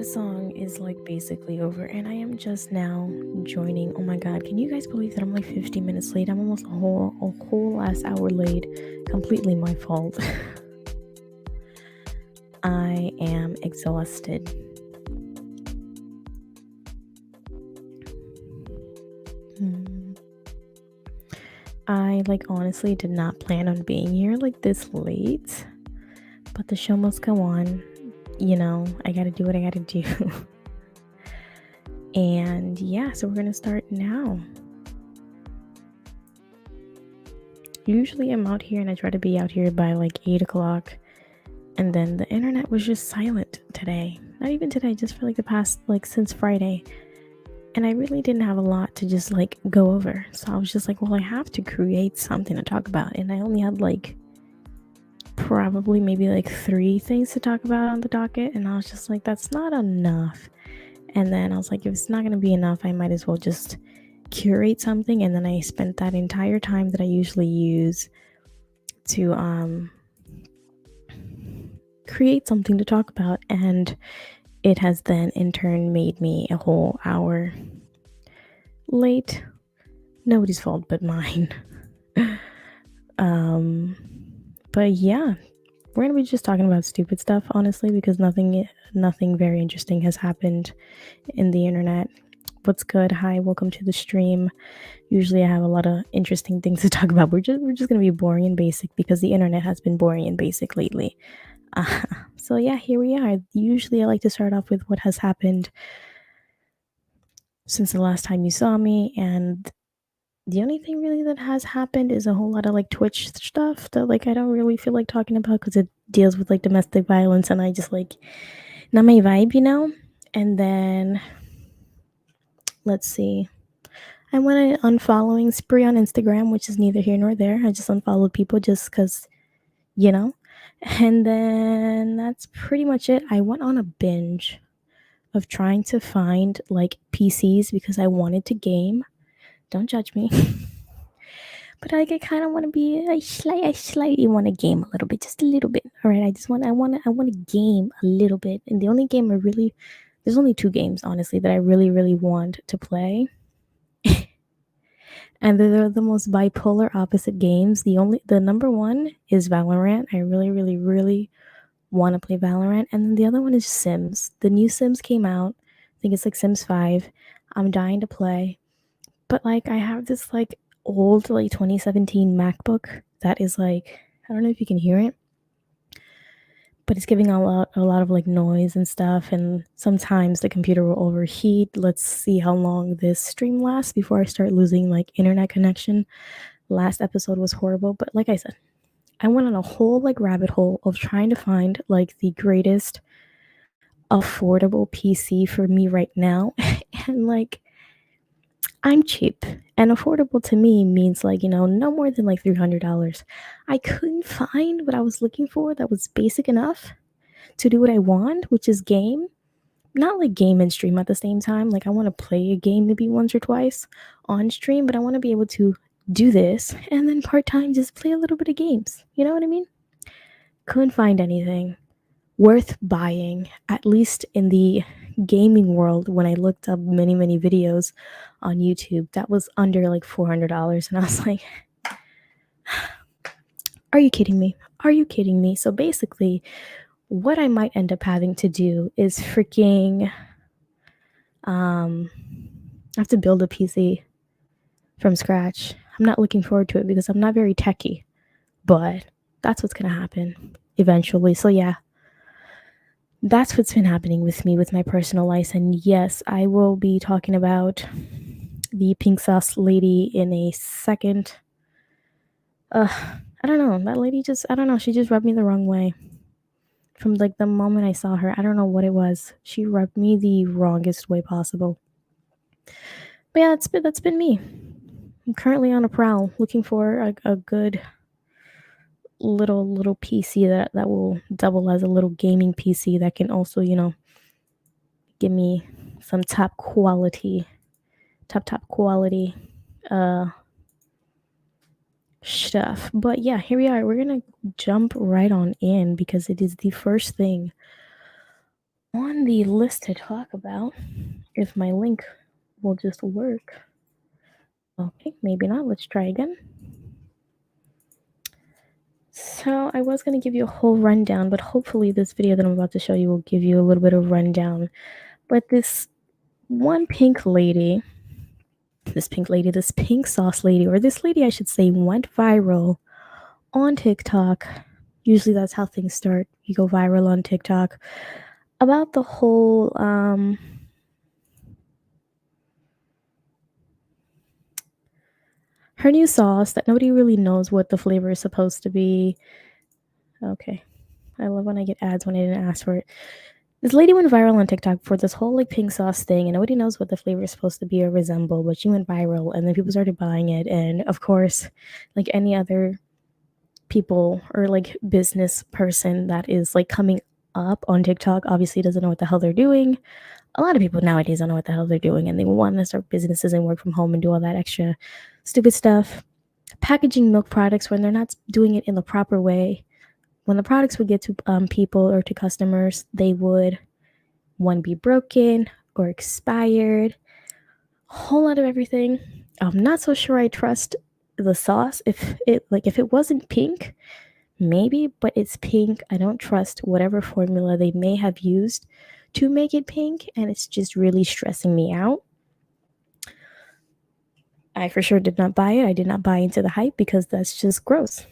the song is like basically over, and I am just now joining. Oh my god, can you guys believe that I'm like 50 minutes late? I'm almost a whole last hour late. Completely my fault. I am exhausted. Hmm. I like honestly did not plan on being here like this late, but the show must go on. I gotta do what I gotta do. And yeah, so we're gonna start now. Usually I'm out here and I try to be out here by like 8 o'clock, and then the internet was just silent today. Not even today, just for like the past, like, since Friday. And I really didn't have a lot to just like go over. So I was just like, well, I have to create something to talk about. And I only had like probably maybe like 3 things to talk about on the docket. And I was just like, that's not enough. And then I was like, if it's not going to be enough, I might as well just curate something. And then I spent that entire time that I usually use to create something to talk about. And it has then in turn made me a whole hour late. Nobody's fault but mine. But yeah, we're gonna be just talking about stupid stuff, honestly, because nothing very interesting has happened in the internet. What's good? Hi, welcome to the stream. Usually I have a lot of interesting things to talk about. We're just gonna be boring and basic because the internet has been boring and basic lately. So yeah, here we are. Usually I like to start off with what has happened since the last time you saw me, and the only thing really that has happened is a whole lot of like Twitch stuff that like I don't really feel like talking about because it deals with like domestic violence, and I just like not my vibe. And then let's see. I went on unfollowing spree on Instagram, which is neither here nor there. I just unfollowed people just because, you know. And then that's pretty much it. I went on a binge of trying to find like PCs because I wanted to game. Don't judge me. But like I kind of want to be I slightly want to game a little bit, just a little bit. All right, I want to game a little bit. And the only game there's only 2 games honestly that I really want to play. And they're the most bipolar opposite games. The number one is Valorant. I really want to play Valorant, and then the other one is Sims. The new Sims came out. I think it's like Sims 5. I'm dying to play. But like I have this like old like 2017 MacBook that is like, I don't know if you can hear it, but it's giving a lot of like noise and stuff, and sometimes the computer will overheat. Let's see how long this stream lasts before I start losing like internet connection. Last episode was horrible, but like I said, I went on a whole like rabbit hole of trying to find like the greatest affordable PC for me right now. And like I'm cheap, and affordable to me means like, no more than like $300. I couldn't find what I was looking for that was basic enough to do what I want, which is game. Not like game and stream at the same time. Like I want to play a game maybe once or twice on stream, but I want to be able to do this and then part-time just play a little bit of games. You know what I mean? Couldn't find anything worth buying, at least in the gaming world. When I looked up many videos on YouTube, that was under like $400, and I was like, are you kidding me? Are you kidding me? So basically, what I might end up having to do is freaking I have to build a PC from scratch. I'm not looking forward to it because I'm not very techy, but that's what's gonna happen eventually. So yeah, that's what's been happening with me with my personal life. And yes, I will be talking about the pink sauce lady in a second. I don't know. That lady I don't know. She just rubbed me the wrong way. From like the moment I saw her, I don't know what it was. She rubbed me the wrongest way possible. But yeah, that's been me. I'm currently on a prowl looking for a good little PC that will double as a little gaming PC that can also, give me some top quality uh stuff. But yeah, here we are. We're gonna jump right on in because it is the first thing on the list to talk about, if my link will just work. Okay, maybe not. Let's try again. So I was going to give you a whole rundown, but hopefully this video that I'm about to show you will give you a little bit of rundown. But this one pink lady, this pink sauce lady, or this lady I should say, went viral on TikTok. Usually that's how things start. You go viral on TikTok about the whole her new sauce that nobody really knows what the flavor is supposed to be. Okay. I love when I get ads when I didn't ask for it. This lady went viral on TikTok for this whole like pink sauce thing, and nobody knows what the flavor is supposed to be or resemble, but she went viral, and then people started buying it. And of course, like any other people or like business person that is like coming up on TikTok, obviously doesn't know what the hell they're doing. A lot of people nowadays don't know what the hell they're doing, and they want to start businesses and work from home and do all that extra stupid stuff. Packaging milk products when they're not doing it in the proper way. When the products would get to people or to customers, they would one be broken or expired, a whole lot of everything. I'm not so sure I trust the sauce. If it wasn't pink, maybe, but it's pink. I don't trust whatever formula they may have used to make it pink, and it's just really stressing me out. I for sure did not buy it. I did not buy into the hype because that's just gross.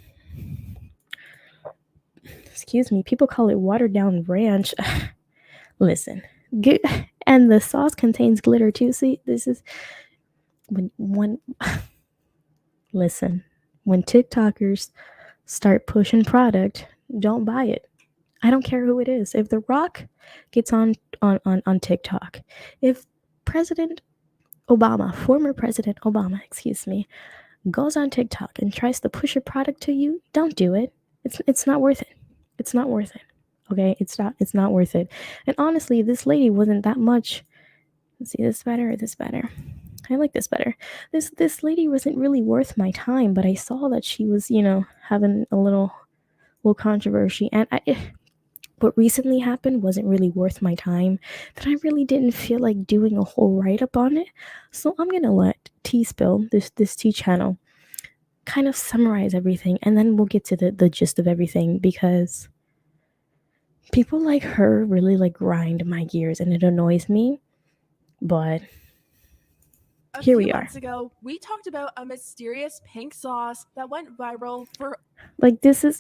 Excuse me. People call it watered down ranch. Listen, and the sauce contains glitter too. See, this is when listen, when TikTokers start pushing product, don't buy it. I don't care who it is. If The Rock gets on TikTok, if President Obama, former President Obama, excuse me, goes on TikTok and tries to push a product to you, don't do it. It's not worth it. It's not worth it. Okay, it's not worth it. And honestly, this lady wasn't that much. Let's see, this better or this better. I like this better. This lady wasn't really worth my time, but I saw that she was, having a little controversy, and what recently happened wasn't really worth my time. That I really didn't feel like doing a whole write up on it. So I'm gonna let T Spill, this T channel, kind of summarize everything, and then we'll get to the gist of everything because people like her really like grind my gears, and it annoys me. But here we are. A few months ago, we talked about a mysterious pink sauce that went viral for Like this is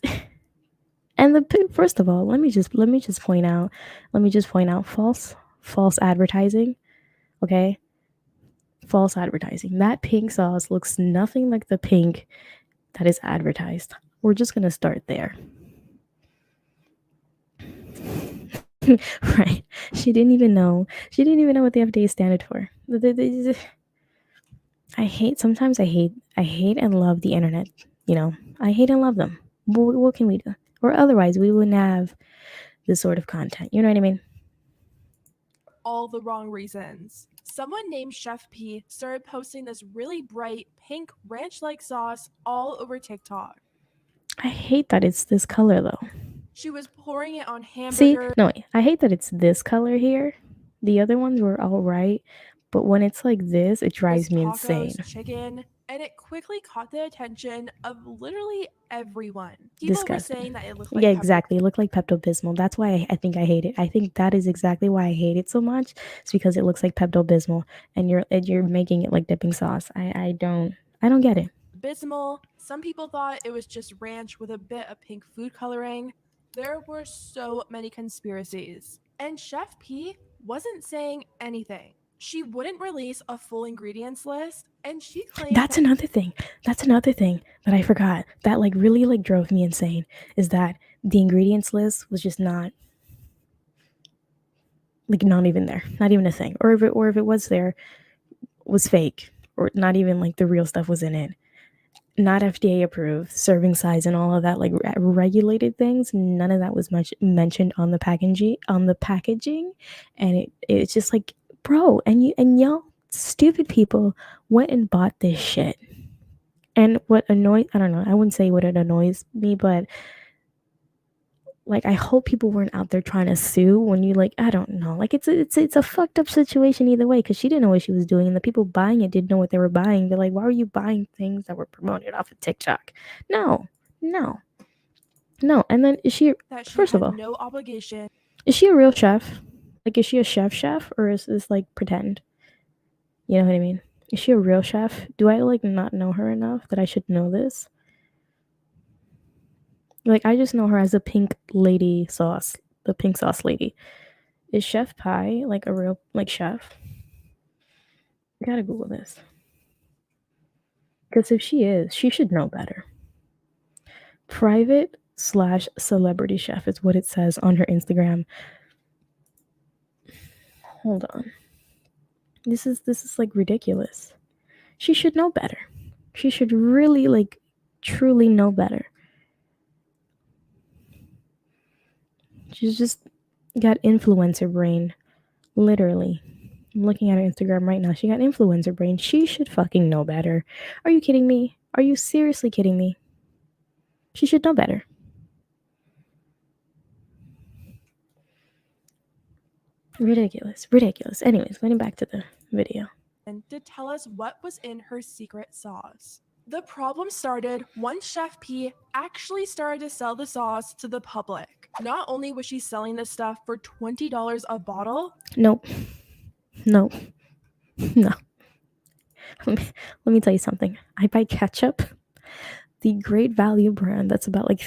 and first of all, let me just point out false advertising, okay? False advertising. That pink sauce looks nothing like the pink that is advertised. We're just going to start there. Right. She didn't even know. She didn't even know what the FDA standard for. Sometimes I hate and love the internet. I hate and love them. What can we do? Or otherwise, we wouldn't have this sort of content. You know what I mean? all the wrong reasons. Someone named Chef P started posting this really bright pink ranch like sauce all over TikTok. I hate that it's this color though. She was pouring it on See, hamburgers, no, wait, I hate that it's this color here. The other ones were all right, but when it's like this, it drives me insane. tacos, chicken, and it quickly caught the attention of literally everyone. People were Disgusting. saying that it looked Yeah, like exactly. It looked like Pepto Bismol. That's why I think I hate it. I think that is exactly why I hate it so much. It's because it looks like Pepto Bismol, and you're making it like dipping sauce. I don't get it. Bismol. Some people thought it was just ranch with a bit of pink food coloring. There were so many conspiracies. And Chef P wasn't saying anything. She wouldn't release a full ingredients list, and she claimed That's another thing. That's another thing that I forgot. That like really like drove me insane. Is that the ingredients list was just not like not even there, not even a thing, or if it was there, was fake, or not even like the real stuff was in it. Not FDA approved, serving size and all of that, like regulated things. None of that was much mentioned on the packaging, and it's just like, bro, and y'all stupid people went and bought this shit. And what annoys, I don't know, I wouldn't say what it annoys me, but Like, I hope people weren't out there trying to sue when you like, I don't know. Like, it's a fucked up situation either way, because she didn't know what she was doing, and the people buying it didn't know what they were buying. They're like, why are you buying things that were promoted off of TikTok? No, no, no. And then is she? that she First of had all, no obligation. is she a real chef? Like, is she a chef, or is this like pretend? You know what I mean? Is she a real chef? Do I like not know her enough that I should know this? Like, I just know her as a pink lady sauce, the pink sauce lady. Is Chef Pie like a real like chef? I gotta Google this. Because if she is, she should know better. Private slash celebrity chef is what it says on her Instagram. Hold on. This is like ridiculous. She should know better. She should really like truly know better. She's just got influencer brain. Literally. I'm looking at her Instagram right now. She got influencer brain. She should fucking know better. Are you kidding me? Are you seriously kidding me? She should know better. Ridiculous. Ridiculous. Anyways, getting back to the video. To tell us what was in her secret sauce. The problem started once Chef P actually started to sell the sauce to the public. Not only was she selling this stuff for $20 a bottle. Nope. No. No. Let me tell you something. I buy ketchup, the Great Value brand, that's about like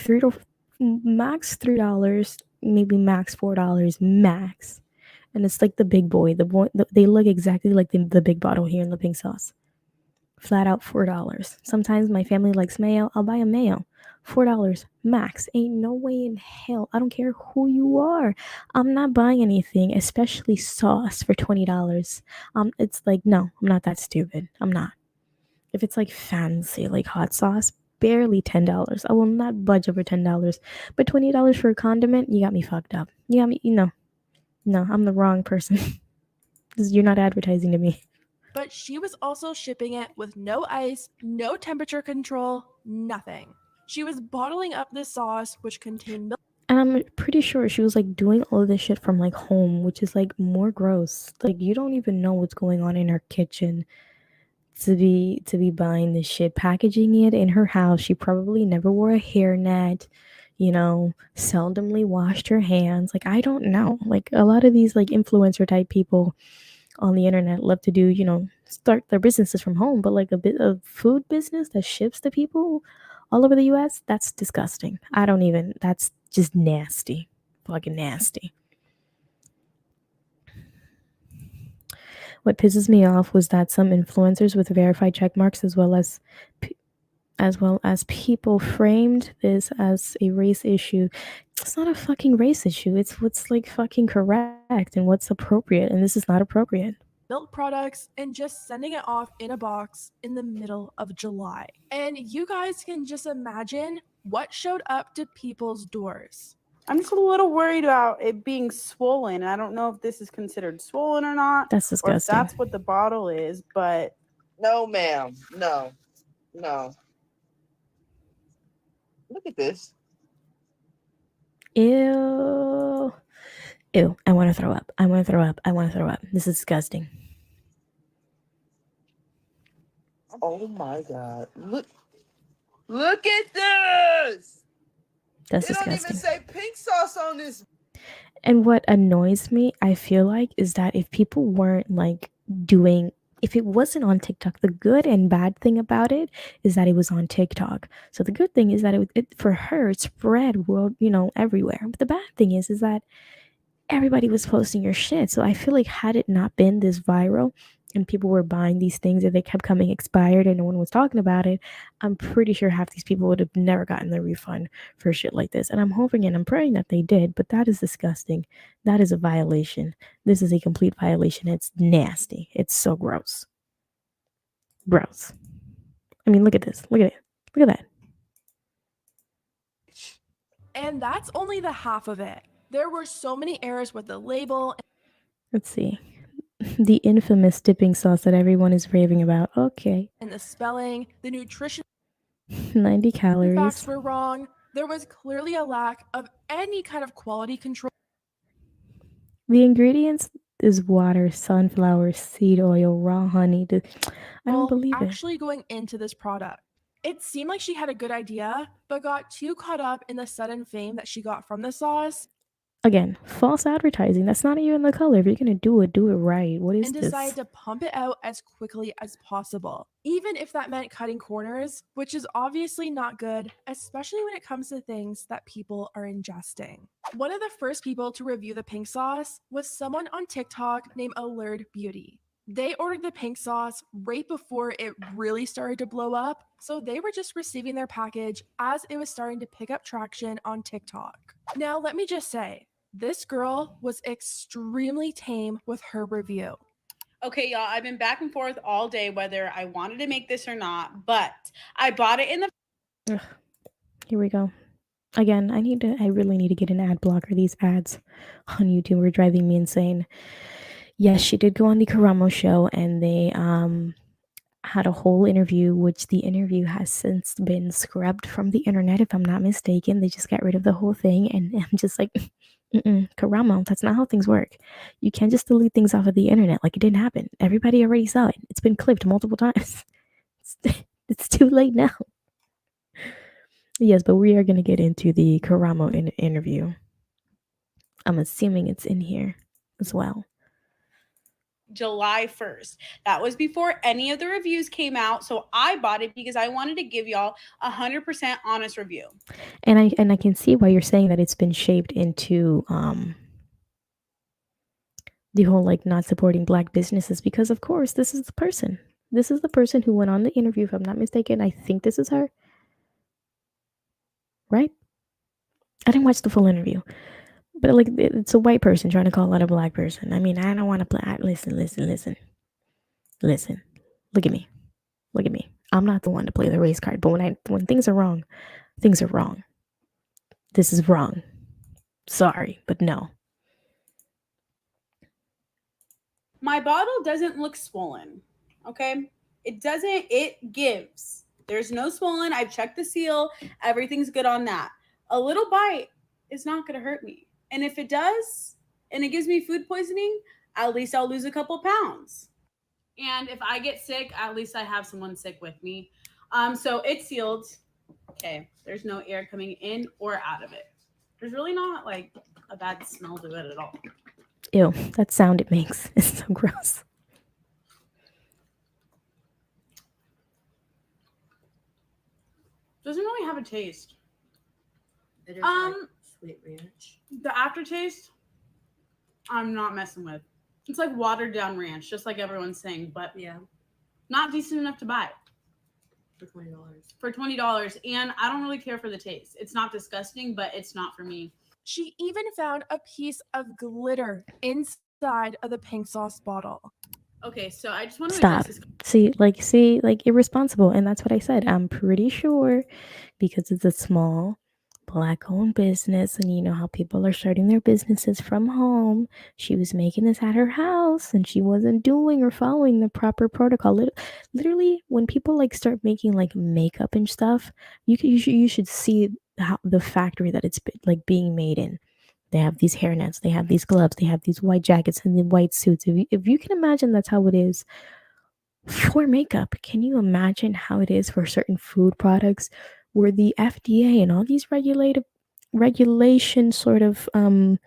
max $3, maybe max $4, max. And it's like the big boy. They look exactly like the big bottle here in the pink sauce. Flat out $4. Sometimes my family likes mayo. I'll buy a mayo. $4 max. Ain't no way in hell. I don't care who you are. I'm not buying anything, especially sauce for $20. It's like, no, I'm not that stupid. I'm not. If it's like fancy, like hot sauce, barely $10. I will not budge over $10. But $20 for a condiment, you got me fucked up. You got me, no, I'm the wrong person. You're not advertising to me. But she was also shipping it with no ice, no temperature control, nothing. She was bottling up this sauce, which contained milk. And I'm pretty sure she was like doing all of this shit from like home, which is like more gross. Like, you don't even know what's going on in her kitchen to be buying this shit, packaging it in her house. She probably never wore a hairnet, seldomly washed her hands. Like, I don't know. Like, a lot of these like influencer type people on the internet love to do, start their businesses from home, but like a bit of food business that ships to people all over the US, that's disgusting. That's just nasty. Fucking nasty. What pisses me off was that some influencers with verified check marks, as well as people, framed this as a race issue. It's not a fucking race issue. It's what's like fucking correct and what's appropriate, and this is not appropriate. Milk products and just sending it off in a box in the middle of July. And you guys can just imagine what showed up to people's doors. I'm just a little worried about it being swollen. I don't know if this is considered swollen or not. That's disgusting. Or if that's what the bottle is, but no, ma'am. No. Look at this. Ew. I want to throw up. This is disgusting. Oh my God. Look at this. That's It don't disgusting. even say pink sauce on this. And what annoys me, I feel like, is that if people weren't like if it wasn't on TikTok, the good and bad thing about it is that it was on TikTok. So the good thing is that for her, it spread everywhere. But the bad thing is that everybody was posting your shit. So I feel like had it not been this viral and people were buying these things and they kept coming expired and no one was talking about it, I'm pretty sure half these people would have never gotten their refund for shit like this. And I'm hoping and I'm praying that they did, but that is disgusting. That is a violation. This is a complete violation. It's nasty. It's so gross. Gross. I mean, look at this. Look at it. Look at that. And that's only the half of it. There were so many errors with the label. Let's see. The infamous dipping sauce that everyone is raving about. Okay. And the spelling, the nutrition 90 calories. facts were wrong. There was clearly a lack of any kind of quality control. The ingredients is water, sunflower seed oil, raw honey. I don't believe it. Actually going into this product. It seemed like she had a good idea, but got too caught up in the sudden fame that she got from the sauce Again, false advertising. That's not even the color. If you're gonna do it right. What is and this? decided to pump it out as quickly as possible, even if that meant cutting corners, which is obviously not good, especially when it comes to things that people are ingesting. One of the first people to review the pink sauce was someone on TikTok named Allured Beauty. They ordered the pink sauce right before it really started to blow up, so they were just receiving their package as it was starting to pick up traction on TikTok. Now, let me just say, this girl was extremely tame with her review. Okay, y'all, I've been back and forth all day whether I wanted to make this or not, but I bought it in the. Ugh. Here we go. Again, I really need to get an ad blocker. These ads on YouTube are driving me insane. Yes, she did go on the Karamo show and they had a whole interview, which the interview has since been scrubbed from the internet, if I'm not mistaken. They just got rid of the whole thing, and I'm just like, Karamo, that's not how things work. You can't just delete things off of the internet like it didn't happen. Everybody already saw it. It's been clipped multiple times. It's too late now. Yes, but we are going to get into the Karamo interview. I'm assuming it's in here as well. July 1st. That was before any of the reviews came out. So I bought it because I wanted to give y'all 100% honest review. And I can see why you're saying that it's been shaped into the whole like not supporting black businesses, because of course this is the person. This is the person who went on the interview, if I'm not mistaken. I think this is her. Right? I didn't watch the full interview. But like it's a white person trying to call out a black person. I mean, I don't want to play. Listen. Look at me. Look at me. I'm not the one to play the race card. But when things are wrong, things are wrong. This is wrong. Sorry, but no. My bottle doesn't look swollen. Okay? It doesn't. It gives. There's no swollen. I've checked the seal. Everything's good on that. A little bite is not going to hurt me. And if it does, and it gives me food poisoning, at least I'll lose a couple pounds. And if I get sick, at least I have someone sick with me. So it's sealed. Okay. There's no air coming in or out of it. There's really not like a bad smell to it at all. Ew, that sound it makes is so gross. Doesn't really have a taste. It is like sweet ranch. The aftertaste, I'm not messing with. It's like watered down ranch, just like everyone's saying, but Yeah, not decent enough to buy for $20. for $20. And I don't really care for the taste. It's not disgusting, but it's not for me. She even found a piece of glitter inside of the pink sauce bottle. Okay, so I just want to Stop. address this. See, like irresponsible. And that's what I said. I'm pretty sure because it's a small black owned business and you know how people are starting their businesses from home. She was making this at her house and she wasn't doing or following the proper protocol. Literally, when people like start making like makeup and stuff, you should see how the factory that it's like being made in. They have these hairnets, they have these gloves, they have these white jackets and the white suits. If you can imagine that's how it is for makeup, can you imagine how it is for certain food products where the FDA and all these regulation sort of not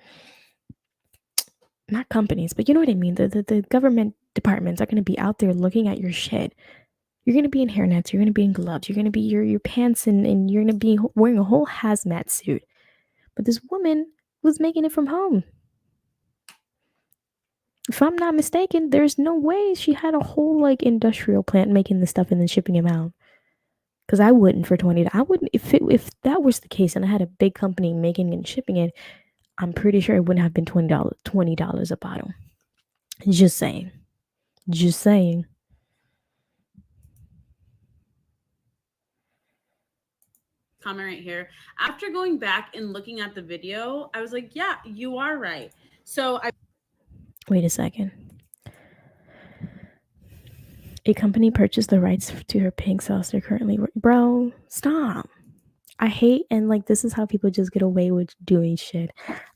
companies, but you know what I mean? The government departments are going to be out there looking at your shit. You're going to be in hairnets, you're going to be in gloves, you're going to be your pants and you're going to be wearing a whole hazmat suit. But this woman was making it from home. If I'm not mistaken, there's no way she had a whole like industrial plant making this stuff and then shipping him out. Because I wouldn't for $20. I wouldn't if that was the case and I had a big company making and shipping it. I'm pretty sure it wouldn't have been $20 a bottle. Just saying. Just saying. Comment right here. After going back and looking at the video, I was like, yeah, you are right. So I Wait a second. A company purchased the rights to her pink sauce. They're currently bro, stop. I hate, and like this is how people just get away with doing shit.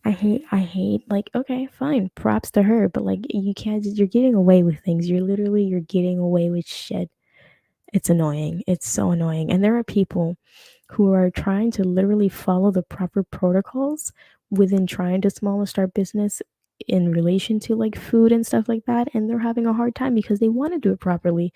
I hate like, okay, fine, props to her, but like you can't you're getting away with things. You're getting away with shit. It's annoying. It's so annoying. And there are people who are trying to literally follow the proper protocols within trying to small and start business in relation to like food and stuff like that, and they're having a hard time because they want to do it properly.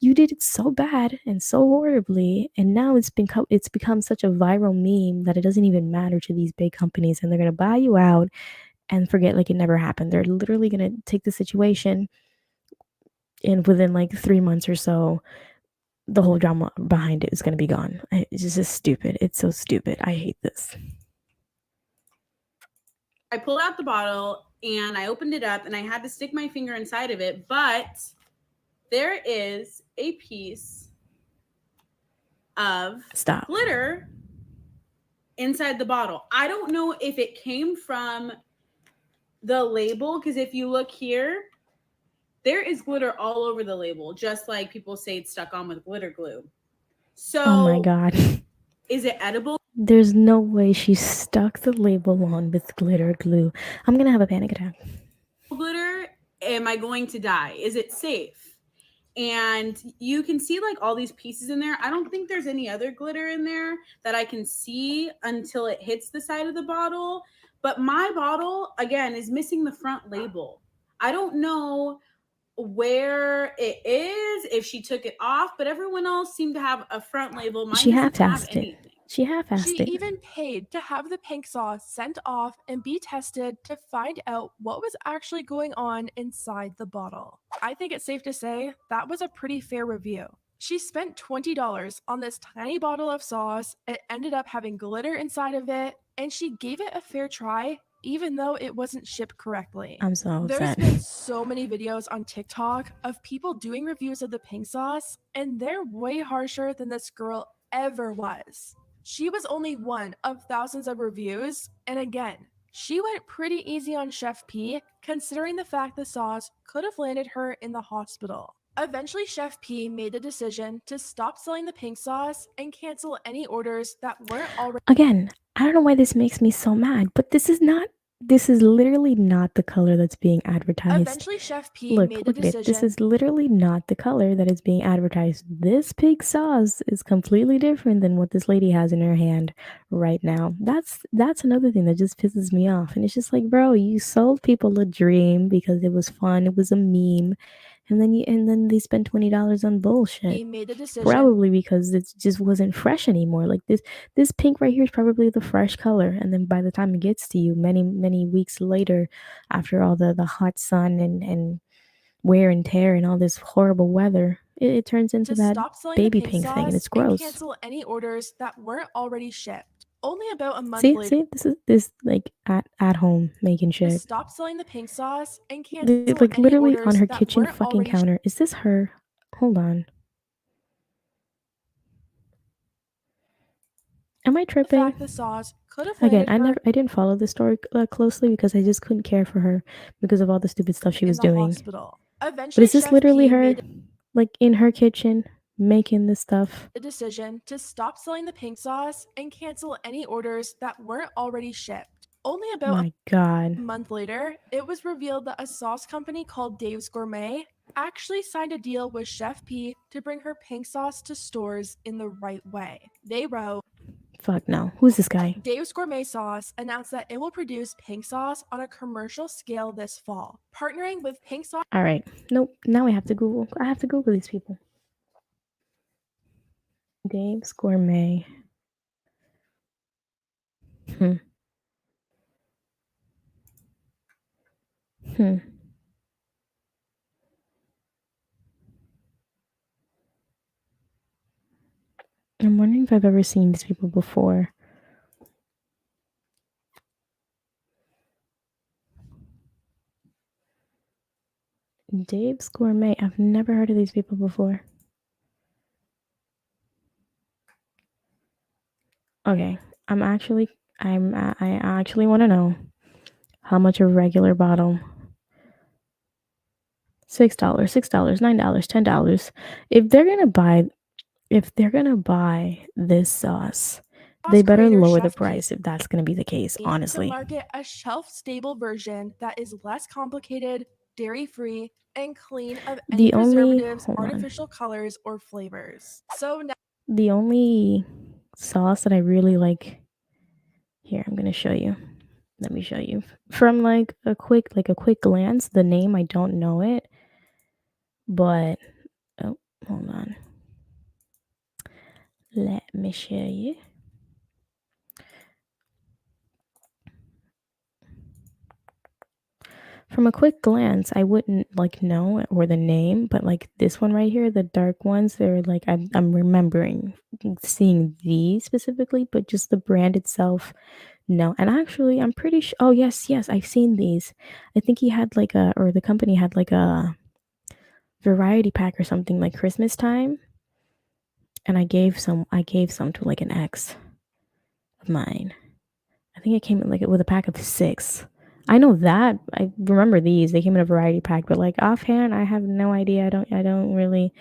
You did it so bad and so horribly, and now it's become such a viral meme that it doesn't even matter to these big companies, and they're going to buy you out and forget like it never happened. They're literally going to take the situation, and within like 3 months or so, the whole drama behind it is going to be gone. It's just stupid. It's so stupid. I hate this. I pulled out the bottle and I opened it up and I had to stick my finger inside of it, but there is a piece of Stop. glitter inside the bottle. I don't know if it came from the label, because if you look here, there is glitter all over the label, just like people say it's stuck on with glitter glue. So, oh my god. Is it edible? There's no way she stuck the label on with glitter glue. I'm gonna have a panic attack. Glitter, am I going to die? Is it safe? And you can see like all these pieces in there. I don't think there's any other glitter in there that I can see until it hits the side of the bottle. But my bottle, again, is missing the front label. I don't know where it is, if she took it off, but everyone else seemed to have a front label. Mine She doesn't have half-assed it. anything. She half-assed She it. even paid to have the pink sauce sent off and be tested to find out what was actually going on inside the bottle. I think it's safe to say that was a pretty fair review. She spent $20 on this tiny bottle of sauce. It ended up having glitter inside of it, and she gave it a fair try, even though it wasn't shipped correctly. I'm so There's upset. been so many videos on TikTok of people doing reviews of the pink sauce, and they're way harsher than this girl ever was. She was only one of thousands of reviews, and again, she went pretty easy on Chef P, considering the fact the sauce could have landed her in the hospital. Eventually, Chef P made the decision to stop selling the pink sauce and cancel any orders that weren't already. Again, I don't know why this makes me so mad, but this is literally not the color that's being advertised. Eventually, Chef P Look, made the look at it. This decision is literally not the color that is being advertised. This pig sauce is completely different than what this lady has in her hand right now. That's another thing that just pisses me off. And it's just like, bro, you sold people a dream because it was fun, it was a meme, and then they spent $20 on bullshit. P made the decision Probably because it just wasn't fresh anymore. Like this pink right here is probably the fresh color, and then by the time it gets to you many weeks later, after all the hot sun and wear and tear and all this horrible weather, it turns into to that stop selling the baby pink pink thing, and sauce it's and gross. cancel any orders that weren't already shipped. Only about a month See, later, this like at home making to shit. stop selling the pink sauce and cancel Like any literally on orders her that kitchen weren't fucking already counter. Is this her? Hold on. Am I the tripping? fact the sauce could have Again, landed her I didn't follow the story closely because I just couldn't care for her because of all the stupid stuff she in was the doing. hospital. But Eventually, is this Chef literally P her, made like in her kitchen, making this stuff? the decision to stop selling the pink sauce and cancel any orders that weren't already shipped. Only about My God. a month later, it was revealed that a sauce company called Dave's Gourmet actually signed a deal with Chef P to bring her pink sauce to stores in the right way. They wrote, Fuck no. Who's this guy? Dave's Gourmet Sauce announced that it will produce pink sauce on a commercial scale this fall, partnering with Pink Sauce All right. Nope. Now I have to Google. I have to Google these people. Dave's Gourmet. Hmm. Hmm. I'm wondering if I've ever seen these people before. Dave's Gourmet. I've never heard of these people before. Okay. I actually want to know how much a regular bottle. $6, $6, $9, $10. If they're gonna buy this sauce, They better creator lower the Chef P price if that's going to be the case, to honestly. market a shelf-stable version that is less complicated, dairy-free, and clean of any The only preservatives, hold on. artificial colors, or flavors. So now The only sauce that I really like here, I'm going to show you. Let me show you. From like a quick glance, the name I don't know it, but oh, hold on. Let me show you. From a quick glance, I wouldn't like know or the name, but like this one right here, the dark ones, they're like I'm remembering seeing these specifically, but just the brand itself, no. And actually, I'm pretty sure. Oh yes, I've seen these. I think he had like or the company had like a variety pack or something like Christmas time, and I gave some to like an ex of mine. I think it came in like with a pack of 6. I know that. I remember these. They came in a variety pack, but like offhand, I have no idea. I don't really.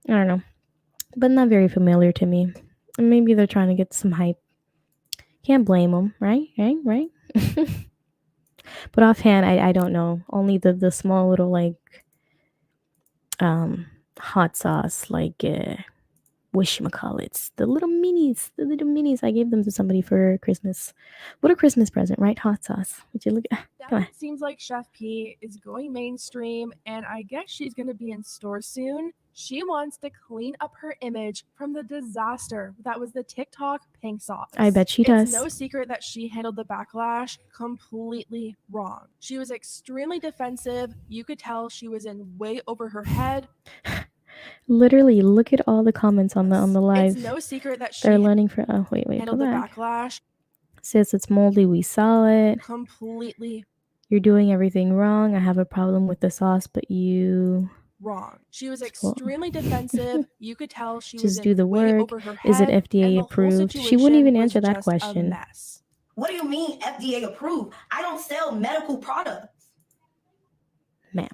I don't know. But not very familiar to me. Maybe they're trying to get some hype. Can't blame them, right? Right. But offhand, I don't know. Only the small little like um hot sauce like whatchamacallits, the little minis. I gave them to somebody for Christmas. What a Christmas present, right? Hot sauce. Would you look at? Come on. it seems like Chef P is going mainstream, and I guess she's going to be in stores soon. She wants to clean up her image from the disaster that was the TikTok pink sauce. I bet she It's does. no secret that she handled the backlash completely wrong. She was extremely defensive. You could tell she was in way over her head. Literally, look at all the comments on the live. It's no secret that she They're learning from. Oh wait, handled go the back. backlash Says it's moldy. We saw it. completely You're doing everything wrong. I have a problem with the sauce, but you wrong. She was extremely defensive. You could tell she was just do the way work. over her head. Is it and FDA the whole approved? She wouldn't situation even was answer that just a question. mess. What do you mean FDA approved? I don't sell medical products. Ma'am.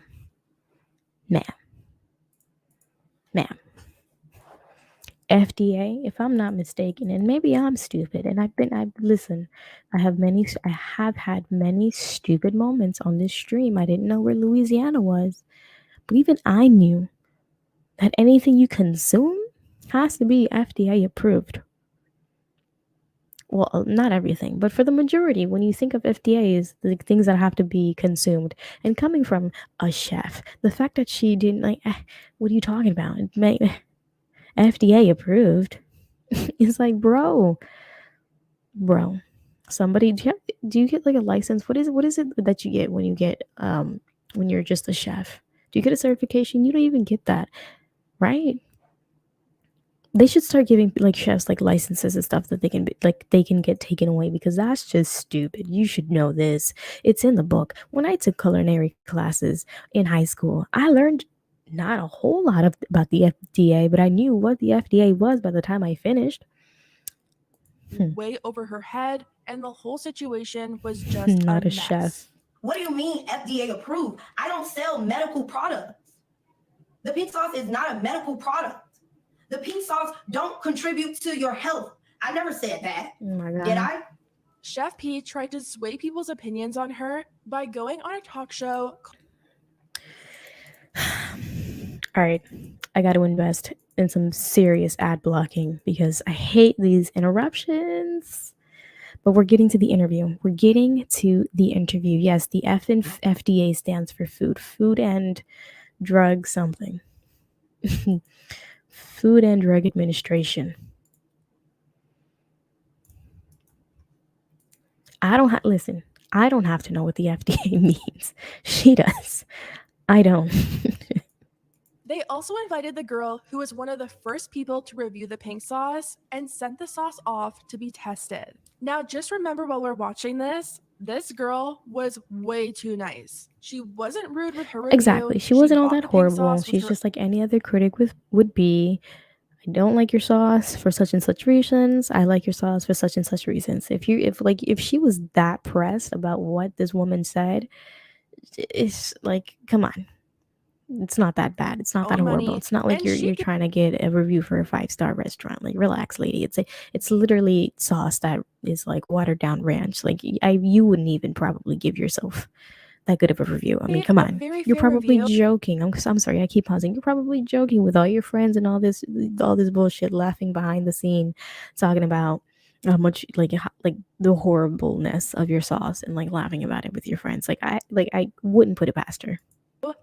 FDA, if I'm not mistaken, and maybe I'm stupid, and listen, I have had many stupid moments on this stream. I didn't know where Louisiana was, but even I knew that anything you consume has to be FDA approved. Well, not everything, but for the majority, when you think of FDA, is the things that have to be consumed. And coming from a chef, the fact that she didn't like, what are you talking about? FDA approved. It's like, bro, somebody, do you get like a license? What is it that you get when you're just a chef? Do you get a certification? You don't even get that, right? They should start giving like chefs like licenses and stuff that they can get taken away, because that's just stupid. You should know this. It's in the book. When I took culinary classes in high school, I learned not a whole lot about the FDA, but I knew what the FDA was by the time I finished. Way over her head, and the whole situation was just Not a mess. chef. What do you mean FDA approved? I don't sell medical products. The pink sauce is not a medical product. The pink sauce don't contribute to your health. I never said that. Oh my God. Did I? Chef P tried to sway people's opinions on her by going on a talk show. All right, I got to invest in some serious ad blocking because I hate these interruptions. But we're getting to the interview. Yes, the F in FDA stands for Food and Drug something. Food and Drug Administration. I don't have to know what the FDA means. She does. I don't. They also invited the girl who was one of the first people to review the pink sauce and sent the sauce off to be tested. Now, just remember while we're watching this girl was way too nice. She wasn't rude with her review. Exactly. She wasn't all bought that the pink horrible. sauce with She's her just like any other critic would be. I don't like your sauce for such and such reasons. I like your sauce for such and such reasons. If she was that pressed about what this woman said, it's like, come on. It's not that bad. It's not that own horrible. money, It's not like and you're trying to get a review for a 5-star restaurant. Like, relax, lady. It's literally sauce that is like watered down ranch. Like, you wouldn't even probably give yourself that good of a review. I mean, made come a on. very You're fair probably review. joking. I'm sorry. I keep pausing. You're probably joking with all your friends and all this bullshit, laughing behind the scene, talking about how much like the horribleness of your sauce and like laughing about it with your friends. I wouldn't put it past her.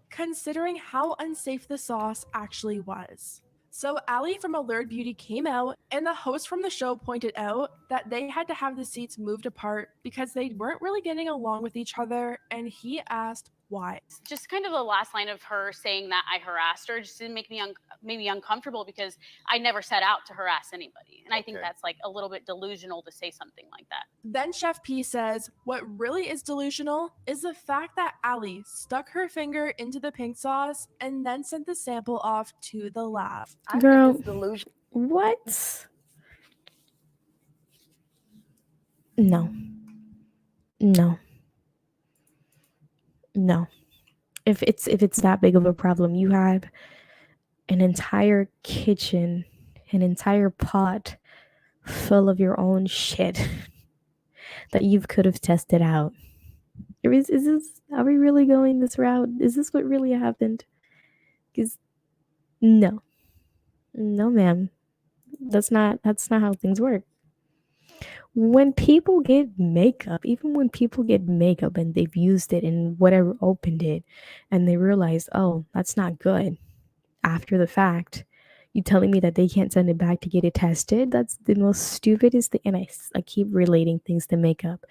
Considering how unsafe the sauce actually was. So Allie from Allured Beauty came out, and the host from the show pointed out that they had to have the seats moved apart because they weren't really getting along with each other, and he asked why. Just kind of the last line of her saying that I harassed her just didn't make me maybe uncomfortable because I never set out to harass anybody. And I think that's like a little bit delusional to say something like that. Then Chef P says what really is delusional is the fact that Allie stuck her finger into the pink sauce and then sent the sample off to the lab. Girl, what? No. No. No. If it's that big of a problem, you have an entire kitchen, an entire pot full of your own shit that you could have tested out. Is this, are we really going this route? Is this what really happened? Because no. No, ma'am. That's not how things work. When people get makeup, even when people get makeup and they've used it and whatever opened it and they realize, oh, that's not good after the fact, you telling me that they can't send it back to get it tested? That's the most stupidest thing. And I keep relating things to makeup,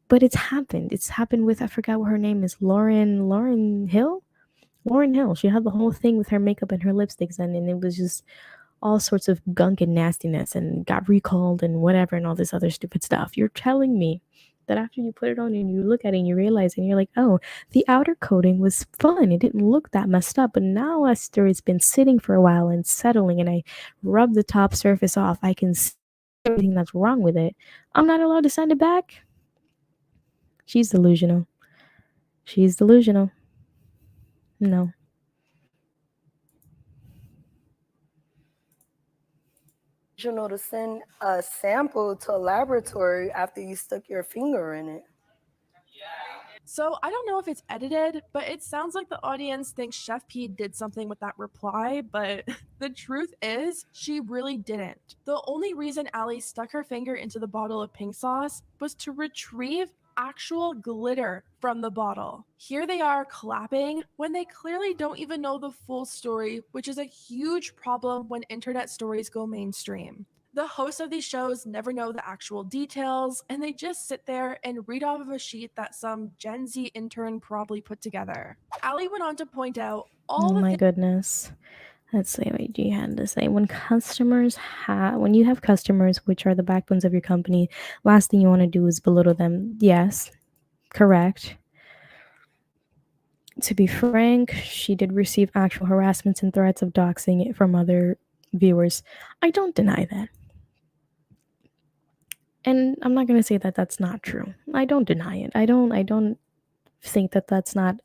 but it's happened. It's happened with, I forgot what her name is, Lauren Hill. Lauren Hill. She had the whole thing with her makeup and her lipsticks, and it was just all sorts of gunk and nastiness and got recalled and whatever and all this other stupid stuff. You're telling me that after you put it on and you look at it and you realize and you're like, oh, the outer coating was fun. It didn't look that messed up. But now after it's been sitting for a while and settling and I rub the top surface off, I can see everything that's wrong with it. I'm not allowed to send it back. She's delusional. She's delusional. No. To send a sample to a laboratory after you stuck your finger in it. So I don't know if it's edited, but it sounds like the audience thinks Chef P did something with that reply, but the truth is she really didn't. The only reason Allie stuck her finger into the bottle of pink sauce was to retrieve actual glitter from the bottle. Here they are clapping when they clearly don't even know the full story, which is a huge problem when internet stories go mainstream. The hosts of these shows never know the actual details, and they just sit there and read off of a sheet that some Gen Z intern probably put together. Allie went on to point out all Oh the my goodness. Let's see what you had to say. When you have customers, which are the backbones of your company, last thing you want to do is belittle them. Yes, correct. To be frank, she did receive actual harassments and threats of doxing it from other viewers. I don't deny that. And I'm not going to say that that's not true. I don't deny it. I don't think that that's not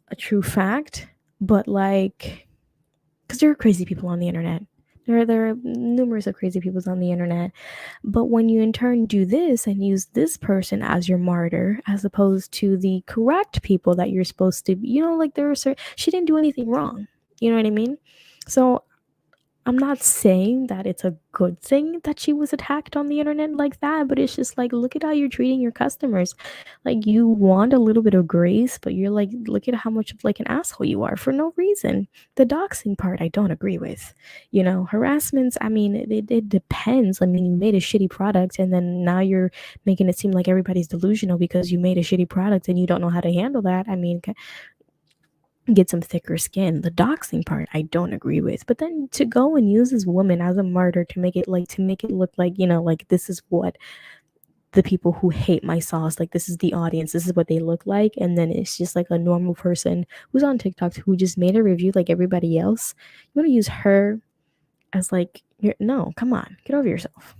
a true fact, but like, because there are crazy people on the internet. There are numerous of crazy people on the internet. But when you in turn do this and use this person as your martyr, as opposed to the correct people that you're supposed to, like there are certain, she didn't do anything wrong. You know what I mean? So I'm not saying that it's a good thing that she was attacked on the internet like that, but it's just like, look at how you're treating your customers. Like, you want a little bit of grace, but you're like, look at how much of like an asshole you are for no reason. The doxing part, I don't agree with. Harassments, I mean, it depends. I mean, you made a shitty product and then now you're making it seem like everybody's delusional because you made a shitty product and you don't know how to handle that. I mean, get some thicker skin. The doxing part I don't agree with. But then to go and use this woman as a martyr to make it look like, like this is what the people who hate my sauce, like this is the audience, this is what they look like, and then it's just like a normal person who's on TikTok who just made a review like everybody else. You want to use her as like no, come on, get over yourself.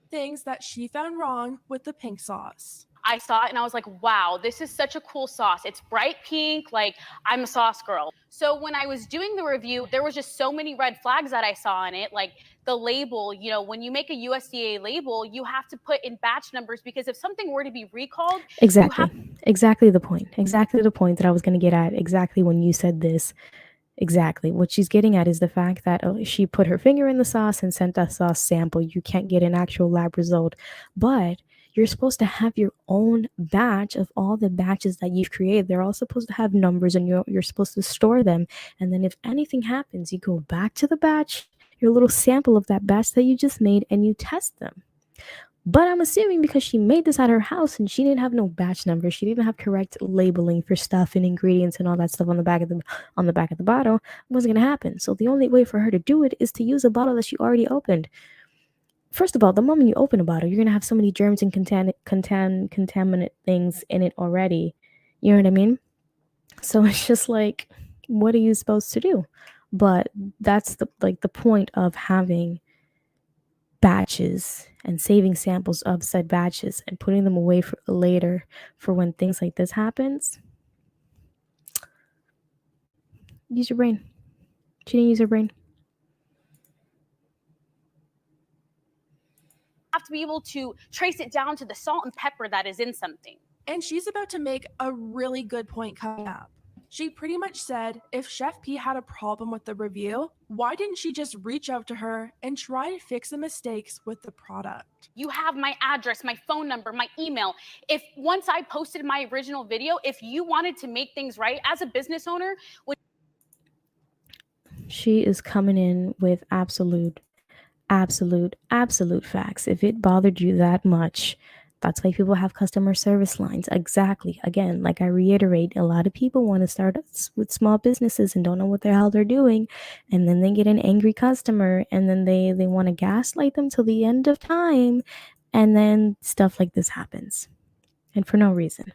things that she found wrong with the pink sauce. I saw it and I was like, wow, this is such a cool sauce. It's bright pink. Like, I'm a sauce girl. So when I was doing the review, there was just so many red flags that I saw in it. Like the label, you know, when you make a USDA label, you have to put in batch numbers because if something were to be recalled, exactly the point that I was going to get at, exactly when you said this. Exactly. What she's getting at is the fact that she put her finger in the sauce and sent a sauce sample. You can't get an actual lab result, but you're supposed to have your own batch of all the batches that you've created. They're all supposed to have numbers, and you're supposed to store them. And then if anything happens, you go back to the batch, your little sample of that batch that you just made, and you test them. But I'm assuming because she made this at her house and she didn't have no batch number, she didn't have correct labeling for stuff and ingredients and all that stuff on the back of the bottle, it wasn't gonna happen. So the only way for her to do it is to use a bottle that she already opened. First of all, the moment you open a bottle, you're gonna have so many germs and contaminant things in it already. You know what I mean? So it's just like, what are you supposed to do? But that's the point of having batches and saving samples of said batches and putting them away for later for when things like this happens. Use your brain. She didn't use her brain. have to be able to trace it down to the salt and pepper that is in something. And she's about to make a really good point coming up. She pretty much said if Chef P had a problem with the review, why didn't she just reach out to her and try to fix the mistakes with the product? You have my address, my phone number, my email. If once I posted my original video, if you wanted to make things right as a business owner, she is coming in with absolute facts. If it bothered you that much, that's why people have customer service lines. Exactly. Again, like I reiterate, a lot of people want to start with small businesses and don't know what the hell they're doing. And then they get an angry customer and then they want to gaslight them till the end of time. And then stuff like this happens. And for no reason.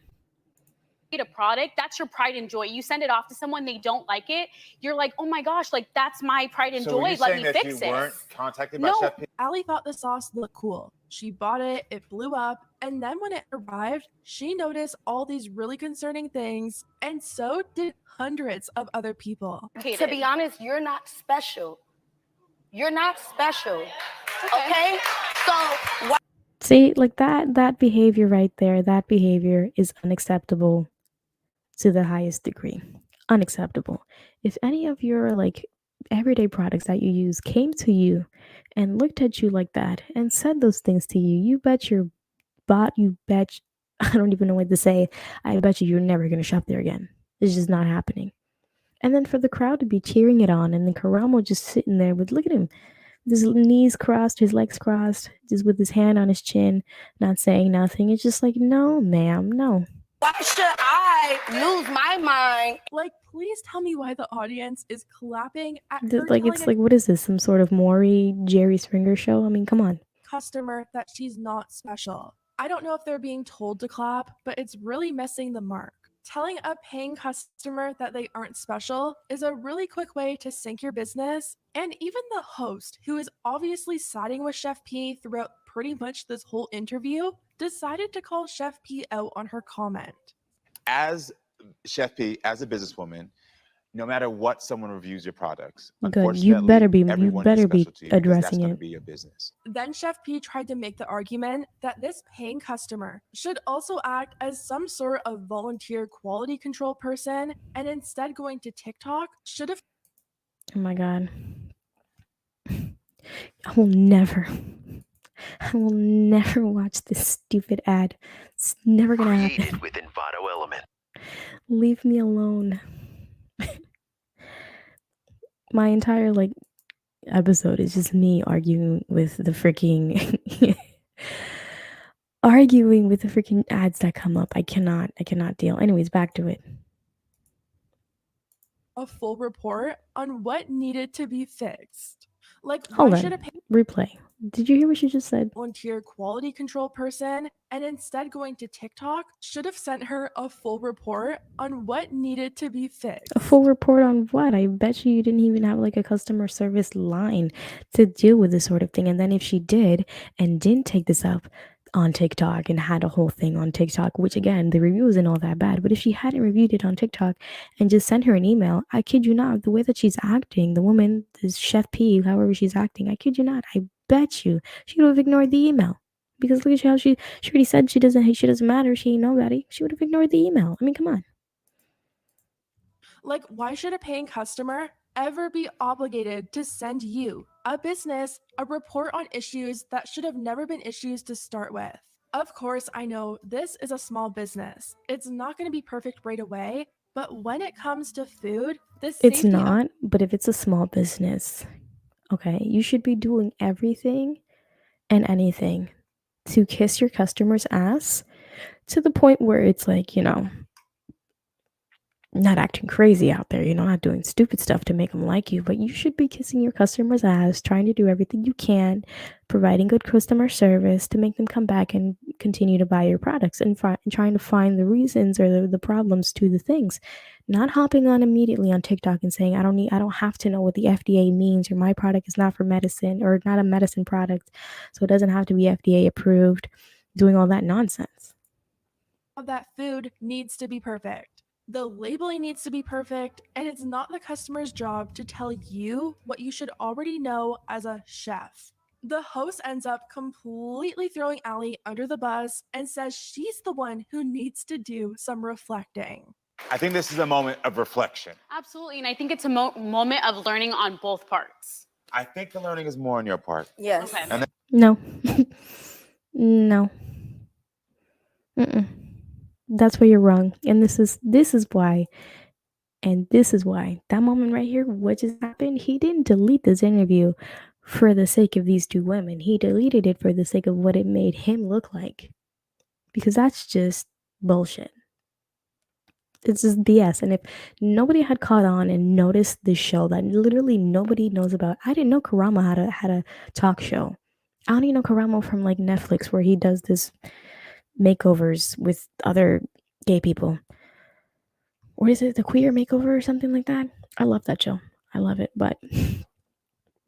A product, that's your pride and joy. You send it off to someone, they don't like it, you're like, oh my gosh, like that's my pride and joy. Let me fix it. Weren't contacted by Chef P? Allie thought the sauce looked cool. She bought it, it blew up, and then when it arrived, she noticed all these really concerning things, and so did hundreds of other people. To be honest, you're not special. You're not special. Okay? So see, like that behavior right there, that behavior is unacceptable to the highest degree. Unacceptable. If any of your like everyday products that you use came to you and looked at you like that and said those things to you, you bet I don't even know what to say. I bet you're never gonna shop there again. It's just not happening. And then for the crowd to be cheering it on, and then Karamo just sitting there with, look at him, his knees crossed, his legs crossed, just with his hand on his chin, not saying nothing. It's just like, no, ma'am, no. why should I lose my mind? Like, please tell me why the audience is clapping at her Like, it's like, what is this? Some sort of Maury Jerry Springer show? I mean, come on. Customer that she's not special. I don't know if they're being told to clap, but it's really missing the mark. Telling a paying customer that they aren't special is a really quick way to sink your business. And even the host, who is obviously siding with Chef P throughout pretty much this whole interview, decided to call Chef P out on her comment. As Chef P, as a businesswoman, no matter what someone reviews your products, good. You better be addressing it. Be your business. Then Chef P tried to make the argument that this paying customer should also act as some sort of volunteer quality control person, and instead going to TikTok should have. Oh my God. I will never watch this stupid ad. It's never gonna happen. With Envato Element. Leave me alone. My entire episode is just me arguing with the freaking ads that come up. I cannot deal. Anyways, back to it. A full report on what needed to be fixed. Like, hold why on. should a Replay. Did you hear what she just said? Volunteer quality control person, and instead going to TikTok should have sent her a full report on what needed to be fixed. A full report on what? I bet you didn't even have a customer service line to deal with this sort of thing. And then if she did and didn't take this up, on TikTok and had a whole thing on TikTok, which again, the review isn't all that bad. But if she hadn't reviewed it on TikTok and just sent her an email, I kid you not, the way that she's acting, the woman, this Chef P, however she's acting, I kid you not, I bet you she would have ignored the email. Because look at how she already said she doesn't matter, she ain't nobody. She would have ignored the email. I mean, come on. Like, why should a paying customer ever be obligated to send you, a business, a report on issues that should have never been issues to start with? Of course, I know this is a small business. It's not going to be perfect right away, but when it comes to food, the It's safety of not, but if it's a small business, okay, you should be doing everything and anything to kiss your customer's ass to the point where it's like, not acting crazy out there, not doing stupid stuff to make them like you, but you should be kissing your customer's ass, trying to do everything you can, providing good customer service to make them come back and continue to buy your products, and trying to find the reasons or the problems to the things. Not hopping on immediately on TikTok and saying, I don't have to know what the FDA means, or my product is not for medicine or not a medicine product, so it doesn't have to be FDA approved, doing all that nonsense. that food needs to be perfect. The labeling needs to be perfect, and it's not the customer's job to tell you what you should already know as a chef. The host ends up completely throwing Allie under the bus and says she's the one who needs to do some reflecting. I think this is a moment of reflection. Absolutely, and I think it's a moment of learning on both parts. I think the learning is more on your part. Yes. Okay. And No. No. Mm-mm. That's where you're wrong. And this is why. And this is why. That moment right here, what just happened, he didn't delete this interview for the sake of these two women. He deleted it for the sake of what it made him look like. Because that's just bullshit. It's just BS. And if nobody had caught on and noticed this show that literally nobody knows about, I didn't know Karamo had a talk show. I only know Karamo from like Netflix, where he does this makeovers with other gay people. Or is it the queer makeover or something like that? I love that show. I love it, but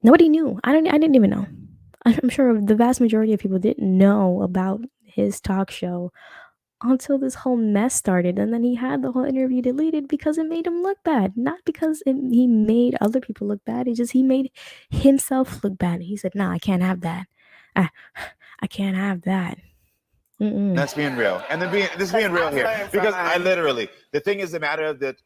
nobody knew. I didn't even know. I'm sure the vast majority of people didn't know about his talk show until this whole mess started, and then he had the whole interview deleted because it made him look bad, not because he made other people look bad. He made himself look bad. He said, "No, I can't have that. I can't have that." Mm-mm. that's being real. And then being real here. Because I literally, the thing is the matter that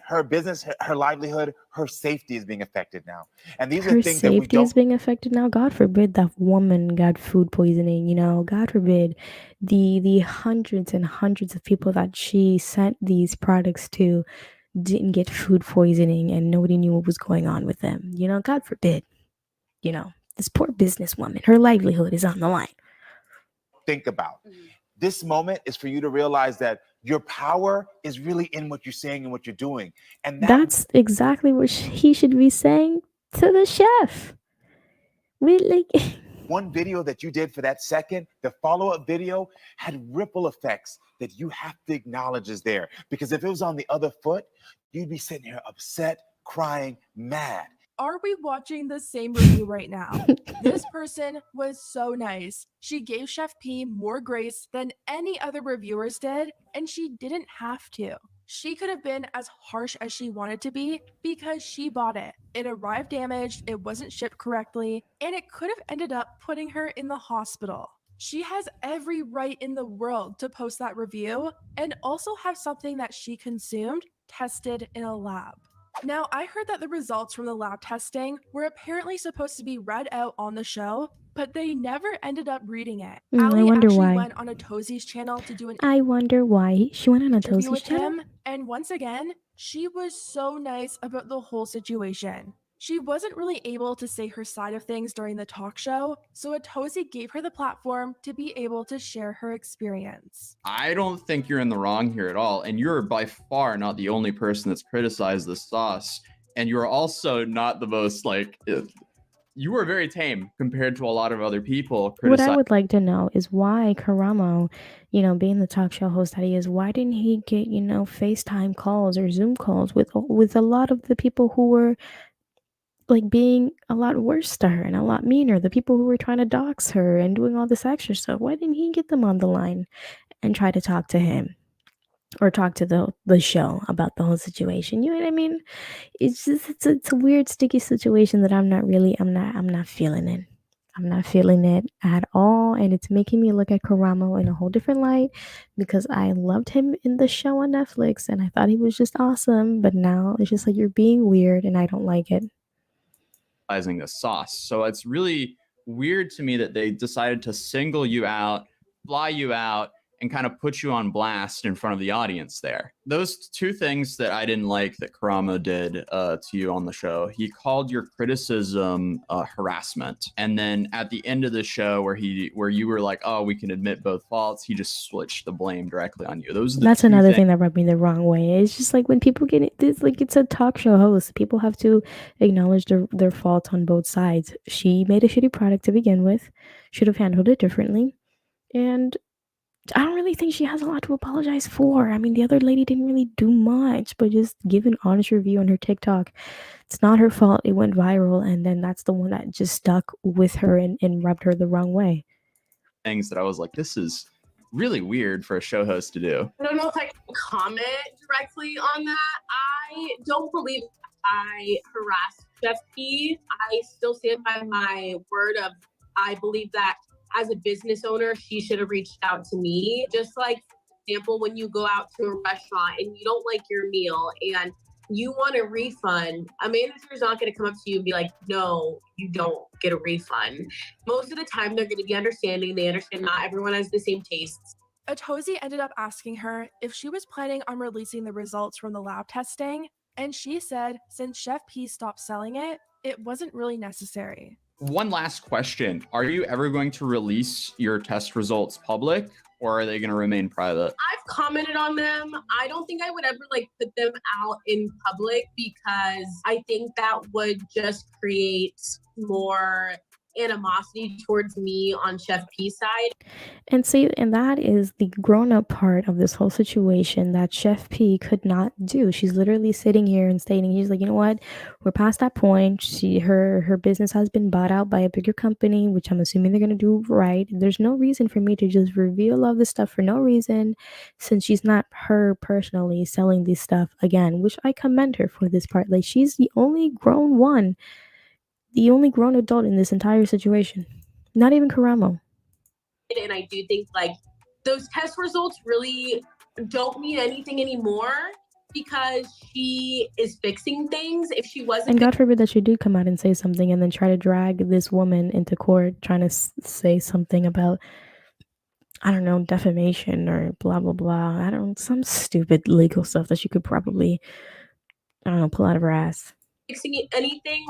her business, her livelihood, her safety is being affected now. And these Her are things that we safety don't. is being affected now. God forbid that woman got food poisoning. God forbid the hundreds and hundreds of people that she sent these products to didn't get food poisoning and nobody knew what was going on with them. God forbid. This poor businesswoman, her livelihood is on the line. Think about. This moment is for you to realize that your power is really in what you're saying and what you're doing. And that's exactly what he should be saying to the chef. One video that you did for that second, the follow-up video had ripple effects that you have to acknowledge is there. Because if it was on the other foot, you'd be sitting here upset, crying, mad. Are we watching the same review right now? This person was so nice. She gave Chef P more grace than any other reviewers did, and she didn't have to. She could have been as harsh as she wanted to be because she bought it. It arrived damaged, it wasn't shipped correctly, and it could have ended up putting her in the hospital. She has every right in the world to post that review and also have something that she consumed tested in a lab. Now, I heard that the results from the lab testing were apparently supposed to be read out on the show, but they never ended up reading it. I Ali wonder actually why. went on Atosi's channel to do an I wonder why she went on interview Atosi's with channel. him, and once again, she was so nice about the whole situation. She wasn't really able to say her side of things during the talk show, so Atosi gave her the platform to be able to share her experience. I don't think you're in the wrong here at all, and you're by far not the only person that's criticized this sauce, and you're also not the most, you were very tame compared to a lot of other people. What I would like to know is why Karamo, being the talk show host that he is, why didn't he get, FaceTime calls or Zoom calls with a lot of the people who were like being a lot worse to her and a lot meaner. The people who were trying to dox her and doing all this extra stuff, why didn't he get them on the line and try to talk to him or talk to the show about the whole situation? You know what I mean? It's just it's a weird sticky situation that I'm not feeling it. I'm not feeling it at all, and it's making me look at Karamo in a whole different light because I loved him in the show on Netflix and I thought he was just awesome, but now it's just like you're being weird and I don't like it. A sauce. So it's really weird to me that they decided to single you out, fly you out, and kind of put you on blast in front of the audience there. Those two things that I didn't like that Karamo did to you on the show. He called your criticism harassment. And then at the end of the show where you were like, oh, we can admit both faults, he just switched the blame directly on you. That's another thing that rubbed me the wrong way. It's just like when people get it's like it's a talk show host. People have to acknowledge their faults on both sides. She made a shitty product to begin with. Should have handled it differently. And I don't really think she has a lot to apologize for. I mean, the other lady didn't really do much, but just give an honest review on her TikTok. It's not her fault. It went viral, and then that's the one that just stuck with her and rubbed her the wrong way. Things that I was like, this is really weird for a show host to do. I don't know if I can comment directly on that. I don't believe I harassed Chef P. I still stand by my word of I believe that as a business owner, she should have reached out to me. Just like, for example, when you go out to a restaurant and you don't like your meal and you want a refund, a manager is not going to come up to you and be like, no, you don't get a refund. Most of the time, they're going to be understanding. They understand not everyone has the same tastes. Atozi ended up asking her if she was planning on releasing the results from the lab testing, and she said since Chef P stopped selling it, it wasn't really necessary. One last question. Are you ever going to release your test results public, or are they going to remain private? I've commented on them. I don't think I would ever put them out in public because I think that would just create more animosity towards me on Chef P's side. And see, and that is the grown-up part of this whole situation that Chef P could not do. She's literally sitting here and stating, he's like, you know what? We're past that point. Her business has been bought out by a bigger company, which I'm assuming they're gonna do right. There's no reason for me to just reveal all this stuff for no reason, since she's not her personally selling this stuff again, which I commend her for this part. Like she's the only grown one. The only grown adult in this entire situation. Not even Karamo. And I do think those test results really don't mean anything anymore because she is fixing things. If she wasn't, and God forbid that she do come out and say something and then try to drag this woman into court trying to say something about, I don't know, defamation or blah blah blah. I don't, some stupid legal stuff that she could probably, I don't know, pull out of her ass. Fixing anything,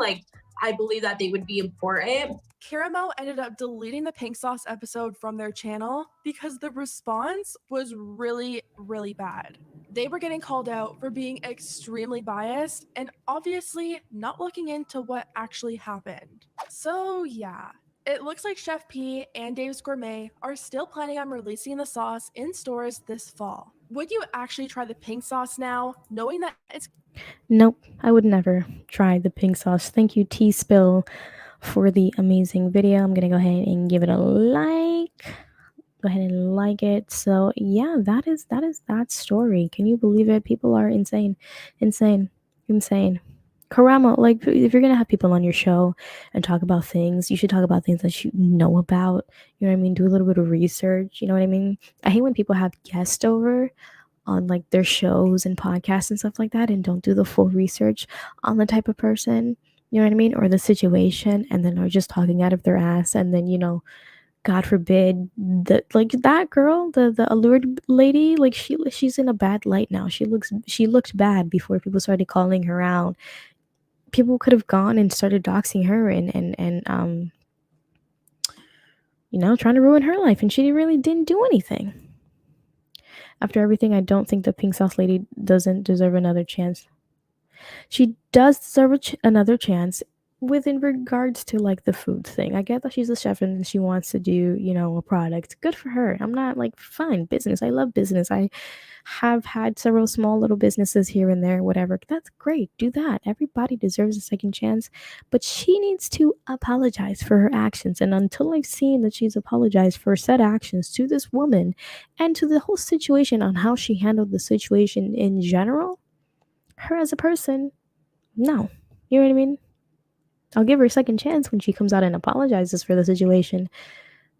I believe that they would be important. Caramel ended up deleting the pink sauce episode from their channel because the response was really, really bad. They were getting called out for being extremely biased and obviously not looking into what actually happened. So yeah, it looks like Chef P and Dave's Gourmet are still planning on releasing the sauce in stores this fall. Would you actually try the pink sauce now, knowing that it's... Nope, I would never try the pink sauce. Thank you, T-Spill, for the amazing video. I'm gonna go ahead and give it a like. Go ahead and like it. So yeah, that is that story. Can you believe it? People are insane. Karamo, like, if you're gonna have people on your show and talk about things, you should talk about things that you know about. You know what I mean? Do a little bit of research. You know what I mean? I hate when people have guests over on like their shows and podcasts and stuff like that and don't do the full research on the type of person, you know what I mean, or the situation, and then are just talking out of their ass, and then, you know, God forbid that, like, that girl, the allured lady, like she's in a bad light now. She looked bad before people started calling her out. People could have gone and started doxing her and you know, trying to ruin her life, and she really didn't do anything. After everything, I don't think the pink sauce lady doesn't deserve another chance. She does deserve another chance within regards to like the food thing, I get that she's a chef and she wants to do, you know, a product. Good for her. I'm not like, fine, business. I love business. I have had several small little businesses here and there, whatever. That's great. Do that. Everybody deserves a second chance. But she needs to apologize for her actions. And until I've seen that she's apologized for said actions to this woman and to the whole situation on how she handled the situation in general, her as a person, no. You know what I mean? I'll give her a second chance when she comes out and apologizes for the situation.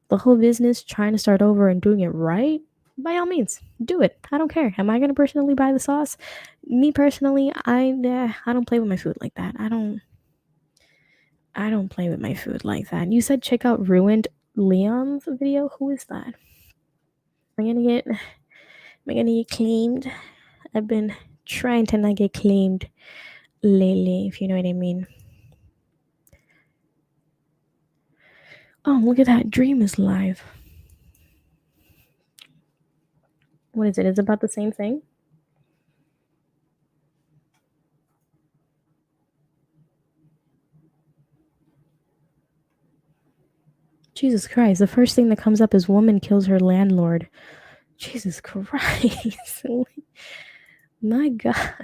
The whole business, trying to start over and doing it right, by all means, do it. I don't care. Am I gonna personally buy the sauce? Me personally, I don't play with my food like that. I don't play with my food like that. You said check out Ruined Leon's video. Who is that? Am I gonna get claimed? I've been trying to not get claimed lately, if you know what I mean. Oh, look at that. Dream is live. What is it? Is it about the same thing? Jesus Christ. The first thing that comes up is woman kills her landlord. Jesus Christ. My God.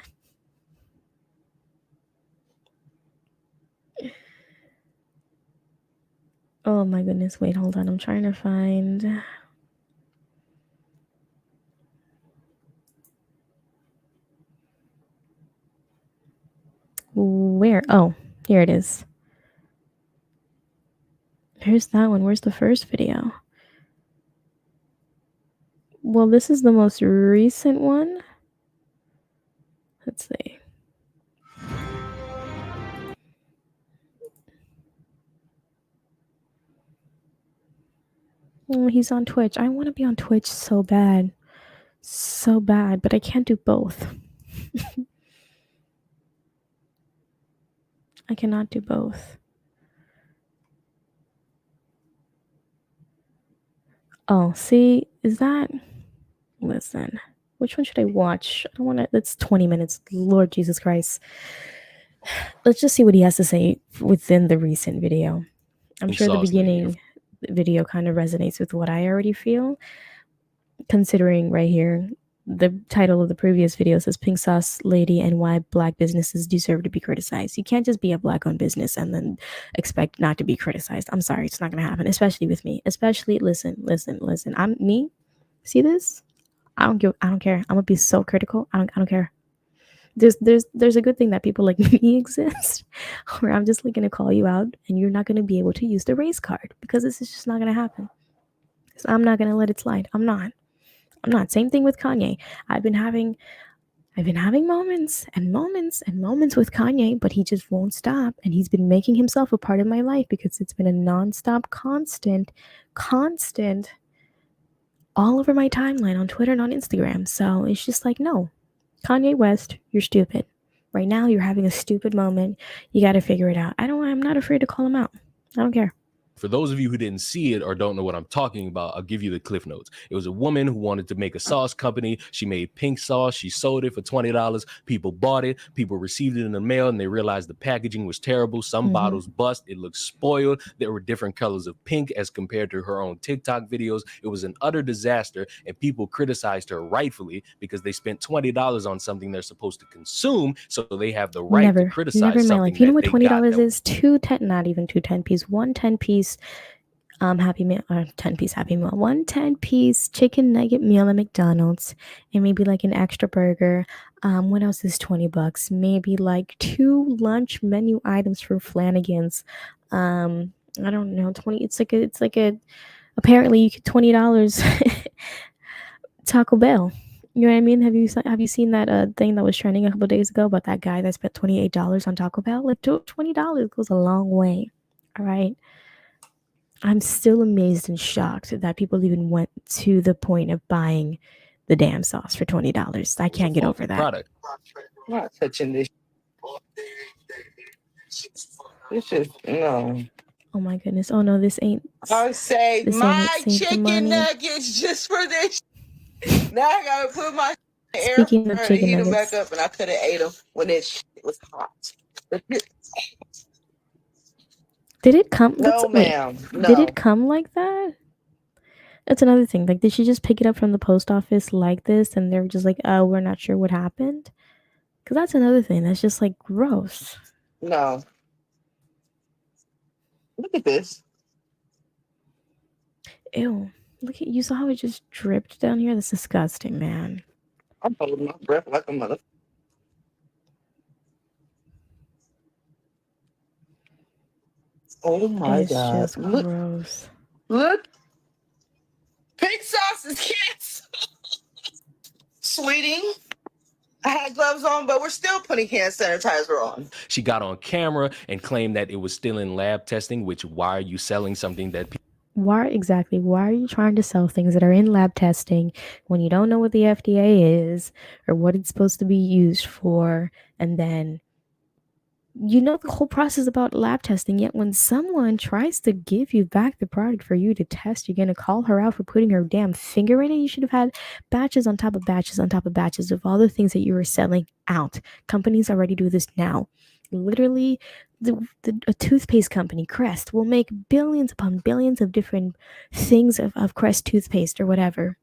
Oh my goodness. Wait, hold on. I'm trying to find. Where? Oh, here it is. Here's that one. Where's the first video? Well, this is the most recent one. Let's see. Oh, he's on Twitch. I want to be on Twitch so bad. So bad, but I can't do both. I cannot do both. Oh, see, is that... Listen, which one should I watch? I don't want to... That's 20 minutes. Lord Jesus Christ. Let's just see what he has to say within the recent video. I'm sure the beginning video kind of resonates with what I already feel, considering right here, the title of the previous video says Pink Sauce Lady and Why Black Businesses Deserve to Be Criticized. You can't just be a Black-owned business and then expect not to be criticized. I'm sorry, it's not going to happen, especially with me. Especially, listen. I'm me. See this? I don't care. I'm going to be so critical. I don't care. There's a good thing that people like me exist, where I'm just like going to call you out and you're not going to be able to use the race card because this is just not going to happen. So I'm not going to let it slide. I'm not. Same thing with Kanye. I've been having moments and moments and moments with Kanye, but he just won't stop. And he's been making himself a part of my life because it's been a nonstop, constant all over my timeline on Twitter and on Instagram. So it's just like, no, Kanye West, you're stupid. Right now, you're having a stupid moment. You got to figure it out. I'm not afraid to call him out. I don't care. For those of you who didn't see it or don't know what I'm talking about, I'll give you the cliff notes. It was a woman who wanted to make a sauce company. She made pink sauce. She sold it for $20. People bought it. People received it in the mail and they realized the packaging was terrible. Some bottles bust. It looked spoiled. There were different colors of pink as compared to her own TikTok videos. It was an utter disaster and people criticized her rightfully because they spent $20 on something they're supposed to consume, so they have the right to criticize never in my something. life. You know what $20 is? 10-piece, one 10-piece Happy Meal, or 10-piece Happy Meal, one 10-piece chicken nugget meal at McDonald's, and maybe like an extra burger. What else is $20? Maybe like 2 lunch menu items from Flanagan's. I don't know, 20. It's like a. Apparently, you get $20 Taco Bell. You know what I mean? Have you seen that thing that was trending a couple days ago about that guy that spent $28 on Taco Bell? Like $20 goes a long way. All right. I'm still amazed and shocked that people even went to the point of buying the damn sauce for $20. I can't get over that. Product. I'm not touching this. This is no. Oh my goodness. Oh no, this ain't. I say this my ain't Save the chicken Money. nuggets just for this. Now I gotta put my air Speaking of fryer to chicken heat them nuggets. back up, and I could have ate them when it was hot. Did it come? No, Wait, ma'am. did No. it come like that? That's another thing. Like, did she just pick it up from the post office like this, and they're just like, "Oh, we're not sure what happened"? Because that's another thing. That's just like gross. No. Look at this. Ew. Look at you. Saw how it just dripped down here? That's disgusting, man. I'm holding my breath like a mother. Oh my It's God. just Look. gross. Look. Pink sauce is kids. Sweetie. I had gloves on, but we're still putting hand sanitizer on. She got on camera and claimed that it was still in lab testing, which why are you selling something that Why are you trying to sell things that are in lab testing when you don't know what the FDA is or what it's supposed to be used for, and then you know the whole process about lab testing, yet when someone tries to give you back the product for you to test, you're going to call her out for putting her damn finger in it? You should have had batches on top of batches on top of batches of all the things that you were selling out. Companies already do this now. Literally, a toothpaste company, Crest, will make billions upon billions of different things of Crest toothpaste or whatever,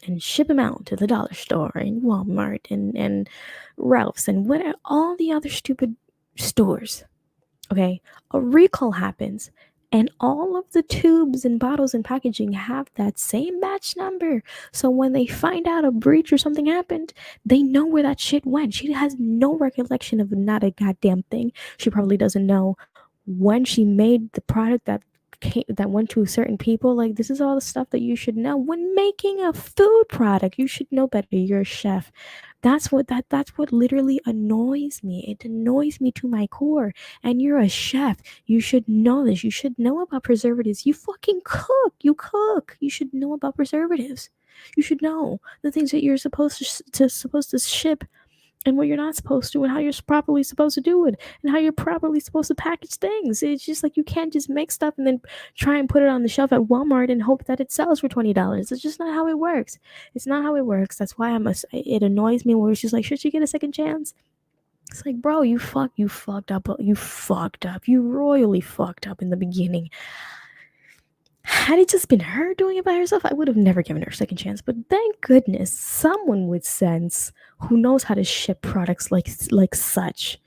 and ship them out to the dollar store and Walmart and Ralph's and what all the other stupid stores. Okay, a recall happens, and all of the tubes and bottles and packaging have that same batch number. So when they find out a breach or something happened, they know where that shit went. She has no recollection of not a goddamn thing. She probably doesn't know when she made the product that went to certain people. Like, this is all the stuff that you should know when making a food product. You should know better. You're a chef. That's what literally annoys me. It annoys me to my core. And you're a chef. You should know this. You should know about preservatives. You fucking cook. You cook. You should know about preservatives. You should know the things that you're supposed to ship and what you're not supposed to, and how you're properly supposed to do it, and how you're properly supposed to package things. It's just like you can't just make stuff and then try and put it on the shelf at Walmart and hope that it sells for $20. It's just not how it works. It's not how it works. That's why it annoys me where it's just like, should you get a second chance? It's like, bro, you fucked up. You fucked up. You royally fucked up in the beginning. Had it just been her doing it by herself, I would have never given her a second chance. But thank goodness someone with sense who knows how to ship products like such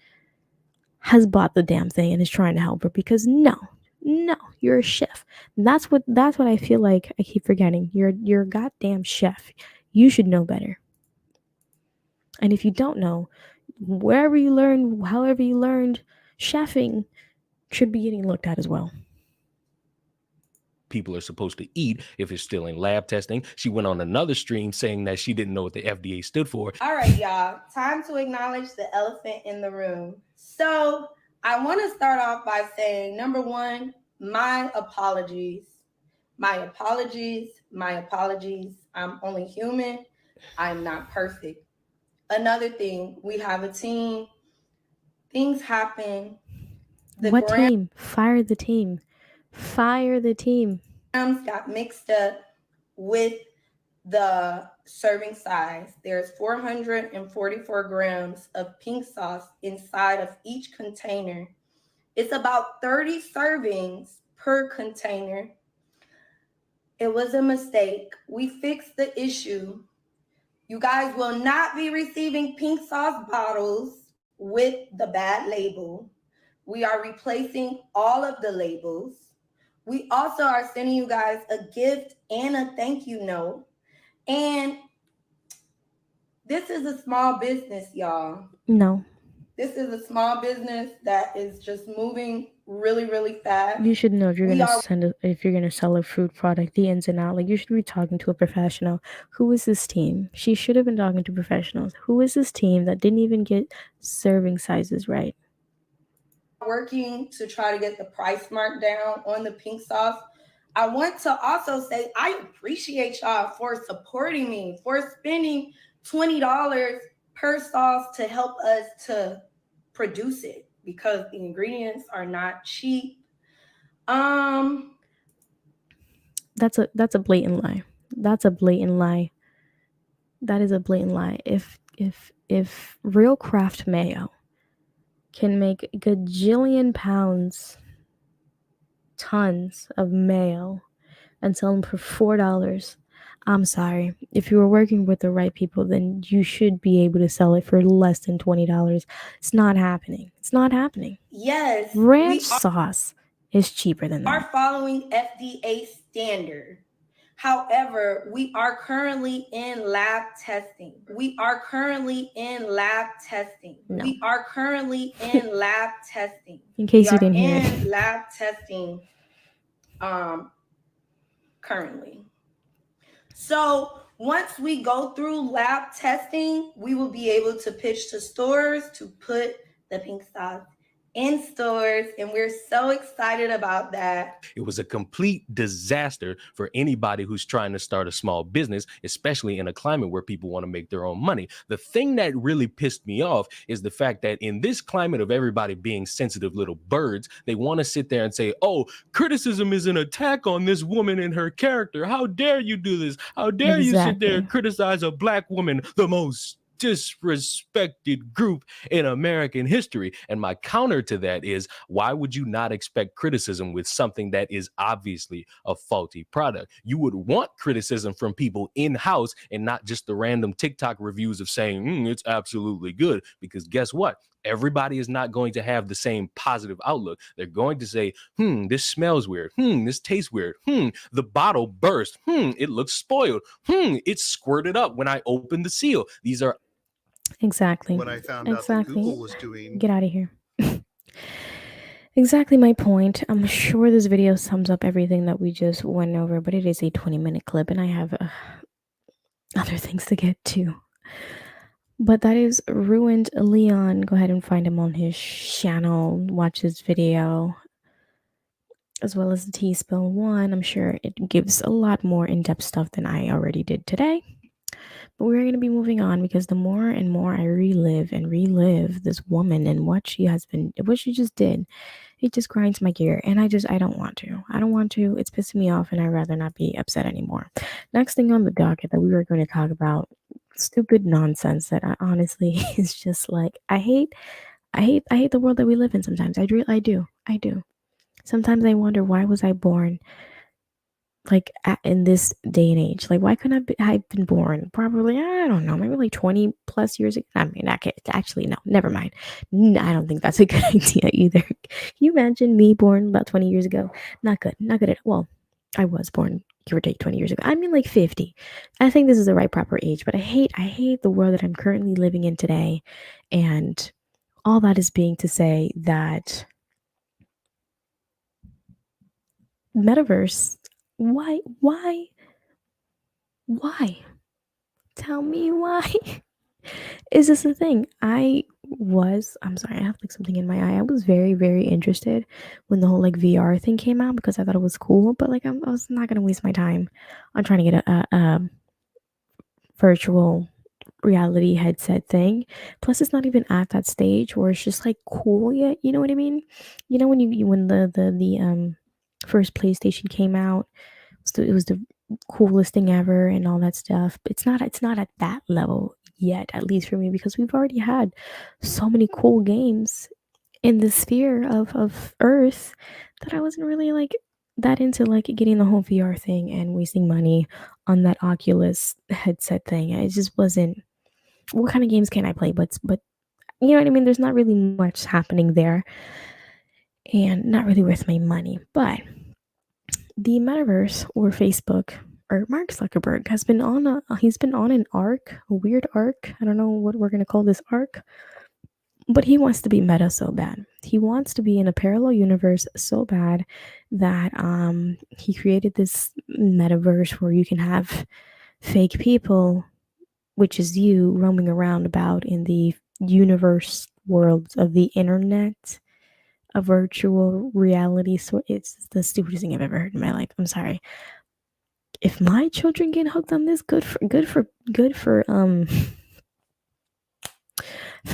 has bought the damn thing and is trying to help her, because no, you're a chef. That's what I feel like I keep forgetting. You're a goddamn chef. You should know better. And if you don't know, however you learned chefing should be getting looked at as well. people are supposed to eat if it's still in lab testing. She went on another stream saying that she didn't know what the FDA stood for. All right, y'all. Time to acknowledge the elephant in the room. So I want to start off by saying, number one, my apologies. My apologies. My apologies. I'm only human. I'm not perfect. Another thing, we have a team. Things happen. What team? Fire the team. Fire the team. Got mixed up with the serving size. There's 444 grams of pink sauce inside of each container. It's about 30 servings per container. It was a mistake. We fixed the issue. You guys will not be receiving pink sauce bottles with the bad label. We are replacing all of the labels. We also are sending you guys a gift and a thank you note. And this is a small business, y'all. No. This is a small business that is just moving really, really fast. You should know if you're gonna sell a fruit product, the ins and outs. Like, you should be talking to a professional. Who is this team? She should have been talking to professionals. Who is this team that didn't even get serving sizes right? Working to try to get the price mark down on the pink sauce. I want to also say I appreciate y'all for supporting me, for spending $20 per sauce to help us to produce it, because the ingredients are not cheap. That's a blatant lie. That's a blatant lie. That is a blatant lie. If Real Craft Mayo can make a gajillion pounds tons of mail and sell them for $4. I'm sorry. If you were working with the right people, then you should be able to sell it for less than $20. It's not happening. It's not happening. Yes, Ranch sauce is cheaper than are that. following FDA standard. However, we are currently in lab testing. We are currently in lab testing. No. We are currently in lab testing. In case we you are didn't hear in it. lab testing currently. So once we go through lab testing, we will be able to pitch to stores to put the pink sauce in stores, and we're so excited about that. It was a complete disaster for anybody who's trying to start a small business, especially in a climate where people want to make their own money. The thing that really pissed me off is the fact that in this climate of everybody being sensitive little birds, they want to sit there and say, oh, criticism is an attack on this woman and her character. How dare you do this? How dare you sit there and criticize a black woman, the most disrespected group in American history? And my counter to that is, why would you not expect criticism with something that is obviously a faulty product? You would want criticism from people in-house and not just the random TikTok reviews of saying, it's absolutely good. Because guess what? Everybody is not going to have the same positive outlook. They're going to say, this smells weird. This tastes weird. The bottle burst. It looks spoiled. It squirted up when I opened the seal. These are Exactly. When I found out that Google was doing... Get out of here. Exactly my point. I'm sure this video sums up everything that we just went over, but it is a 20-minute clip and I have other things to get to. But that is Ruined Leon. Go ahead and find him on his channel. Watch his video. As well as the T-Spill one. I'm sure it gives a lot more in-depth stuff than I already did today. But we're going to be moving on because the more and more I relive this woman and what she just did, it just grinds my gear. And I don't want to. It's pissing me off and I'd rather not be upset anymore. Next thing on the docket that we were going to talk about, stupid nonsense that I honestly is just like, I hate the world that we live in sometimes. I do. Sometimes I wonder, why was I born like in this day and age? Like, why couldn't I have been born probably, I don't know, maybe like 20 plus years ago? I mean, actually, no, never mind. I don't think that's a good idea either. Can you imagine me born about 20 years ago? Not good at well, I was born give or take 20 years ago. I mean, like 50. I think this is the right proper age, but I hate the world that I'm currently living in today. And all that is being to say that metaverse, why? Tell me why. Is this a thing? I'm sorry, I have like something in my eye. I was very, very interested when the whole like VR thing came out because I thought it was cool, but like I was not gonna waste my time on trying to get a virtual reality headset thing. Plus, it's not even at that stage where it's just like cool yet. You know what I mean? You know when when the first PlayStation came out, so it was the coolest thing ever and all that stuff. But it's not at that level yet, at least for me, because we've already had so many cool games in the sphere of Earth that I wasn't really like that into like getting the whole VR thing and wasting money on that Oculus headset thing. It just wasn't. What kind of games can I play? But you know what I mean? There's not really much happening there and not really worth my money. But the metaverse or Facebook or Mark Zuckerberg has been on an arc, a weird arc. I don't know what we're going to call this arc. But he wants to be meta so bad. He wants to be in a parallel universe so bad that he created this metaverse where you can have fake people, which is you, roaming around about in the universe worlds of the internet, a virtual reality. So it's the stupidest thing I've ever heard in my life. I'm sorry. If my children get hooked on this, good for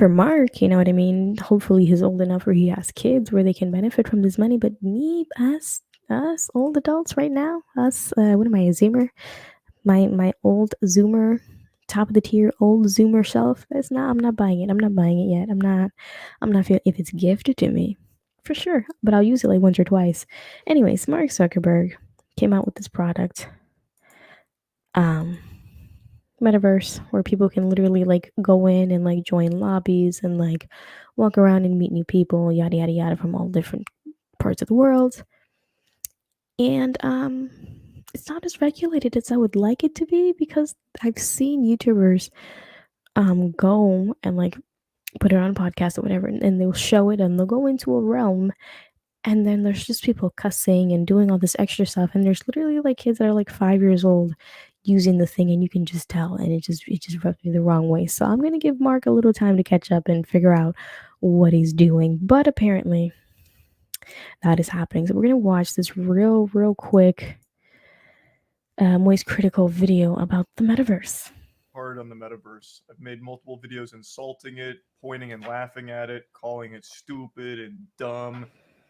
Mark, you know what I mean? Hopefully he's old enough where he has kids where they can benefit from this money. But us old adults right now, what am I, a Zoomer? My old Zoomer, top of the tier old Zoomer shelf. I'm not buying it. I'm not buying it yet. I'm not feeling if it's gifted to me for sure, but I'll use it like once or twice. Anyways, Mark Zuckerberg came out with this product, um, metaverse, where people can literally like go in and like join lobbies and like walk around and meet new people, yada yada yada, from all different parts of the world. And it's not as regulated as I would like it to be, because I've seen YouTubers go and like put it on a podcast or whatever, and they'll show it and they'll go into a realm, and then there's just people cussing and doing all this extra stuff, and there's literally like kids that are like 5 years old using the thing, and you can just tell, and it just rubs me the wrong way. So I'm gonna give Mark a little time to catch up and figure out what he's doing, but apparently that is happening. So we're gonna watch this real quick moist critical video about the metaverse. Hard on the metaverse. I've made multiple videos insulting it, pointing and laughing at it, calling it stupid and dumb,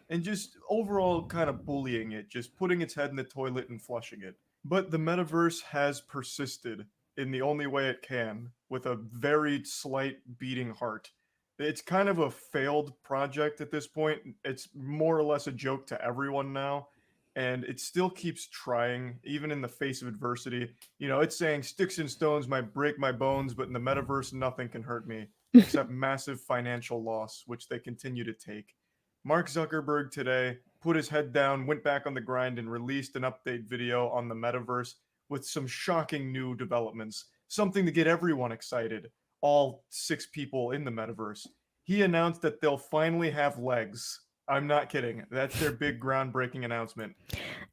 and just overall kind of bullying it, just putting its head in the toilet and flushing it. But the metaverse has persisted in the only way it can, with a very slight beating heart. It's kind of a failed project at this point. It's more or less a joke to everyone now, and it still keeps trying, even in the face of adversity. You know, it's saying sticks and stones might break my bones, but in the metaverse, nothing can hurt me except massive financial loss, which they continue to take. Mark Zuckerberg today put his head down, went back on the grind, and released an update video on the metaverse with some shocking new developments, something to get everyone excited, all 6 people in the metaverse. He announced that they'll finally have legs. I'm not kidding. That's their big groundbreaking announcement.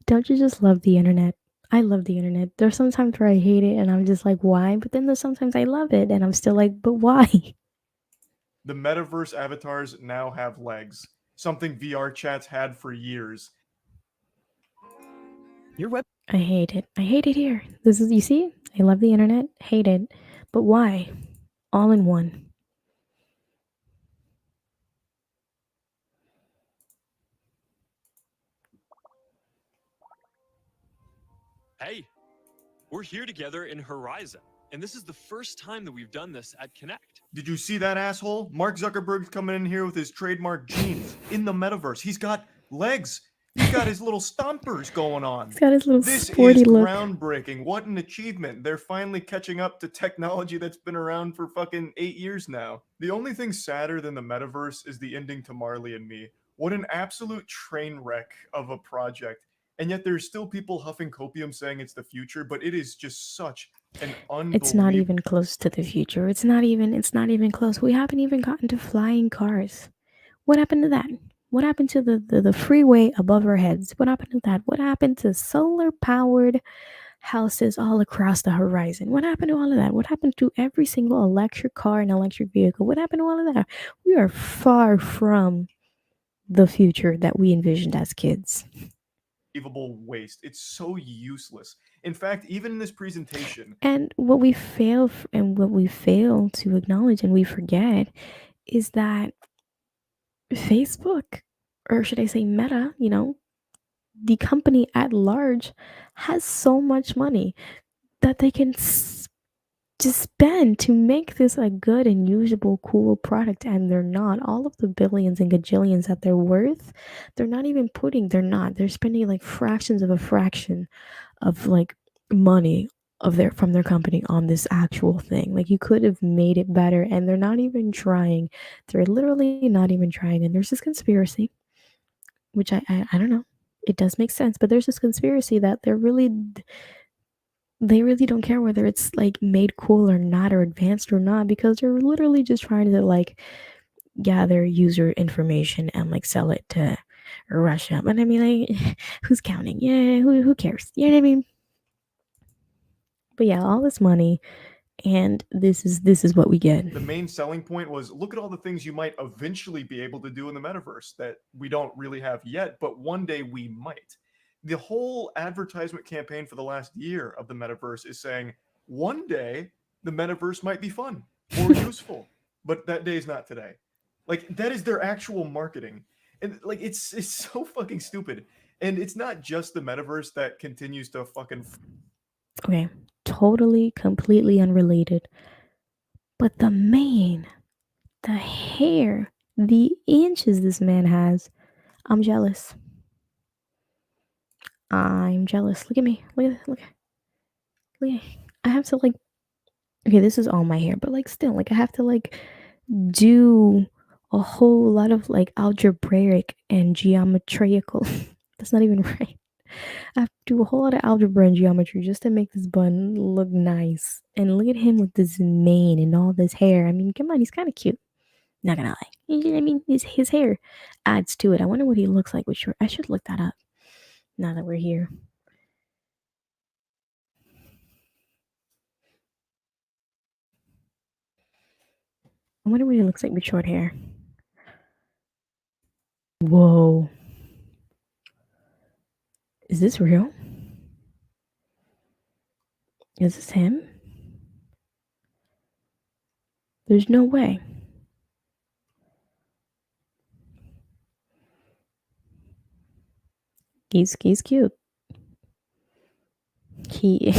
Don't you just love the internet? I love the internet. There's sometimes where I hate it and I'm just like, why? But then there's sometimes I love it and I'm still like, but why? The metaverse avatars now have legs, something VR chats had for years. I hate it. I hate it here. This is, you see? I love the internet, hate it. But why? All in one. Hey, we're here together in Horizon, and this is the first time that we've done this at Connect. Did you see that asshole? Mark Zuckerberg's coming in here with his trademark jeans in the metaverse. He's got legs. He's got his little stompers going on. He's got his little This sporty is look. groundbreaking. What an achievement. They're finally catching up to technology that's been around for fucking 8 years now. The only thing sadder than the metaverse is the ending to Marley and Me. What an absolute train wreck of a project. And yet there's still people huffing copium saying it's the future, but it is just such an unbelievable... It's not even close to the future. It's not even close. We haven't even gotten to flying cars. What happened to that? What happened to the freeway above our heads? What happened to that? What happened to solar powered houses all across the horizon? What happened to all of that? What happened to every single electric car and electric vehicle? What happened to all of that? We are far from the future that we envisioned as kids. Waste. It's so useless. In fact, even in this presentation... And what we fail to acknowledge and we forget is that Facebook, or should I say Meta, the company at large, has so much money that they can just spend to make this a good and usable, cool product, and they're not. All of the billions and gajillions that they're worth, they're They're spending like fractions of a fraction of like money from their company on this actual thing. Like, you could have made it better, and they're not even trying. They're literally not even trying. And there's this conspiracy, which I don't know. It does make sense, but there's this conspiracy that they really don't care whether it's like made cool or not, or advanced or not, because they're literally just trying to like gather user information and like sell it to Russia. But I mean, like, who's counting? Yeah, who cares? You know what I mean? But yeah, all this money, and this is what we get. The main selling point was, look at all the things you might eventually be able to do in the metaverse that we don't really have yet, but one day we might. The whole advertisement campaign for the last year of the metaverse is saying, one day the metaverse might be fun or useful, but that day is not today. Like, that is their actual marketing. And like, it's so fucking stupid. And it's not just the metaverse that continues to fucking... Okay, totally, completely unrelated. But the mane, the hair, the inches this man has, I'm jealous. I'm jealous. Look at me. Look at I have to like okay, this is all my hair, but like still, like I have to like do a whole lot of like algebraic and geometrical. That's not even right. I have to do a whole lot of algebra and geometry just to make this bun look nice. And look at him with this mane and all this hair. I mean, come on, he's kind of cute. Not gonna lie. I mean, his hair adds to it. I wonder what he looks like with short. I should look that up now that we're here. I wonder what he looks like with short hair. Whoa. Is this real? Is this him? There's no way. He's cute. He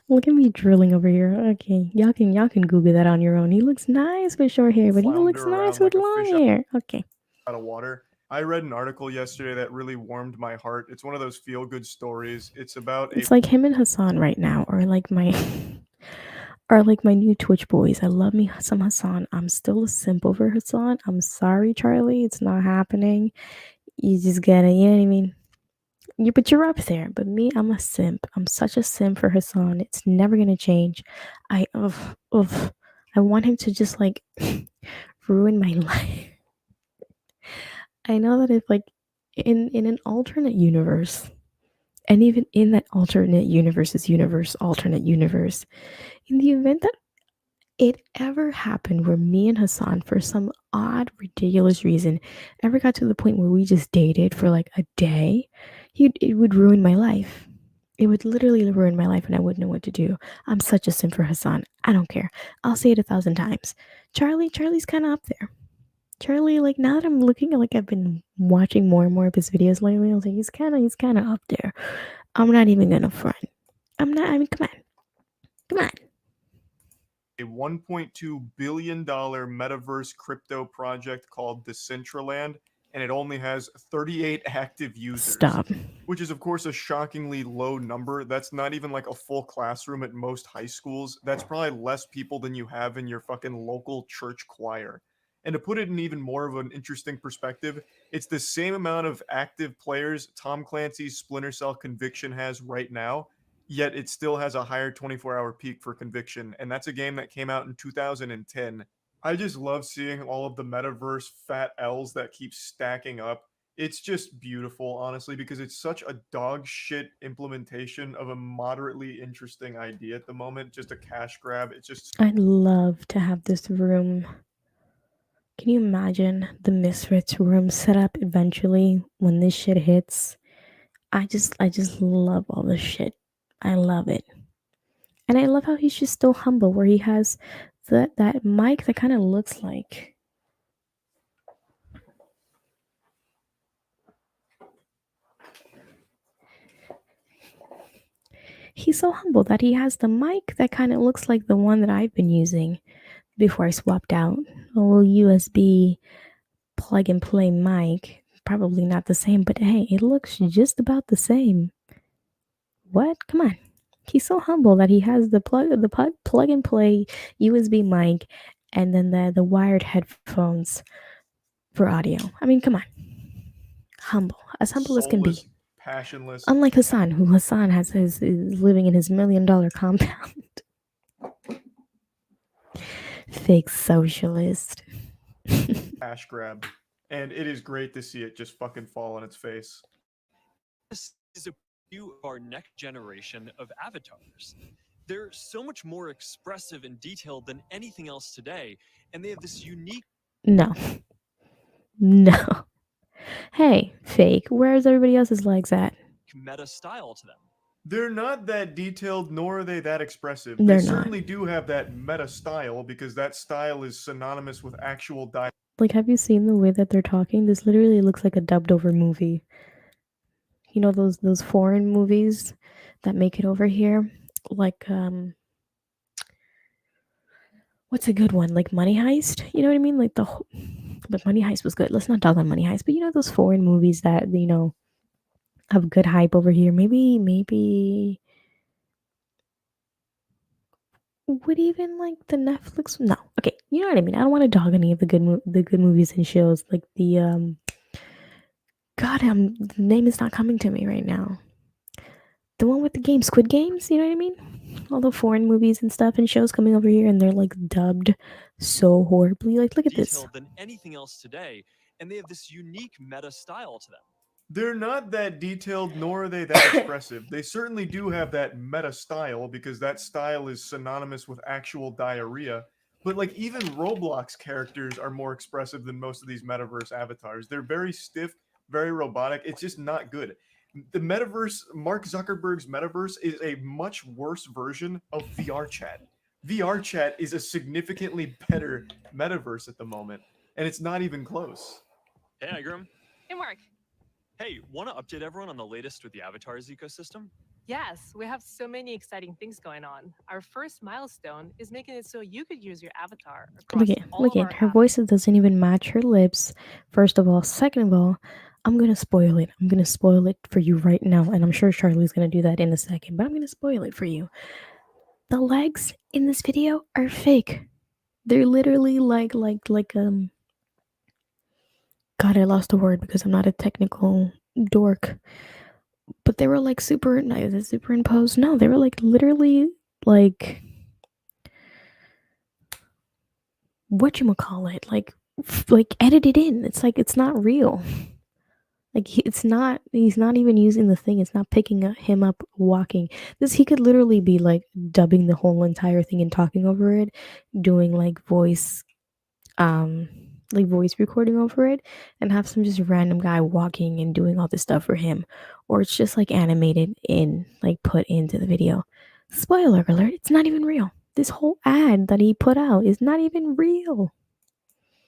Look at me drilling over here. Okay, y'all can Google that on your own. He looks nice with short hair, but he looks Flounder nice around with like a long fish hair. Okay. out of water. I read an article yesterday that really warmed my heart. It's one of those feel good stories. It's about a It's like him and Hassan right now, or like my or like my new Twitch boys. I love me some Hassan. I'm still a simp over Hassan. I'm sorry, Charlie. It's not happening. You just gotta, you know what I mean? But you're up there. But me, I'm a simp. I'm such a simp for Hassan. It's never gonna change. I want him to just like ruin my life. I know that if like in an alternate universe, and even in that alternate alternate universe, in the event that it ever happened where me and Hassan, for some odd, ridiculous reason, ever got to the point where we just dated for like a day, it would ruin my life. It would literally ruin my life and I wouldn't know what to do. I'm such a simp for Hassan. I don't care. I'll say it 1,000 times. Charlie's kind of up there. Charlie, like now that I'm looking, like I've been watching more and more of his videos lately, I was like, he's kind of up there. I'm not even gonna front. I'm not. I mean, come on. a $1.2 billion metaverse crypto project called Decentraland, and it only has 38 active users. Stop. Which is, of course, a shockingly low number. That's not even like a full classroom at most high schools. That's probably less people than you have in your fucking local church choir. And to put it in even more of an interesting perspective, it's the same amount of active players Tom Clancy's Splinter Cell Conviction has right now, yet it still has a higher 24-hour peak for Conviction, and that's a game that came out in 2010. I just love seeing all of the metaverse fat L's that keep stacking up. It's just beautiful, honestly, because it's such a dog shit implementation of a moderately interesting idea at the moment. Just a cash grab. It's just I'd love to have this room. Can you imagine the Misfits room set up eventually when this shit hits? I just love all this shit. I love it. And I love how he's just still humble where he has that mic that kind of looks like he's so humble that he has the mic that kind of looks like the one that I've been using before I swapped out. A little USB plug and play mic. Probably not the same, but hey, it looks just about the same. What? Come on. He's so humble that he has the plug and play USB mic and then the wired headphones for audio. I mean, come on. Humble as can soulless, be. passionless. Unlike Hassan, who Hassan is living in his $1 million compound. Fake socialist. Cash grab. And it is great to see it just fucking fall on its face. This is a view of our next generation of avatars. They're so much more expressive and detailed than anything else today, and they have this unique No. No. Hey, fake. Where's everybody else's legs at? meta style to them. They're not that detailed, nor are they that expressive. They're They not. certainly do have that meta style because that style is synonymous with actual dialogue. Like, have you seen the way that they're talking? This literally looks like a dubbed over movie. You know those foreign movies that make it over here? Like what's a good one? Like Money Heist? You know what I mean? Like But Money Heist was good. Let's not talk on Money Heist. But those foreign movies that have good hype over here. Maybe would even like the Netflix. No, okay, you know what I mean. I don't want to dog any of the good movies and shows like the. God, the name is not coming to me right now. The one with the game, Squid Games. You know what I mean? All the foreign movies and stuff and shows coming over here, and they're like dubbed so horribly. Like, look at this. Detailed than anything else today, and they have this unique meta style to them. They're not that detailed, nor are they that expressive. They certainly do have that meta style because that style is synonymous with actual diarrhea. But like even Roblox characters are more expressive than most of these metaverse avatars. They're very stiff, very robotic. It's just not good. The metaverse, Mark Zuckerberg's metaverse, is a much worse version of VR chat. VR chat is a significantly better metaverse at the moment, and it's not even close. Hey, Igram. Hey, Mark. Hey, want to update everyone on the latest with the avatars ecosystem? Yes, we have so many exciting things going on. Our first milestone is making it so you could use your avatar across all Look of at our her voice doesn't even match her lips. First of all, second of all, I'm gonna spoil it. I'm gonna spoil it for you right now, and I'm sure Charlie's gonna do that in a second. But I'm gonna spoil it for you. The legs in this video are fake. They're literally like God, I lost the word because I'm not a technical dork. But they were like super. No, is it superimposed? No, they were like literally like whatchamacallit, like edited in. It's like it's not real. Like it's not. He's not even using the thing. It's not picking him up walking. He could literally be like dubbing the whole entire thing and talking over it, doing like voice recording over it, and have some just random guy walking and doing all this stuff for him, or it's just like animated in, like put into the video. Spoiler alert, it's not even real. This whole ad that he put out is not even real.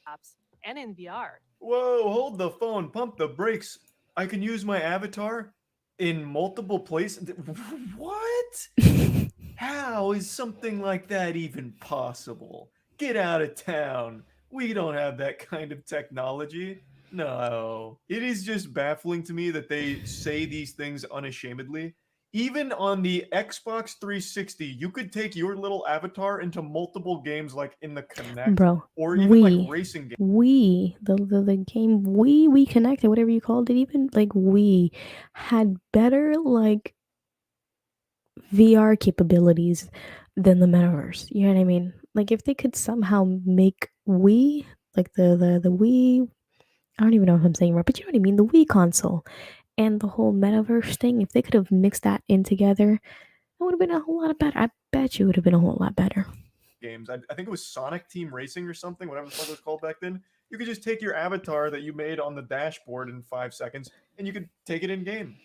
apps and in VR. Whoa, hold the phone, pump the brakes. I can use my avatar in multiple places. What? How is something like that even possible? Get out of town. We don't have that kind of technology. No. It is just baffling to me that they say these things unashamedly. Even on the Xbox 360, you could take your little avatar into multiple games like in the Kinect Bro, or even like racing games. the game we connected, whatever you called it, even like we had better like VR capabilities than the metaverse. You know what I mean? Like if they could somehow make Wii, like the Wii, I don't even know if I'm saying right, but you know what I mean, the Wii console and the whole metaverse thing, if they could have mixed that in together, it would have been a whole lot better. I bet you it would have been a whole lot better. Games. I think it was Sonic Team Racing or something, whatever the fuck it was called back then. You could just take your avatar that you made on the dashboard in 5 seconds, and you could take it in game.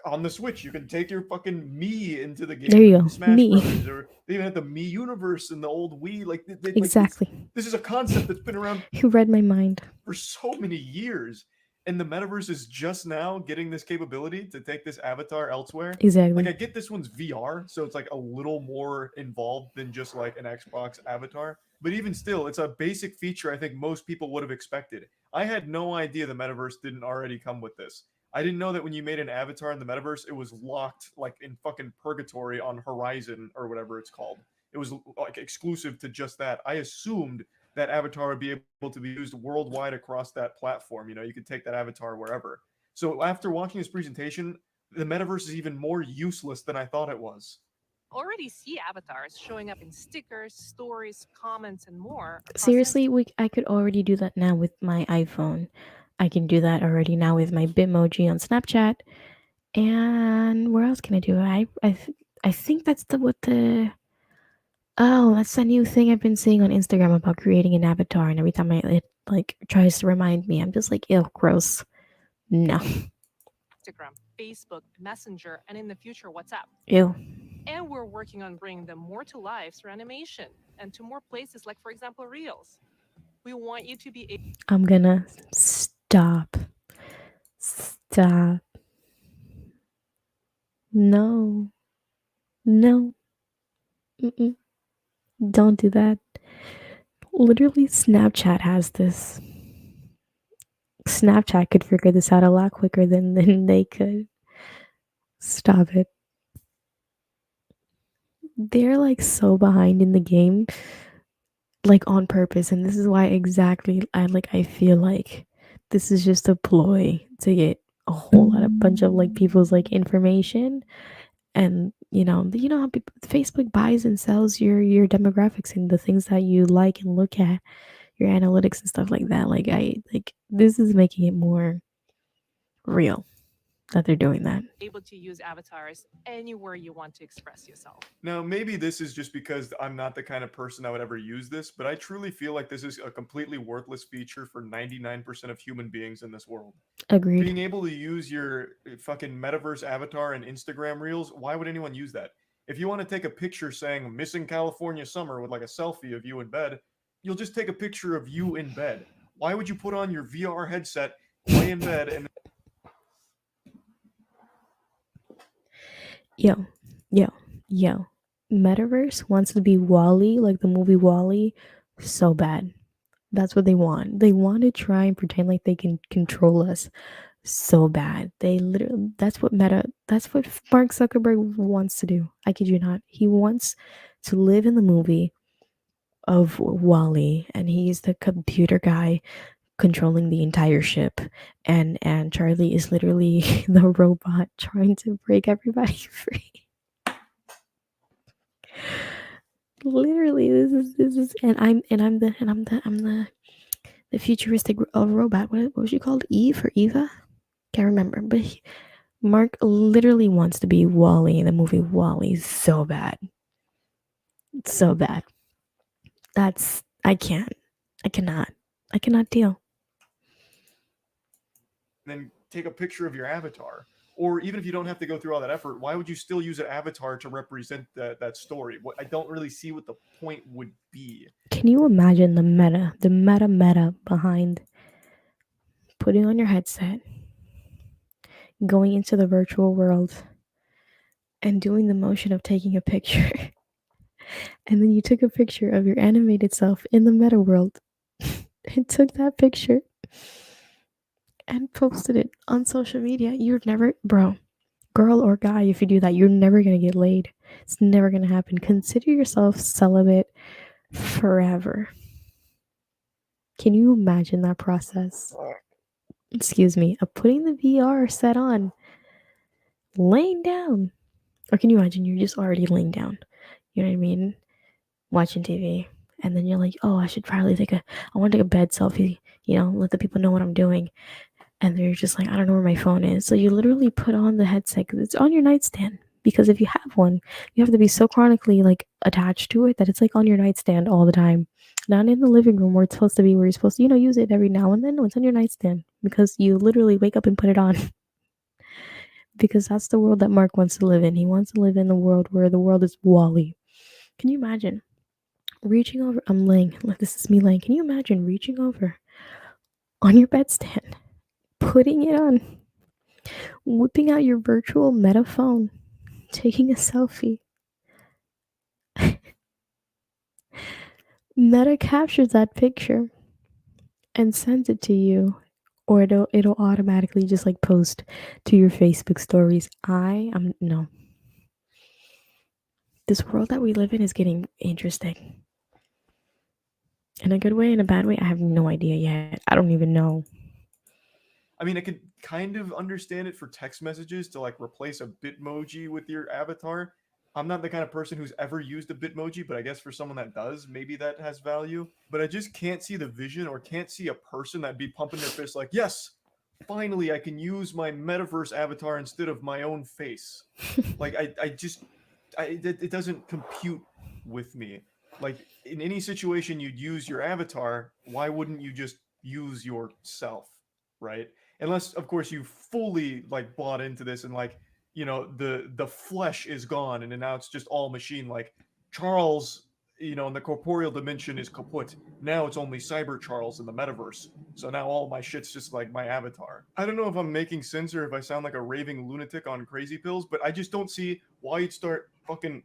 On the Switch, you can take your fucking Mii into the game. There you go, Smash Mii. Brothers, or they even had the Mii universe in the old Wii. Like, Exactly. this is a concept that's been around You read my mind. for so many years, and the metaverse is just now getting this capability to take this avatar elsewhere. Exactly. Like I get this one's VR, so it's like a little more involved than just like an Xbox avatar. But even still, it's a basic feature I think most people would have expected. I had no idea the metaverse didn't already come with this. I didn't know that when you made an avatar in the metaverse, it was locked like in fucking purgatory on Horizon or whatever it's called. It was like exclusive to just that. I assumed that avatar would be able to be used worldwide across that platform. You know, you could take that avatar wherever. So after watching this presentation, the metaverse is even more useless than I thought it was. Already see avatars showing up in stickers, stories, comments, and more. Seriously, I could already do that now with my iPhone. I can do that already now with my Bitmoji on Snapchat. And where else can I do it? I think that's what the that's the new thing I've been seeing on Instagram about creating an avatar, and every time it like tries to remind me, I'm just like, ew, gross. No. Instagram, Facebook, Messenger, and in the future, WhatsApp. Ew. And we're working on bringing them more to life through animation and to more places like, for example, Reels. We want you to be I'm gonna stop. Stop. No. No. Mm-mm. Don't do that. Literally, Snapchat has this. Snapchat could figure this out a lot quicker than they could. Stop it. They're like so behind in the game, like on purpose, and this is why exactly I feel like this is just a ploy to get a whole lot of bunch of like people's like information. And you know how Facebook buys and sells your demographics and the things that you like and look at, your analytics and stuff like that. Like this is making it more real that they're doing that. Able to use avatars anywhere you want to express yourself. Now, maybe this is just because I'm not the kind of person that would ever use this, but I truly feel like this is a completely worthless feature for 99% of human beings in this world. Agreed. Being able to use your fucking metaverse avatar in Instagram Reels, why would anyone use that? If you want to take a picture saying missing California summer with like a selfie of you in bed, you'll just take a picture of you in bed. Why would you put on your VR headset, lay in bed, and Yo, yo. Metaverse wants to be Wally, like the movie Wally, so bad. That's what they want. They want to try and pretend like they can control us so bad. They literally, that's what Mark Zuckerberg wants to do. I kid you not. He wants to live in the movie of Wally, and he's the computer guy controlling the entire ship, and Charlie is literally the robot trying to break everybody free. Literally, this is, and I'm the futuristic robot. What was she called? Eve or Eva? Can't remember. But Mark literally wants to be Wally in the movie Wally so bad, so bad. That's I can't. I cannot deal. then take a picture of your avatar? Or even if you don't have to go through all that effort, why would you still use an avatar to represent that story? What, I don't really see what the point would be. Can you imagine the meta behind putting on your headset, going into the virtual world, and doing the motion of taking a picture? And then you took a picture of your animated self in the meta world and took that picture and posted it on social media. You're never, bro, girl or guy, if you do that, you're never gonna get laid. It's never gonna happen. Consider yourself celibate forever. Can you imagine that process? Excuse me, of putting the VR set on, laying down. Or can you imagine you're just already laying down? You know what I mean? Watching TV. And then you're like, oh, I should probably I want to take a bed selfie, let the people know what I'm doing. And they're just like, I don't know where my phone is. So you literally put on the headset because it's on your nightstand. Because if you have one, you have to be so chronically like attached to it that it's like on your nightstand all the time. Not in the living room where it's supposed to be, where you're supposed to, use it every now and then. No, it's on your nightstand because you literally wake up and put it on. Because that's the world that Mark wants to live in. He wants to live in the world where the world is Wally. Can you imagine reaching over? I'm laying, like this is me laying. Can you imagine reaching over on your bedstand, putting it on, whipping out your virtual meta phone, taking a selfie? Meta captures that picture and sends it to you, or it'll automatically just like post to your Facebook stories. No. This world that we live in is getting interesting. In a good way, in a bad way, I have no idea yet. I don't even know. I mean, I could kind of understand it for text messages to like replace a Bitmoji with your avatar. I'm not the kind of person who's ever used a Bitmoji, but I guess for someone that does, maybe that has value. But I just can't see the vision or can't see a person that'd be pumping their fist like, yes, finally I can use my metaverse avatar instead of my own face. Like it doesn't compute with me. Like in any situation you'd use your avatar, why wouldn't you just use yourself, right? Unless of course you fully like bought into this and like, the flesh is gone and then now it's just all machine, like Charles, in the corporeal dimension is kaput. Now it's only Cyber Charles in the metaverse. So now all my shit's just like my avatar. I don't know if I'm making sense or if I sound like a raving lunatic on crazy pills, but I just don't see why you'd start fucking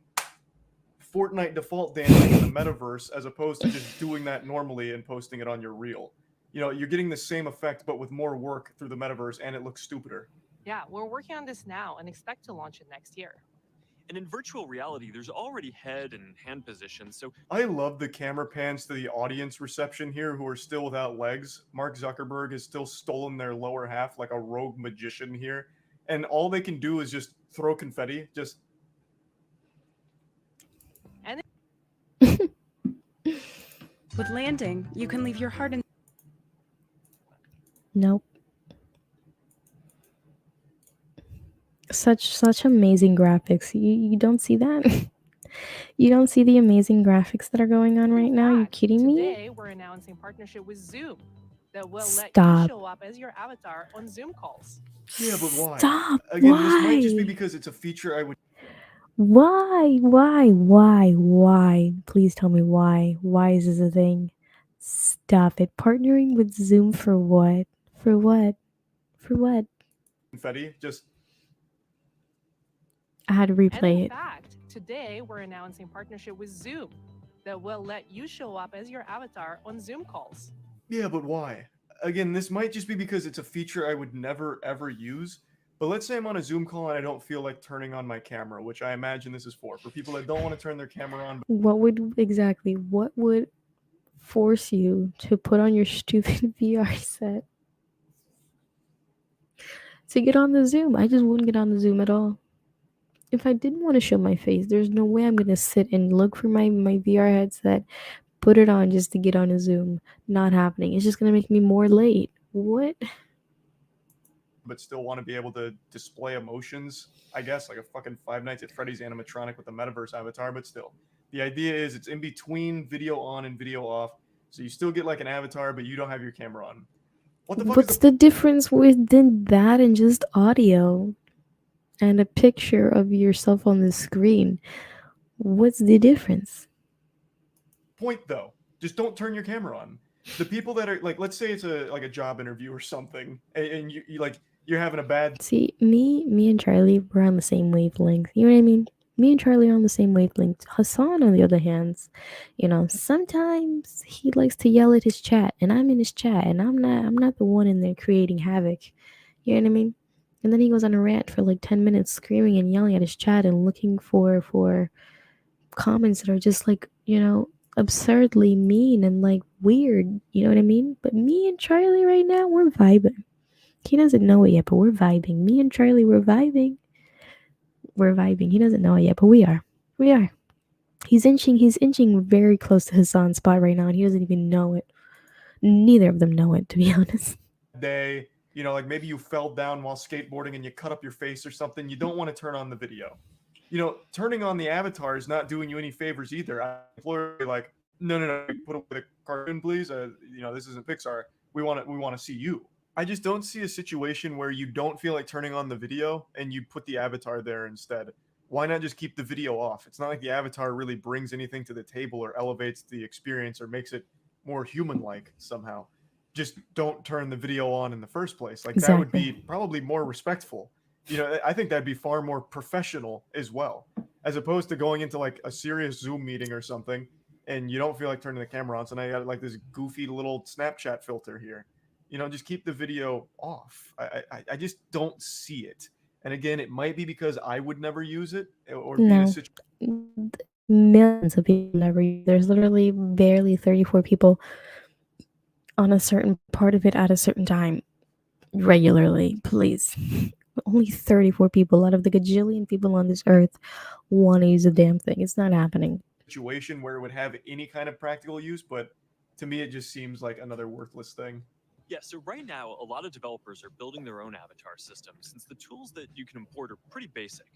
Fortnite default dancing in the metaverse as opposed to just doing that normally and posting it on your reel. You're getting the same effect but with more work through the metaverse, and it looks stupider. Yeah, we're working on this now and expect to launch it next year. And in virtual reality, there's already head and hand positions, so I love the camera pans to the audience reception here who are still without legs. Mark Zuckerberg has still stolen their lower half like a rogue magician here. And all they can do is just throw confetti. Just And With landing, you can leave your heart in. Nope. Such amazing graphics. You don't see that? You don't see the amazing graphics that are going on right now? You kidding me? today we're announcing partnership with Zoom that will let you Stop. show up as your avatar on Zoom calls. yeah, but why? Stop. Again, Why? this might just be because it's a feature I would Why? Please tell me why. Why is this a thing? Stop it. Partnering with Zoom for what? For what? For what? confetti. Just I had to And replay in it. fact, today we're announcing partnership with Zoom that will let you show up as your avatar on Zoom calls. yeah, but why? Again, this might just be because it's a feature I would never ever use. But let's say I'm on a Zoom call and I don't feel like turning on my camera, which I imagine this is for people that don't want to turn their camera on. What would force you to put on your stupid VR set to get on the Zoom? I just wouldn't get on the Zoom at all. If I didn't want to show my face, there's no way I'm gonna sit and look for my VR headset, put it on just to get on a Zoom. Not happening. It's just gonna make me more late. What? But still want to be able to display emotions, I guess, like a fucking Five Nights at Freddy's animatronic with a metaverse avatar. But still, the idea is it's in between video on and video off, so you still get like an avatar, but you don't have your camera on. What the fuck What's is the difference within that and just audio and a picture of yourself on the screen? What's the difference? point though? Just don't turn your camera on. The people that are like, let's say it's a job interview or something, and you like you're having a bad See, me and Charlie, we're on the same wavelength. You know what I mean? Me and Charlie are on the same wavelength. Hassan, on the other hand, sometimes he likes to yell at his chat, and I'm in his chat, and I'm not the one in there creating havoc. You know what I mean? And then he goes on a rant for like 10 minutes, screaming and yelling at his chat and looking for comments that are just like, absurdly mean and like weird. You know what I mean? But me and Charlie right now, we're vibing. He doesn't know it yet, but we're vibing. Me and Charlie, we're vibing. We're vibing. He doesn't know it yet, but we are. We are. He's inching very close to Hassan's spot right now, and he doesn't even know it. Neither of them know it, to be honest. day, like maybe you fell down while skateboarding and you cut up your face or something, you don't want to turn on the video. Turning on the avatar is not doing you any favors either. I'm like, no, put away the cartoon, please. This isn't Pixar. We want to see you. I just don't see a situation where you don't feel like turning on the video and you put the avatar there instead. Why not just keep the video off? It's not like the avatar really brings anything to the table or elevates the experience or makes it more human-like somehow. Just don't turn the video on in the first place. Like that would be probably more respectful. I think that'd be far more professional as well, as opposed to going into like a serious Zoom meeting or something and you don't feel like turning the camera on. So now you got like this goofy little Snapchat filter here. Just keep the video off. I just don't see it. And again, it might be because I would never use it or be in a No. situation. Millions of people never use. There's literally barely 34 people on a certain part of it at a certain time regularly. Please. Only 34 people out of the gajillion people on this earth want to use a damn thing. It's not happening. Situation where it would have any kind of practical use, but to me, it just seems like another worthless thing. Yeah, so right now, a lot of developers are building their own avatar systems since the tools that you can import are pretty basic.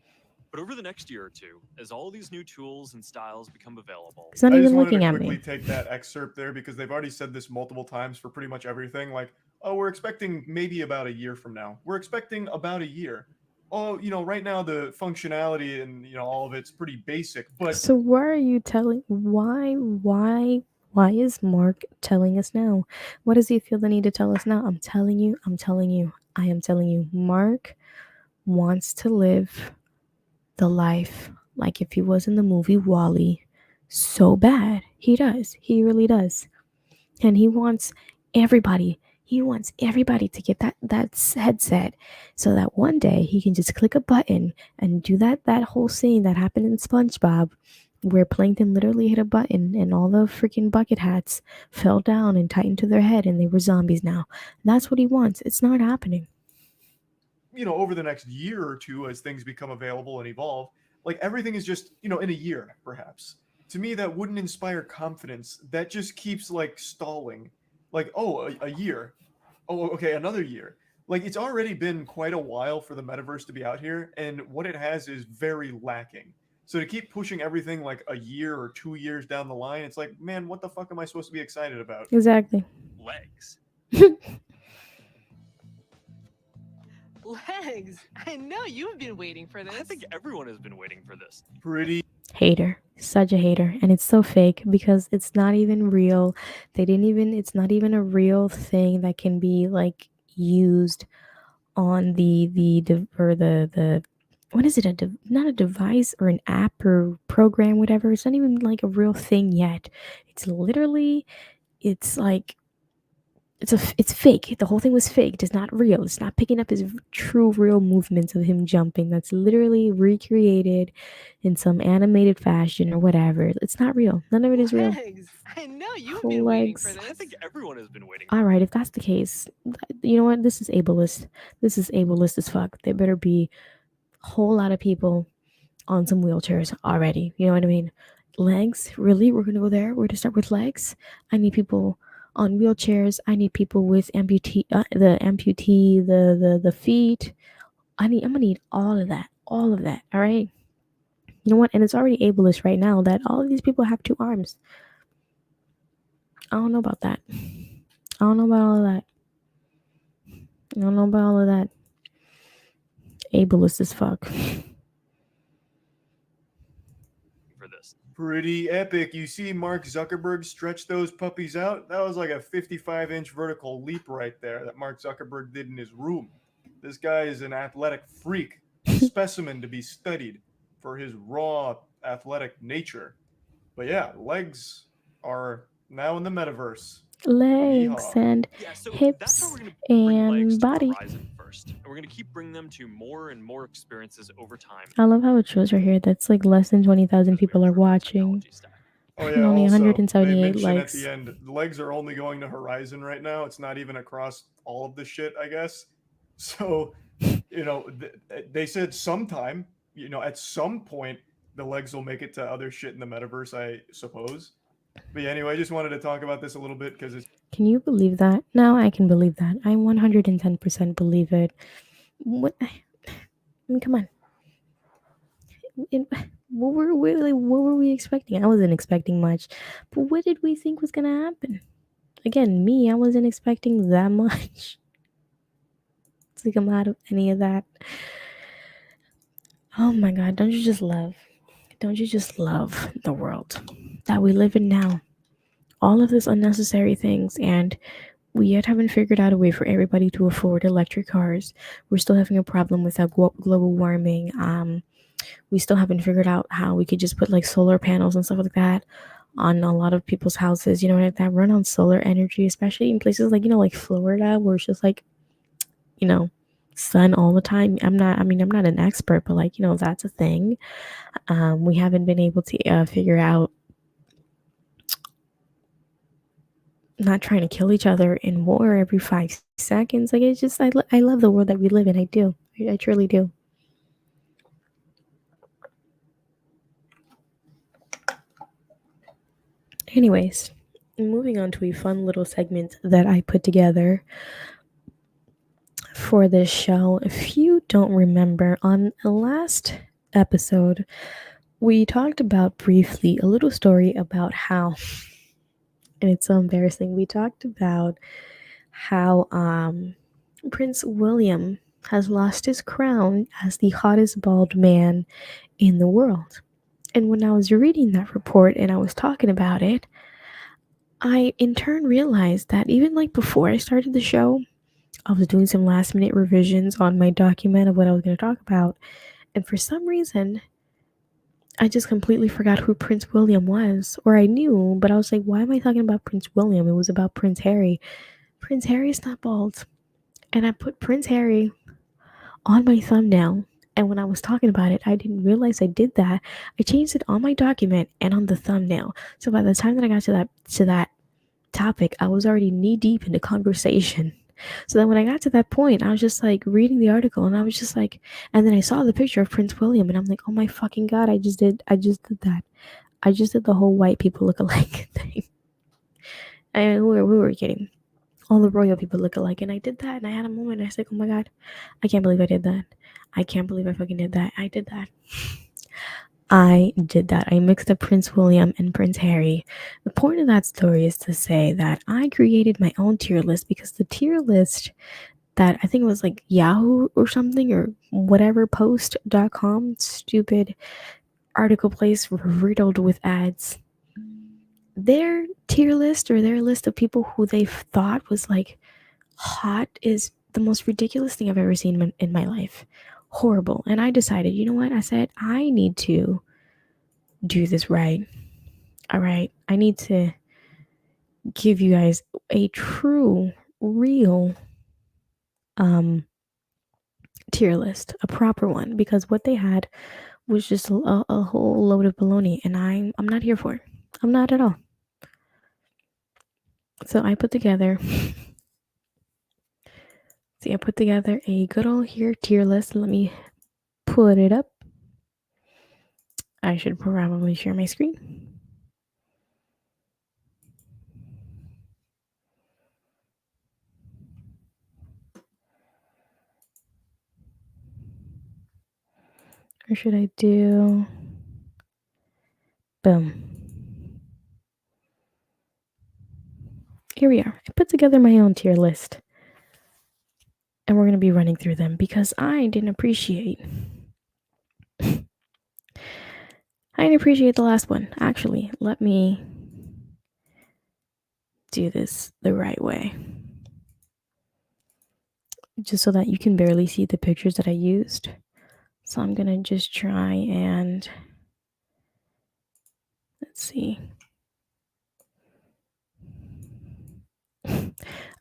But over the next year or two, as all these new tools and styles become available... He's not I even just wanted looking to at quickly me. take that excerpt there because they've already said this multiple times for pretty much everything. Like, oh, we're expecting maybe about a year from now. We're expecting about a year. Oh, right now the functionality and, all of it's pretty basic, but... So why are you telling... Why is Mark telling us now? What does he feel the need to tell us now? I'm telling you. I am telling you. Mark wants to live the life like if he was in the movie WALL-E so bad. He does. He really does. And he wants everybody. He wants everybody to get that headset so that one day he can just click a button and do that whole scene that happened in SpongeBob where Plankton literally hit a button and all the freaking bucket hats fell down and tightened to their head and they were zombies now. That's what he wants. It's not happening. Over the next year or two, as things become available and evolve, like everything is just, in a year, perhaps. To me, that wouldn't inspire confidence. That just keeps like stalling. Like, oh, a year. Oh, okay, another year. Like, it's already been quite a while for the metaverse to be out here, and what it has is very lacking. So to keep pushing everything like a year or 2 years down the line, it's like, man, what the fuck am I supposed to be excited about? Exactly. Legs. Legs. I know you've been waiting for this. I think everyone has been waiting for this. Pretty Hater. Such a hater. And it's so fake because it's not even real. It's not even a real thing that can be like used on the what is it? Not a device or an app or program, whatever. It's not even like a real thing yet. It's literally, it's like, it's fake. The whole thing was fake. It's not real. It's not picking up his true real movements of him jumping. That's literally recreated in some animated fashion or whatever. It's not real. None of it is real. Legs. I know you've been waiting for Legs. this. I think everyone has been waiting. All right, if that's the case, you know what? This is ableist. This is ableist as fuck. There better be a whole lot of people on some wheelchairs already. You know what I mean? Legs? Really? We're gonna go there? We're gonna start with legs? I need people on wheelchairs. I need people with the feet. I'm gonna need all of that. All of that. All right. You know what? And it's already ableist right now that all of these people have 2 arms. I don't know about that. I don't know about all of that. I don't know about all of that. Ableist as fuck. For this. Pretty epic. You see Mark Zuckerberg stretch those puppies out? That was like a 55-inch vertical leap right there that Mark Zuckerberg did in his room. This guy is an athletic freak, a specimen to be studied for his raw athletic nature. But yeah, legs are now in the metaverse. Legs Yeehaw. and That's how hips we're gonna bring legs and to body. Horizon first, and we're gonna keep bringing them to more and more experiences over time. I love how it shows right here. That's like less than 20,000 people are watching. Oh yeah, And only also, they 178 mention at likes. the end, the legs are only going to Horizon right now. It's not even across all of the shit, I guess. So, they said sometime, at some point, the legs will make it to other shit in the metaverse, I suppose. But yeah, anyway, I just wanted to talk about this a little bit because it's Can you believe that? Now I can believe that. I 110% believe it. What? I mean, come on. What were we expecting? I wasn't expecting much. But what did we think was going to happen? Again, me, I wasn't expecting that much to come out of any of that. Oh my God, don't you just love the world that we live in now? All of this unnecessary things, and we yet haven't figured out a way for everybody to afford electric cars. We're still having a problem with global warming. We still haven't figured out how we could just put like solar panels and stuff like that on a lot of people's houses, that run on solar energy, especially in places like, like Florida, where it's just like, sun all the time. I'm not an expert, but like, that's a thing. We haven't been able to figure out not trying to kill each other in war every 5 seconds. Like, it's just, I love the world that we live in. I do. I truly do. Anyways, moving on to a fun little segment that I put together for this show. If you don't remember, on the last episode, we talked about briefly a little story about how, and it's so embarrassing, we talked about how Prince William has lost his crown as the hottest bald man in the world. And when I was reading that report and I was talking about it, I in turn realized that even like before I started the show, I was doing some last minute revisions on my document of what I was going to talk about. And for some reason, I just completely forgot who Prince William was. Or I knew, but I was like, why am I talking about Prince William? It was about Prince Harry. Prince Harry's not bald. And I put Prince Harry on my thumbnail. And when I was talking about it, I didn't realize I did that. I changed it on my document and on the thumbnail. So by the time that I got to that topic, I was already knee deep in the conversation. So then when I got to that point, I was just like reading the article and I was just like, and then I saw the picture of Prince William and I'm like, oh my fucking God, I just did that. I just did the whole white people look alike thing. And we were kidding. All the royal people look alike. And I did that and I had a moment. And I was like, oh my God, I can't believe I did that. I can't believe I fucking did that. I did that. I did that. I mixed up Prince William and Prince Harry. The point of that story is to say that I created my own tier list because the tier list that I think it was like Yahoo or something or whatever post.com, stupid article place riddled with ads. Their tier list or their list of people who they thought was like hot is the most ridiculous thing I've ever seen in my life. Horrible. And I decided, you know what? I said, I need to do this right. All right. I need to give you guys a true, real tier list, a proper one, because what they had was just a whole load of baloney, and I'm not here for it. I'm not at all. So I put together a good old here tier list. Let me put it up. I should probably share my screen. Or should I do... Boom. Here we are. I put together my own tier list. And we're going to be running through them because I didn't appreciate the last one. Actually, let me do this the right way. Just so that you can barely see the pictures that I used. So I'm going to just try and... Let's see.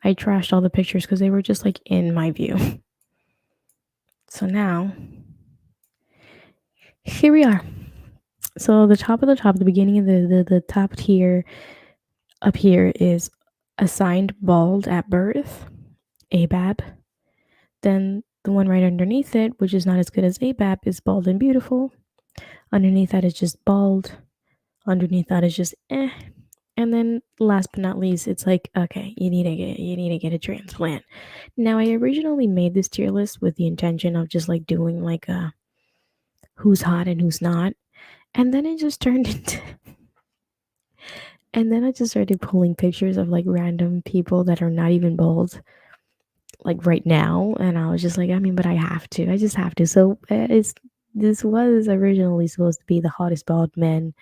I trashed all the pictures because they were just like in my view. So now, here we are. So the top of the top, the beginning of the top tier up here is assigned bald at birth, ABAB. Then the one right underneath it, which is not as good as ABAB, is bald and beautiful. Underneath that is just bald. Underneath that is just eh. And then last but not least, it's like, okay, you need to get a transplant. Now I originally made this tier list with the intention of just like doing like a who's hot and who's not. And then it just turned into and then I just started pulling pictures of like random people that are not even bald like right now, and I was just like, I mean, but I have to. I just have to. So this was originally supposed to be the hottest bald men,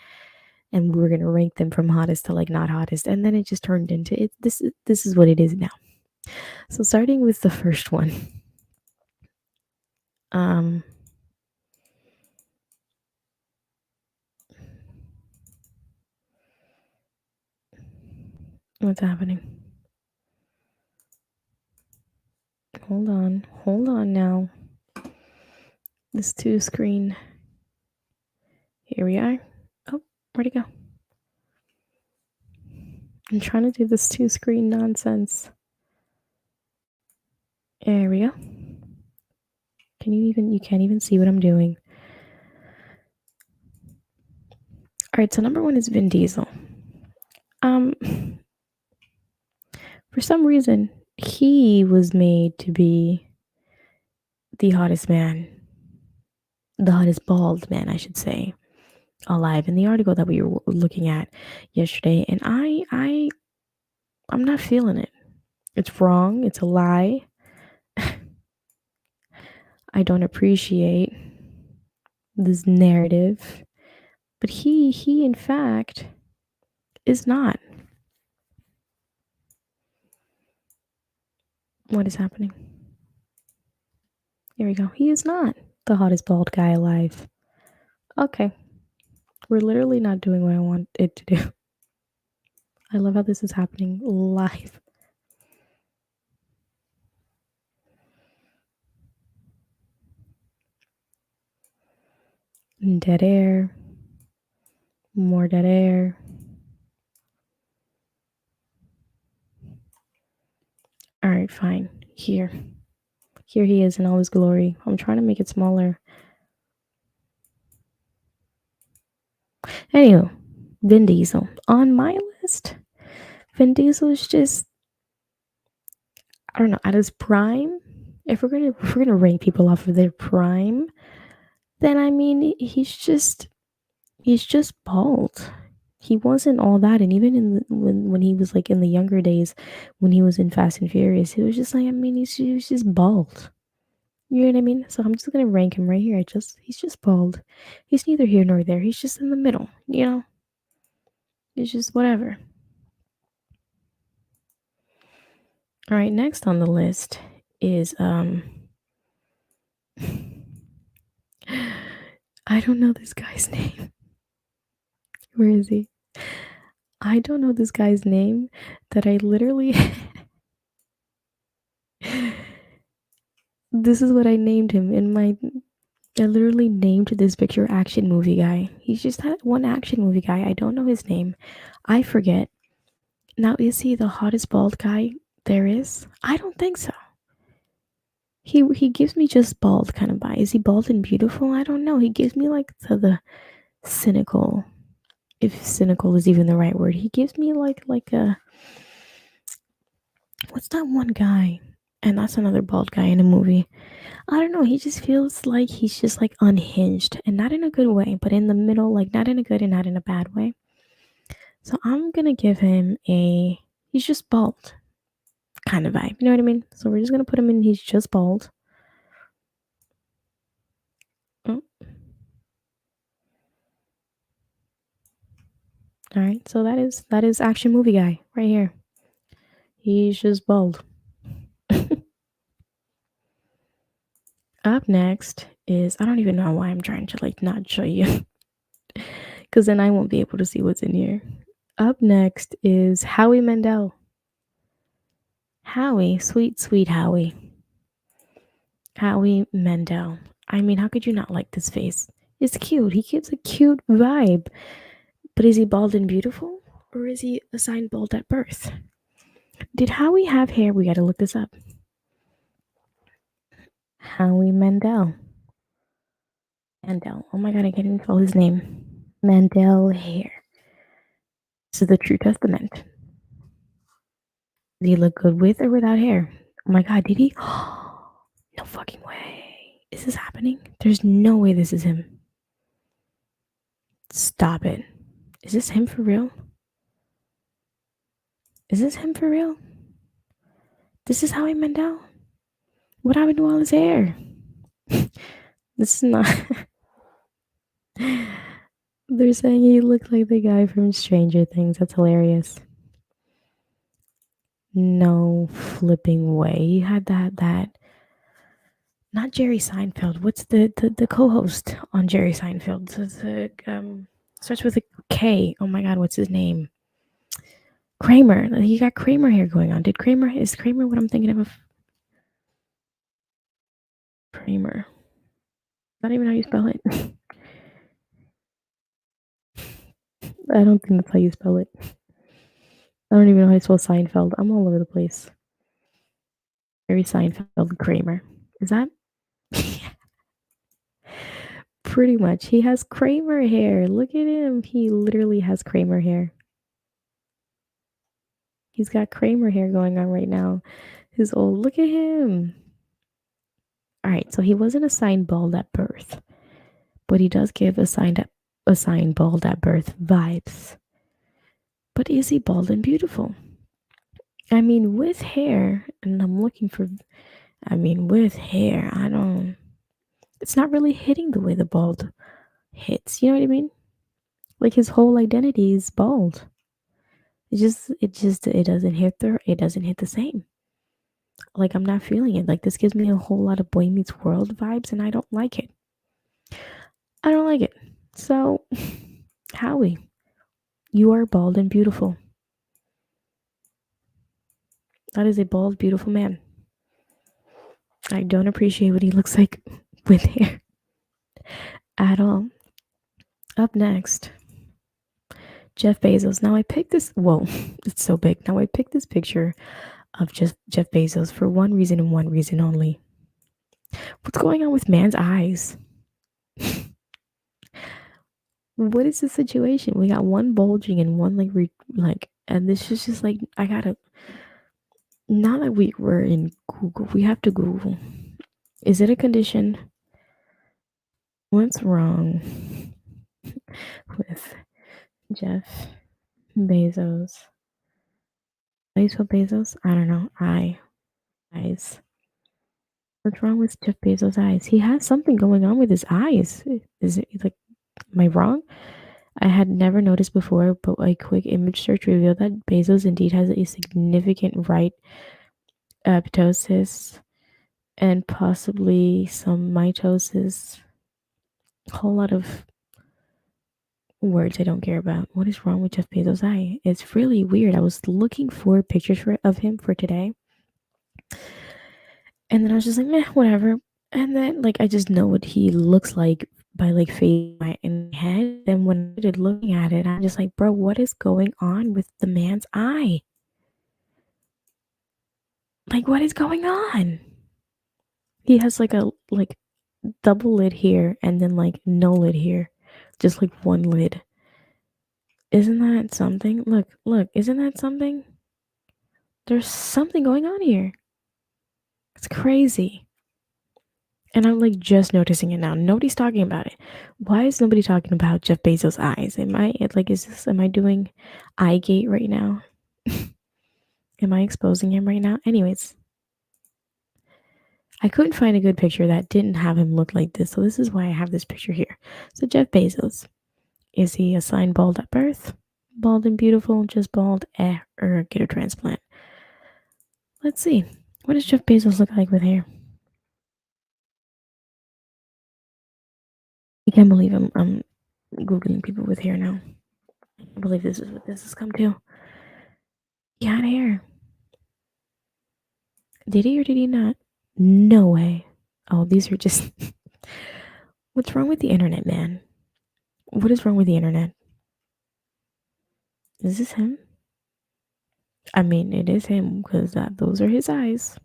and we were gonna rank them from hottest to like not hottest, and then it just turned into it. This is what it is now. So starting with the first one, what's happening? Hold on now. This two screen. Here we are. Oh, where'd it go? I'm trying to do this two screen nonsense. There we go. You can't even see what I'm doing. All right, so number one is Vin Diesel. For some reason, he was made to be the hottest man, the hottest bald man, I should say, alive in the article that we were looking at yesterday, and I'm not feeling it. It's wrong. It's a lie. I don't appreciate this narrative, but he in fact is not. What is happening? Here we go. He is not the hottest bald guy alive. Okay. We're literally not doing what I want it to do. I love how this is happening live. Dead air. More dead air. All right, fine. Here. Here he is in all his glory. I'm trying to make it smaller. Anywho, Vin Diesel. On my list, Vin Diesel is just, I don't know, at his prime. If we're gonna rank people off of their prime, then I mean he's just bald. He wasn't all that, and even in when he was like in the younger days, when he was in Fast and Furious, he was just like, I mean, he was just bald. You know what I mean? So I'm just gonna rank him right here. He's just bald. He's neither here nor there. He's just in the middle. You know, it's just whatever. All right, next on the list is I don't know this guy's name. Where is he? I don't know this guy's name that I literally this is what I named him in my I literally named this picture action movie guy. He's just that one action movie guy. I don't know his name. I forget. Now is he the hottest bald guy there is? I don't think so. He gives me just bald kind of vibe. Is he bald and beautiful? I don't know. He gives me like the cynical, if cynical is even the right word. He gives me like a what's that one guy? And that's another bald guy in a movie. I don't know. He just feels like he's just like unhinged and not in a good way, but in the middle, like not in a good and not in a bad way. So I'm gonna give him a he's just bald kind of vibe. You know what I mean? So we're just gonna put him in he's just bald. Oh. All right, so that is action movie guy right here. He's just bald. Up next is I don't even know why I'm trying to like not show you, because then I won't be able to see what's in here. Up next is Howie Mandel. Howie, sweet Howie. Howie Mandel. I mean, how could you not like this face? It's cute. He gives a cute vibe. But is he bald and beautiful? Or is he assigned bald at birth? Did Howie have hair? We gotta look this up. Howie Mandel. Mandel. Oh my god, I can't even spell his name. Mandel hair. This is the True Testament. Did he look good with or without hair? Oh my god, did he? No fucking way. Is this happening? There's no way this is him. Stop it. Is this him for real? Is this him for real? This is Howie Mandel? What happened to all his hair? This is not. They're saying he looked like the guy from Stranger Things. That's hilarious. No flipping way. He had that. Not Jerry Seinfeld. What's the co-host on Jerry Seinfeld? Starts with a K. Oh my god, what's his name? Kramer. He got Kramer hair going on. Is Kramer what I'm thinking of? Kramer. Not even how you spell it. I don't think that's how you spell it. I don't even know how to spell Seinfeld. I'm all over the place. Jerry Seinfeld Kramer. Is that? Pretty much. He has Kramer hair. Look at him. He literally has Kramer hair. He's got Kramer hair going on right now. His old. Look at him. All right, so he wasn't assigned bald at birth, but he does give assigned bald at birth vibes. But is he bald and beautiful? I mean, with hair, and I'm looking for. I mean, with hair, I don't. It's not really hitting the way the bald hits. You know what I mean? Like his whole identity is bald. It doesn't hit the same. Like I'm not feeling it. Like this gives me a whole lot of Boy Meets World vibes, and I don't like it. I don't like it. So, Howie, you are bald and beautiful. That is a bald, beautiful man. I don't appreciate what he looks like with hair at all. Up next, Jeff Bezos. Now I picked this. Whoa, it's so big. Now I picked this picture of just Jeff Bezos for one reason and one reason only. What's going on with man's eyes? What is the situation? We got one bulging and one and this is just like I gotta. Now that we're in Google, we have to Google. Is it a condition? What's wrong with Jeff Bezos? How do you spell Bezos? I don't know. Eyes. What's wrong with Jeff Bezos' eyes? He has something going on with his eyes. Is it like, am I wrong? I had never noticed before, but a quick image search revealed that Bezos indeed has a significant right ptosis and possibly some mitosis. A whole lot of words I don't care about. What is wrong with Jeff Bezos' eye? It's really weird. I was looking for pictures of him for today, and then I was just like, meh, whatever. And then I just know what he looks like by face in my head. And when I started looking at it, I'm just like, bro, what is going on with the man's eye? What is going on? He has a double lid here and then no lid here. Just one lid. Isn't that something? Look, isn't that something? There's something going on here. It's crazy. And I'm just noticing it now. Nobody's talking about it. Why is nobody talking about Jeff Bezos' eyes? Am I doing eye gate right now? Am I exposing him right now? Anyways, I couldn't find a good picture that didn't have him look like this. So this is why I have this picture here. So Jeff Bezos, is he assigned bald at birth? Bald and beautiful, just bald, or get a transplant? Let's see. What does Jeff Bezos look like with hair? I can't believe I'm Googling people with hair now. I can't believe this is what this has come to. He had hair. Did he or did he not? No way. Oh, these are just. What's wrong with the internet, man? What is wrong with the internet? Is this him? I mean, it is him because those are his eyes.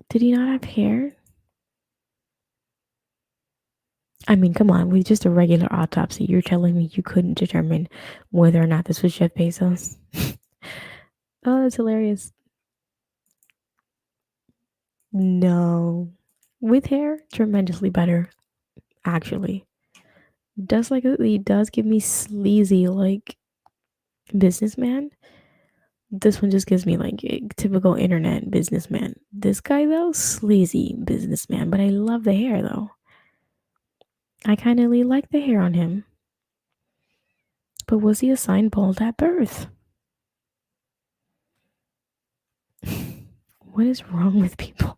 Did he not have hair? I mean, come on. With just a regular autopsy, you're telling me you couldn't determine whether or not this was Jeff Bezos? Oh, that's hilarious. No. With hair, tremendously better, actually. He does give me sleazy, businessman. This one just gives me a typical internet businessman. This guy though, sleazy businessman. But I love the hair though. I kind of like the hair on him. But was he assigned bald at birth? What is wrong with people?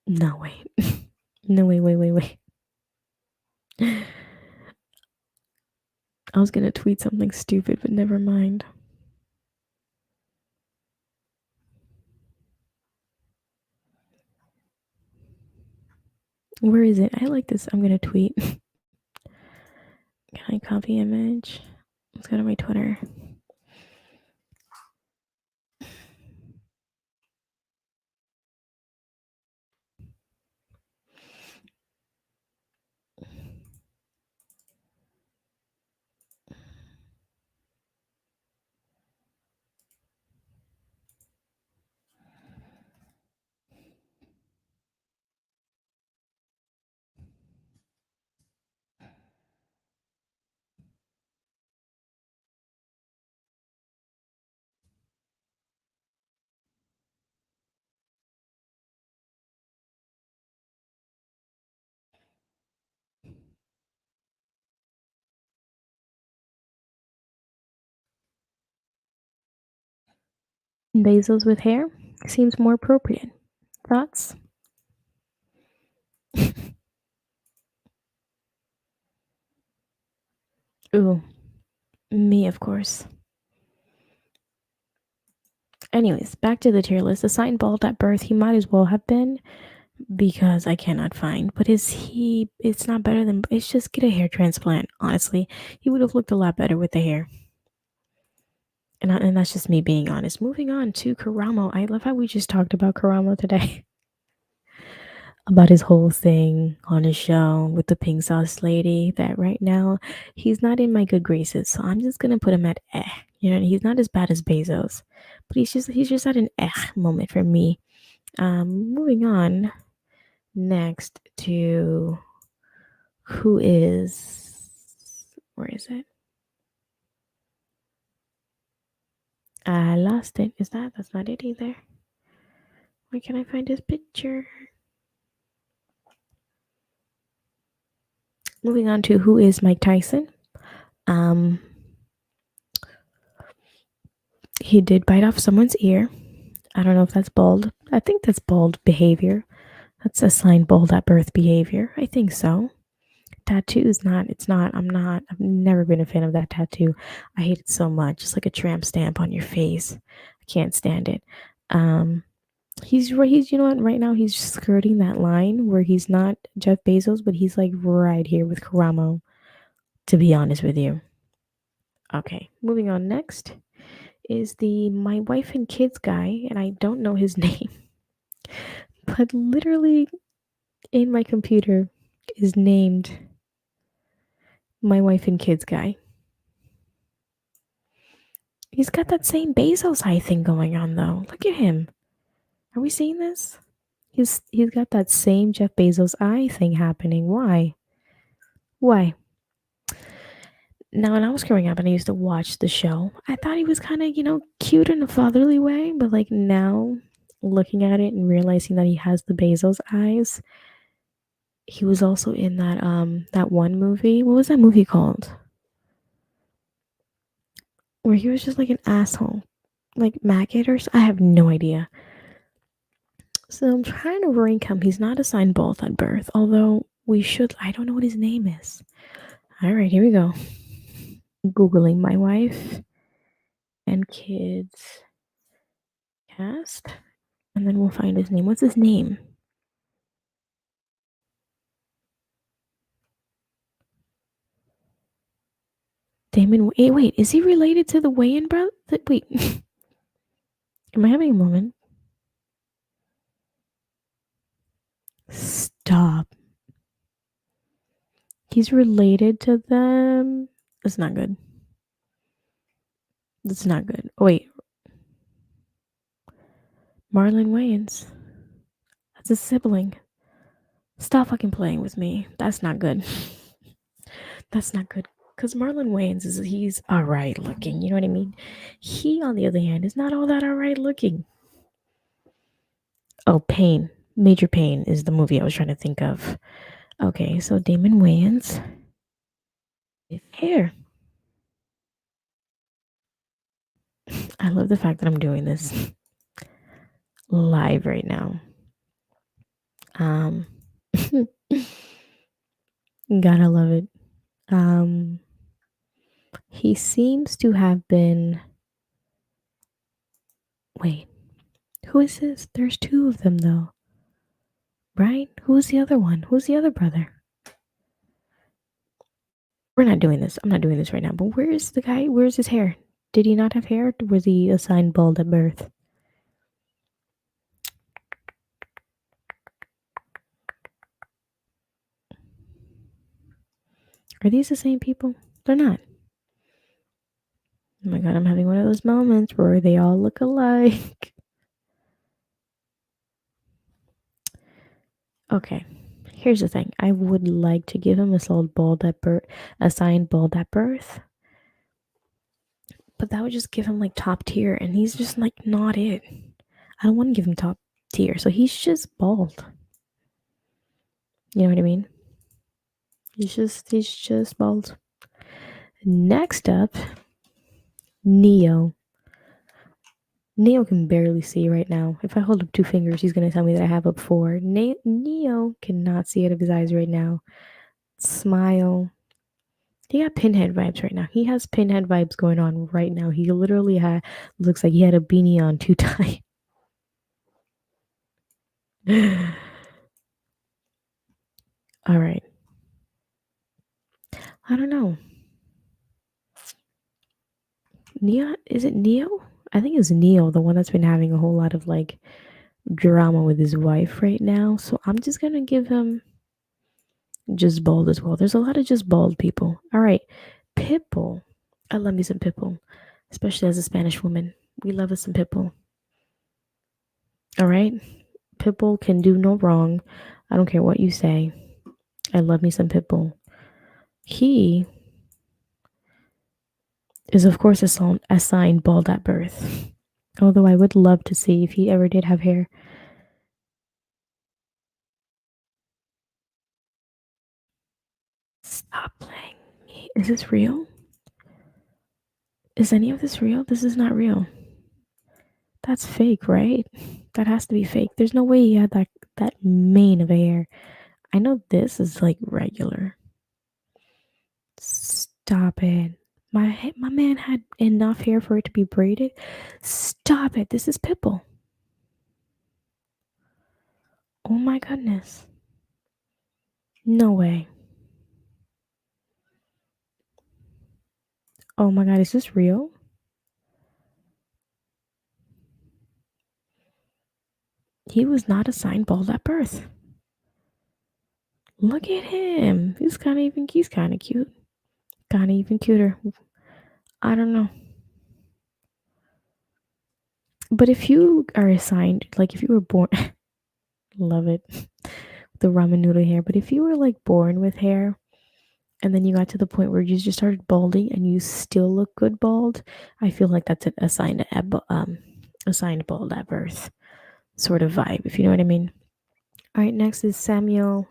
No, wait. No, wait. I was gonna tweet something stupid, but never mind. Where is it? I like this. I'm gonna tweet. Can I copy image? Let's go to my Twitter. Bezos with hair seems more appropriate. Thoughts? Ooh, me, of course. Anyways, back to the tier list. Assigned bald at birth, he might as well have been because I cannot find. But is he? It's not better than. It's just get a hair transplant. Honestly, he would have looked a lot better with the hair. And that's just me being honest. Moving on to Karamo. I love how we just talked about Karamo today. About his whole thing on his show with the pink sauce lady. That right now he's not in my good graces, so I'm just gonna put him at eh. You know, he's not as bad as Bezos, but he's just at an eh moment for me. Moving on next to who is where is it? I lost it. Is that's not it either? Where can I find his picture? Moving on to who is Mike Tyson. He did bite off someone's ear. I don't know if that's bald. I think that's bald behavior. That's assigned bald at birth behavior. I think so. Tattoo is not. It's not. I've never been a fan of that tattoo. I hate it so much. It's like a tramp stamp on your face. I can't stand it. He's right. He's you know what? Right now he's skirting that line where he's not Jeff Bezos, but he's like right here with Karamo. To be honest with you. Okay, moving on. Next is the my wife and kids guy, and I don't know his name, but literally in my computer is named my wife and kids guy. He's got that same Bezos eye thing going on though. Look at him. Are we seeing this? He's got that same Jeff Bezos eye thing happening. Why? Why? Now, when I was growing up and I used to watch the show, I thought he was kind of, cute in a fatherly way. But like now, looking at it and realizing that he has the Bezos eyes, he was also in that one movie. What was that movie called? Where he was just like an asshole, like maggot or I have no idea. So I'm trying to rank him. He's not assigned both at birth, although we should. I don't know what his name is. All right, here we go. Googling my wife and kids cast, and then we'll find his name. What's his name? Damon. Wait, is he related to the Wayans brother? Wait, am I having a moment? Stop. He's related to them. That's not good. That's not good. Oh, wait. Marlon Wayans. That's a sibling. Stop fucking playing with me. That's not good. That's not good. Because Marlon Wayans he's alright looking. You know what I mean? He, on the other hand, is not all that alright looking. Oh, Pain. Major Pain is the movie I was trying to think of. Okay, so Damon Wayans. Hair. I love the fact that I'm doing this live right now. Gotta love it. He seems to have been. Wait, who is this? There's two of them though. Right? Who's the other one? Who's the other brother? We're not doing this. I'm not doing this right now. But where is the guy? Where's his hair? Did he not have hair? Or was he assigned bald at birth? Are these the same people? They're not. Oh my god, I'm having one of those moments where they all look alike. Okay, here's the thing. I would like to give him assigned bald at birth, but that would just give him like top tier, and he's just like not it. I don't want to give him top tier, so he's just bald. You know what I mean? He's just bald. Next up, Neo. Neo can barely see right now. If I hold up two fingers, he's gonna tell me that I have up four. Neo cannot see out of his eyes right now. Smile. He got pinhead vibes right now. He has pinhead vibes going on right now. He literally looks like he had a beanie on too tight. All right. I don't know. Neo, is it Neo? I think it's Neo, the one that's been having a whole lot of like drama with his wife right now. So I'm just gonna give him just bald as well. There's a lot of just bald people. All right. Pitbull. I love me some Pitbull, especially as a Spanish woman. We love us some Pitbull. All right. Pitbull can do no wrong. I don't care what you say. I love me some Pitbull. He is, of course, assigned bald at birth. Although I would love to see if he ever did have hair. Stop playing me. Is this real? Is any of this real? This is not real. That's fake, right? That has to be fake. There's no way he had that mane of hair. I know this is like regular. Stop it. My man had enough hair for it to be braided. Stop it. This is Pitbull. Oh my goodness. No way. Oh my god, is this real? He was not assigned bald at birth. Look at him. He's kind of cute. Kind of even cuter. I don't know. But if you are assigned, like if you were born, love it, the ramen noodle hair. But if you were like born with hair, and then you got to the point where you just started balding and you still look good bald, I feel like that's an assigned bald at birth sort of vibe, if you know what I mean. All right, next is Samuel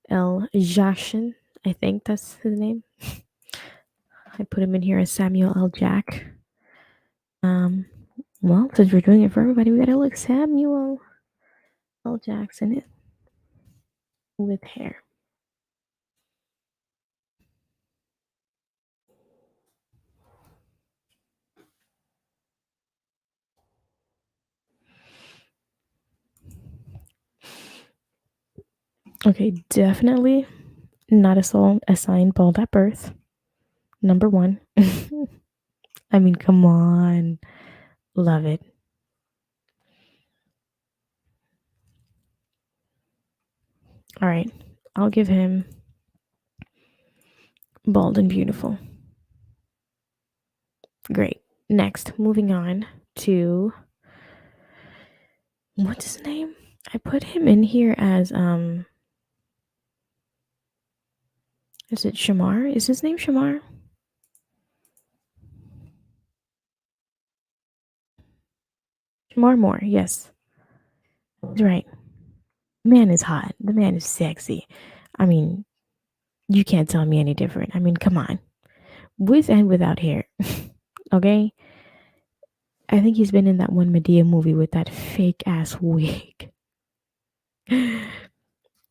L. Jackson. I think that's his name. I put him in here as Samuel L. Jack. Well, since we're doing it for everybody, we gotta look Samuel L. Jackson with hair. Okay, definitely not assigned bald at birth. Number one. I mean, come on. Love it. All right. I'll give him bald and beautiful. Great. Next, moving on to what's his name? I put him in here as is it Shamar? Is his name Shamar? Shamar Moore, yes. He's right. The man is hot. The man is sexy. I mean, you can't tell me any different. I mean, come on. With and without hair. Okay? I think he's been in that one Medea movie with that fake ass wig.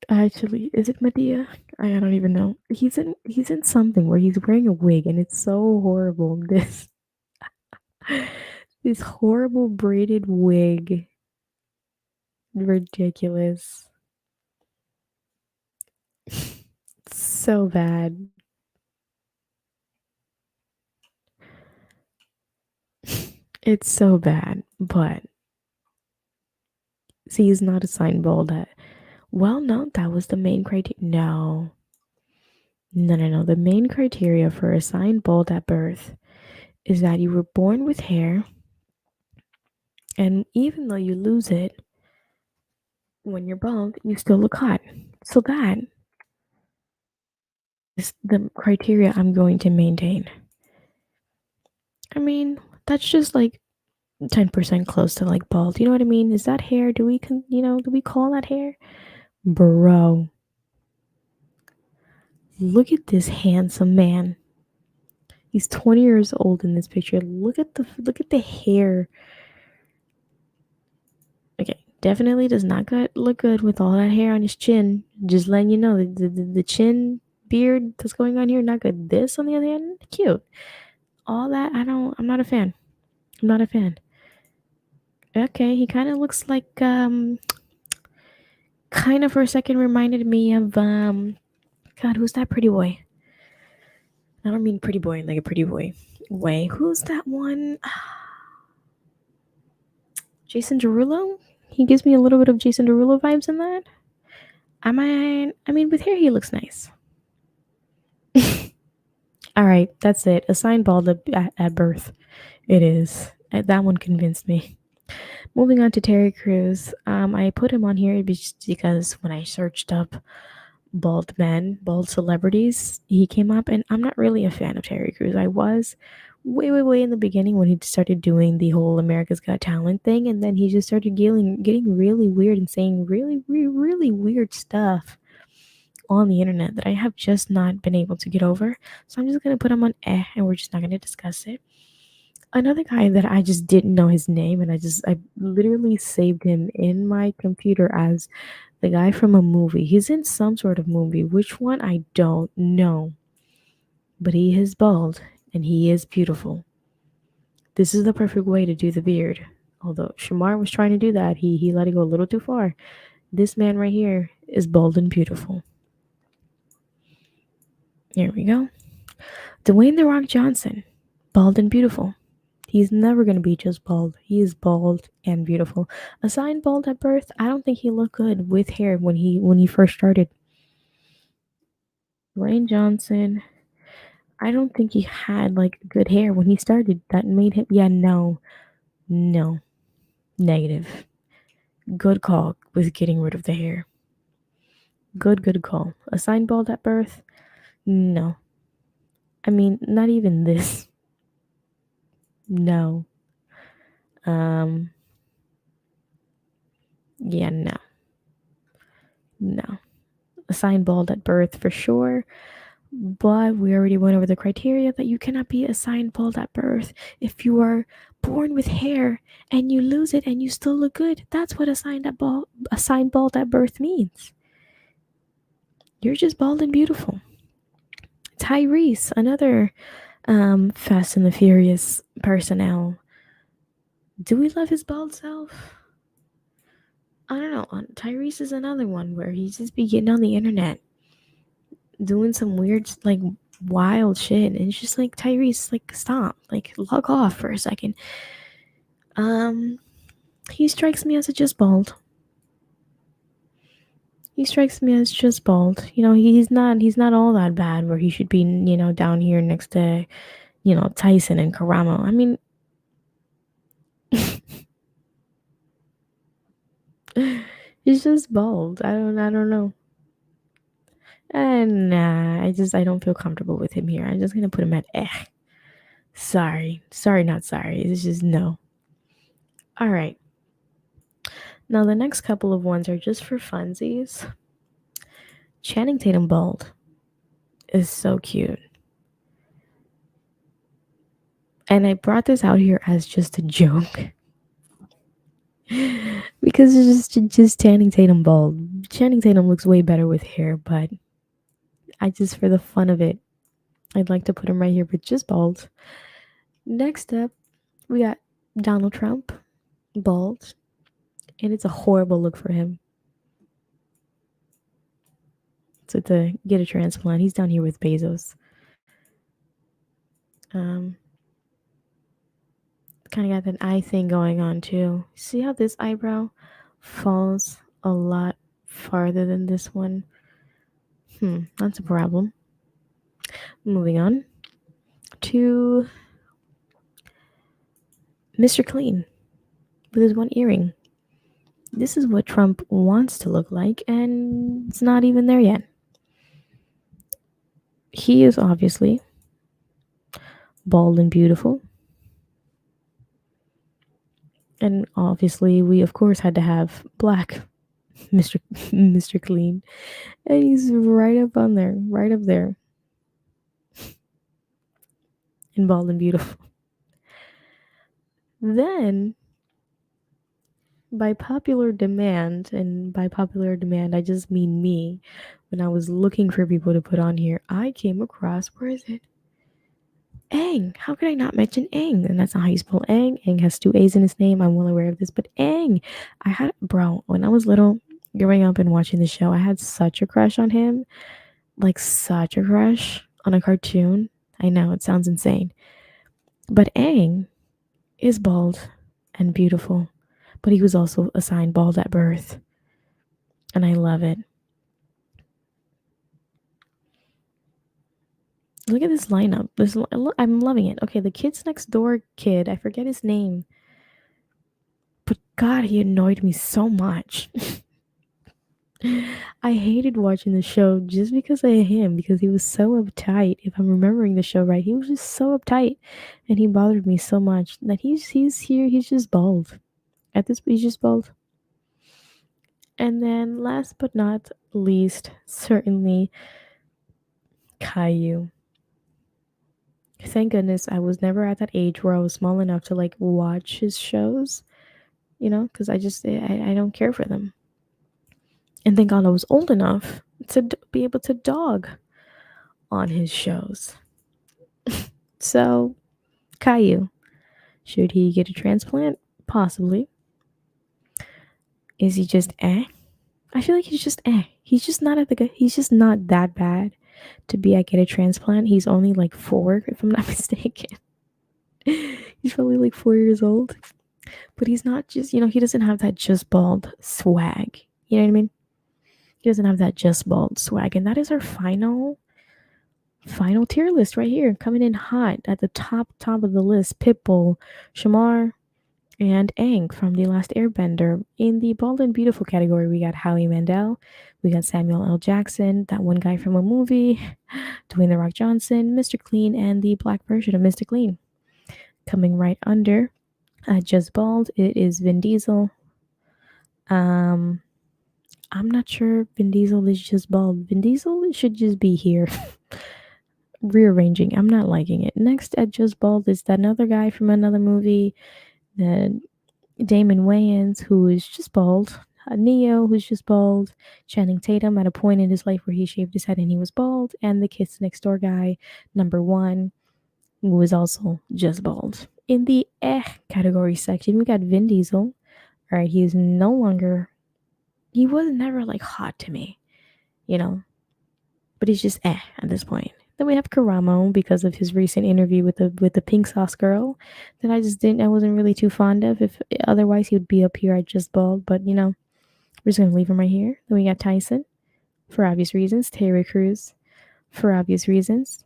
Actually, is it Medea? I don't even know. He's in something where he's wearing a wig and it's so horrible. This horrible braided wig. Ridiculous. So bad. It's so bad, but see, he's not assigned bald at. Well, no, that was the main criteria. No. No. The main criteria for assigned bald at birth is that you were born with hair, and even though you lose it when you're bald, you still look hot. So that is the criteria I'm going to maintain. I mean, that's just like 10% close to like bald. You know what I mean? Is that hair? Do we call that hair? Bro. Look at this handsome man. He's 20 years old in this picture. Look at the hair. Okay, definitely does not look good with all that hair on his chin. Just letting you know, the chin beard that's going on here, not good. This, on the other hand, cute. All that, I'm not a fan. I'm not a fan. Okay, he kind of looks like, kind of for a second reminded me of, God, who's that pretty boy? I don't mean pretty boy like a pretty boy way. Who's that one? Jason Derulo? He gives me a little bit of Jason Derulo vibes in that. I mean, with hair, he looks nice. All right, that's it. Assigned bald at birth. It is. That one convinced me. Moving on to Terry Crews. I put him on here just because when I searched up bald men, bald celebrities, he came up, and I'm not really a fan of Terry Crews. I was way in the beginning when he started doing the whole America's Got Talent thing, and then he just started getting really weird and saying really weird stuff on the internet that I have just not been able to get over. So I'm just gonna put him on and we're just not gonna discuss it. Another guy that I just didn't know his name, and I literally saved him in my computer as the guy from a movie. He's in some sort of movie. Which one I don't know. But he is bald and he is beautiful. This is the perfect way to do the beard. Although Shamar was trying to do that, he let it go a little too far. This man right here is bald and beautiful. Here we go. Dwayne The Rock Johnson, bald and beautiful. He's never going to be just bald. He is bald and beautiful. Assigned bald at birth, I don't think he looked good with hair when he first started. Dwayne Johnson, I don't think he had like good hair when he started. That made him, yeah, no, negative. Good call with getting rid of the hair. Good call. Assigned bald at birth, no. I mean, not even this. No. Yeah, no. No. Assigned bald at birth for sure. But we already went over the criteria that you cannot be assigned bald at birth. If you are born with hair and you lose it and you still look good, that's what assigned bald at birth means. You're just bald and beautiful. Tyrese, another Fast and the Furious personnel. Do we love his bald self? I don't know. Tyrese is another one where he's just be getting on the internet doing some weird, like, wild shit. And it's just like, Tyrese, like, stop. Like, log off for a second. He strikes me as a just bald. He strikes me as just bald. You know, he's not all that bad where he should be, down here next to, Tyson and Karamo. I mean, he's just bald. I don't know. And nah, I don't feel comfortable with him here. I'm just gonna put him at Sorry, not sorry. It's just no. All right. Now the next couple of ones are just for funsies. Channing Tatum bald is so cute. And I brought this out here as just a joke. Because it's just Channing Tatum bald. Channing Tatum looks way better with hair, but I just, for the fun of it, I'd like to put him right here, but just bald. Next up, we got Donald Trump, bald. And it's a horrible look for him. So to get a transplant, he's down here with Bezos. Kind of got that eye thing going on too. See how this eyebrow falls a lot farther than this one? That's a problem. Moving on to Mr. Clean with his one earring. This is what Trump wants to look like, and it's not even there yet. He is obviously bald and beautiful. And obviously, we of course had to have black Mr. Clean. And he's right up on there, right up there. And bald and beautiful. Then, by popular demand, and by popular demand, I just mean me, when I was looking for people to put on here, I came across, where is it? Aang. How could I not mention Aang? And that's not how you spell Aang. Aang has 2 A's in his name. I'm well aware of this. But Aang, bro, when I was little, growing up and watching the show, I had such a crush on him. Like, such a crush on a cartoon. I know, it sounds insane. But Aang is bald and beautiful. But he was also assigned bald at birth. And I love it. Look at this lineup. I'm loving it. Okay, the Kids Next Door kid, I forget his name. But God, he annoyed me so much. I hated watching the show just because of him, because he was so uptight. If I'm remembering the show right, he was just so uptight, and he bothered me so much that he's here. He's just bald. At this, he's just bald. And then, last but not least, certainly, Caillou. Thank goodness I was never at that age where I was small enough to like watch his shows, because I don't care for them. And thank God I was old enough to be able to dog on his shows. So, Caillou, should he get a transplant? Possibly. Is he just eh? I feel like he's just eh. He's just not he's just not that bad to be at get a transplant. He's only like 4, if I'm not mistaken. He's probably like 4 years old. But he's not just, he doesn't have that just bald swag. You know what I mean? He doesn't have that just bald swag. And that is our final tier list right here. Coming in hot at the top of the list. Pitbull, Shamar, and Aang from The Last Airbender. In the bald and beautiful category, we got Howie Mandel. We got Samuel L. Jackson, that one guy from a movie. Dwayne The Rock Johnson, Mr. Clean, and the black version of Mr. Clean. Coming right under just bald, it is Vin Diesel. I'm not sure Vin Diesel is just bald. Vin Diesel should just be here. Rearranging. I'm not liking it. Next at just bald is that another guy from another movie, the Damon Wayans, who is just bald. Neo, who's just bald. Channing Tatum at a point in his life where he shaved his head and he was bald. And the Kids Next Door guy, number 1, who was also just bald. In the category section, we got Vin Diesel. All right, he was never like hot to me, but he's just at this point. Then we have Karamo because of his recent interview with the pink sauce girl that I wasn't really too fond of. If otherwise he would be up here at just bald, but we're just gonna leave him right here. Then we got Tyson for obvious reasons, Terry Crews for obvious reasons,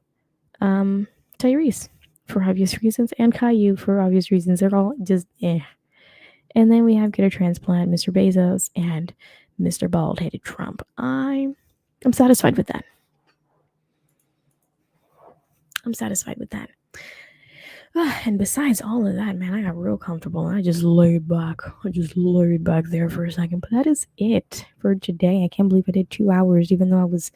Tyrese for obvious reasons, and Caillou for obvious reasons. They're all just eh. And then we have Get a Transplant, Mr. Bezos, and Mr. Bald-Headed Trump. I'm satisfied with that. And besides all of that, man, I got real comfortable. I just laid back. There for a second. But that is it for today. I can't believe I did 2 hours, even though I was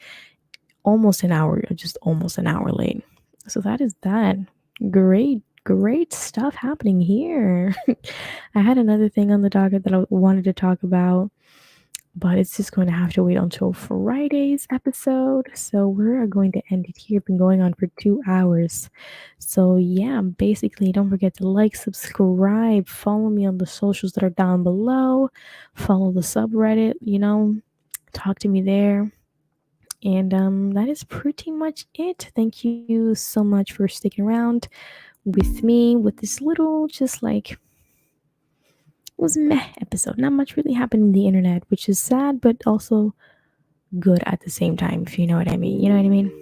almost an hour late. So that is that. Great stuff happening here. I had another thing on the docket that I wanted to talk about, but it's just going to have to wait until Friday's episode. So we're going to end it here. Been going on for 2 hours. So yeah, basically don't forget to like, subscribe, follow me on the socials that are down below, follow the subreddit, talk to me there. And that is pretty much it. Thank you so much for sticking around with me with this little it was meh episode. Not much really happened in the internet, which is sad but also good at the same time, if you know what I mean.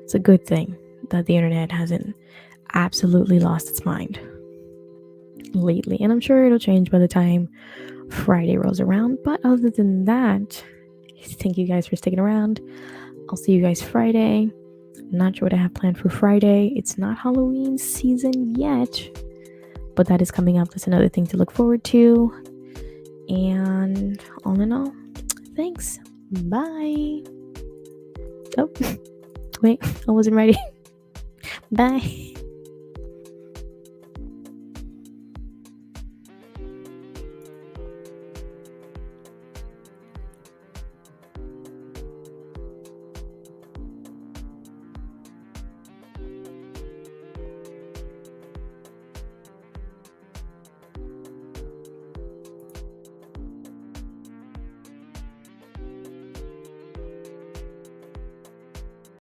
It's a good thing that the internet hasn't absolutely lost its mind lately, and I'm sure it'll change by the time Friday rolls around. But other than that, thank you guys for sticking around. I'll see you guys Friday. Not sure what I have planned for Friday. It's not Halloween season yet, but that is coming up. That's another thing to look forward to. And all in all, thanks. Bye. Oh, wait, I wasn't ready. Bye.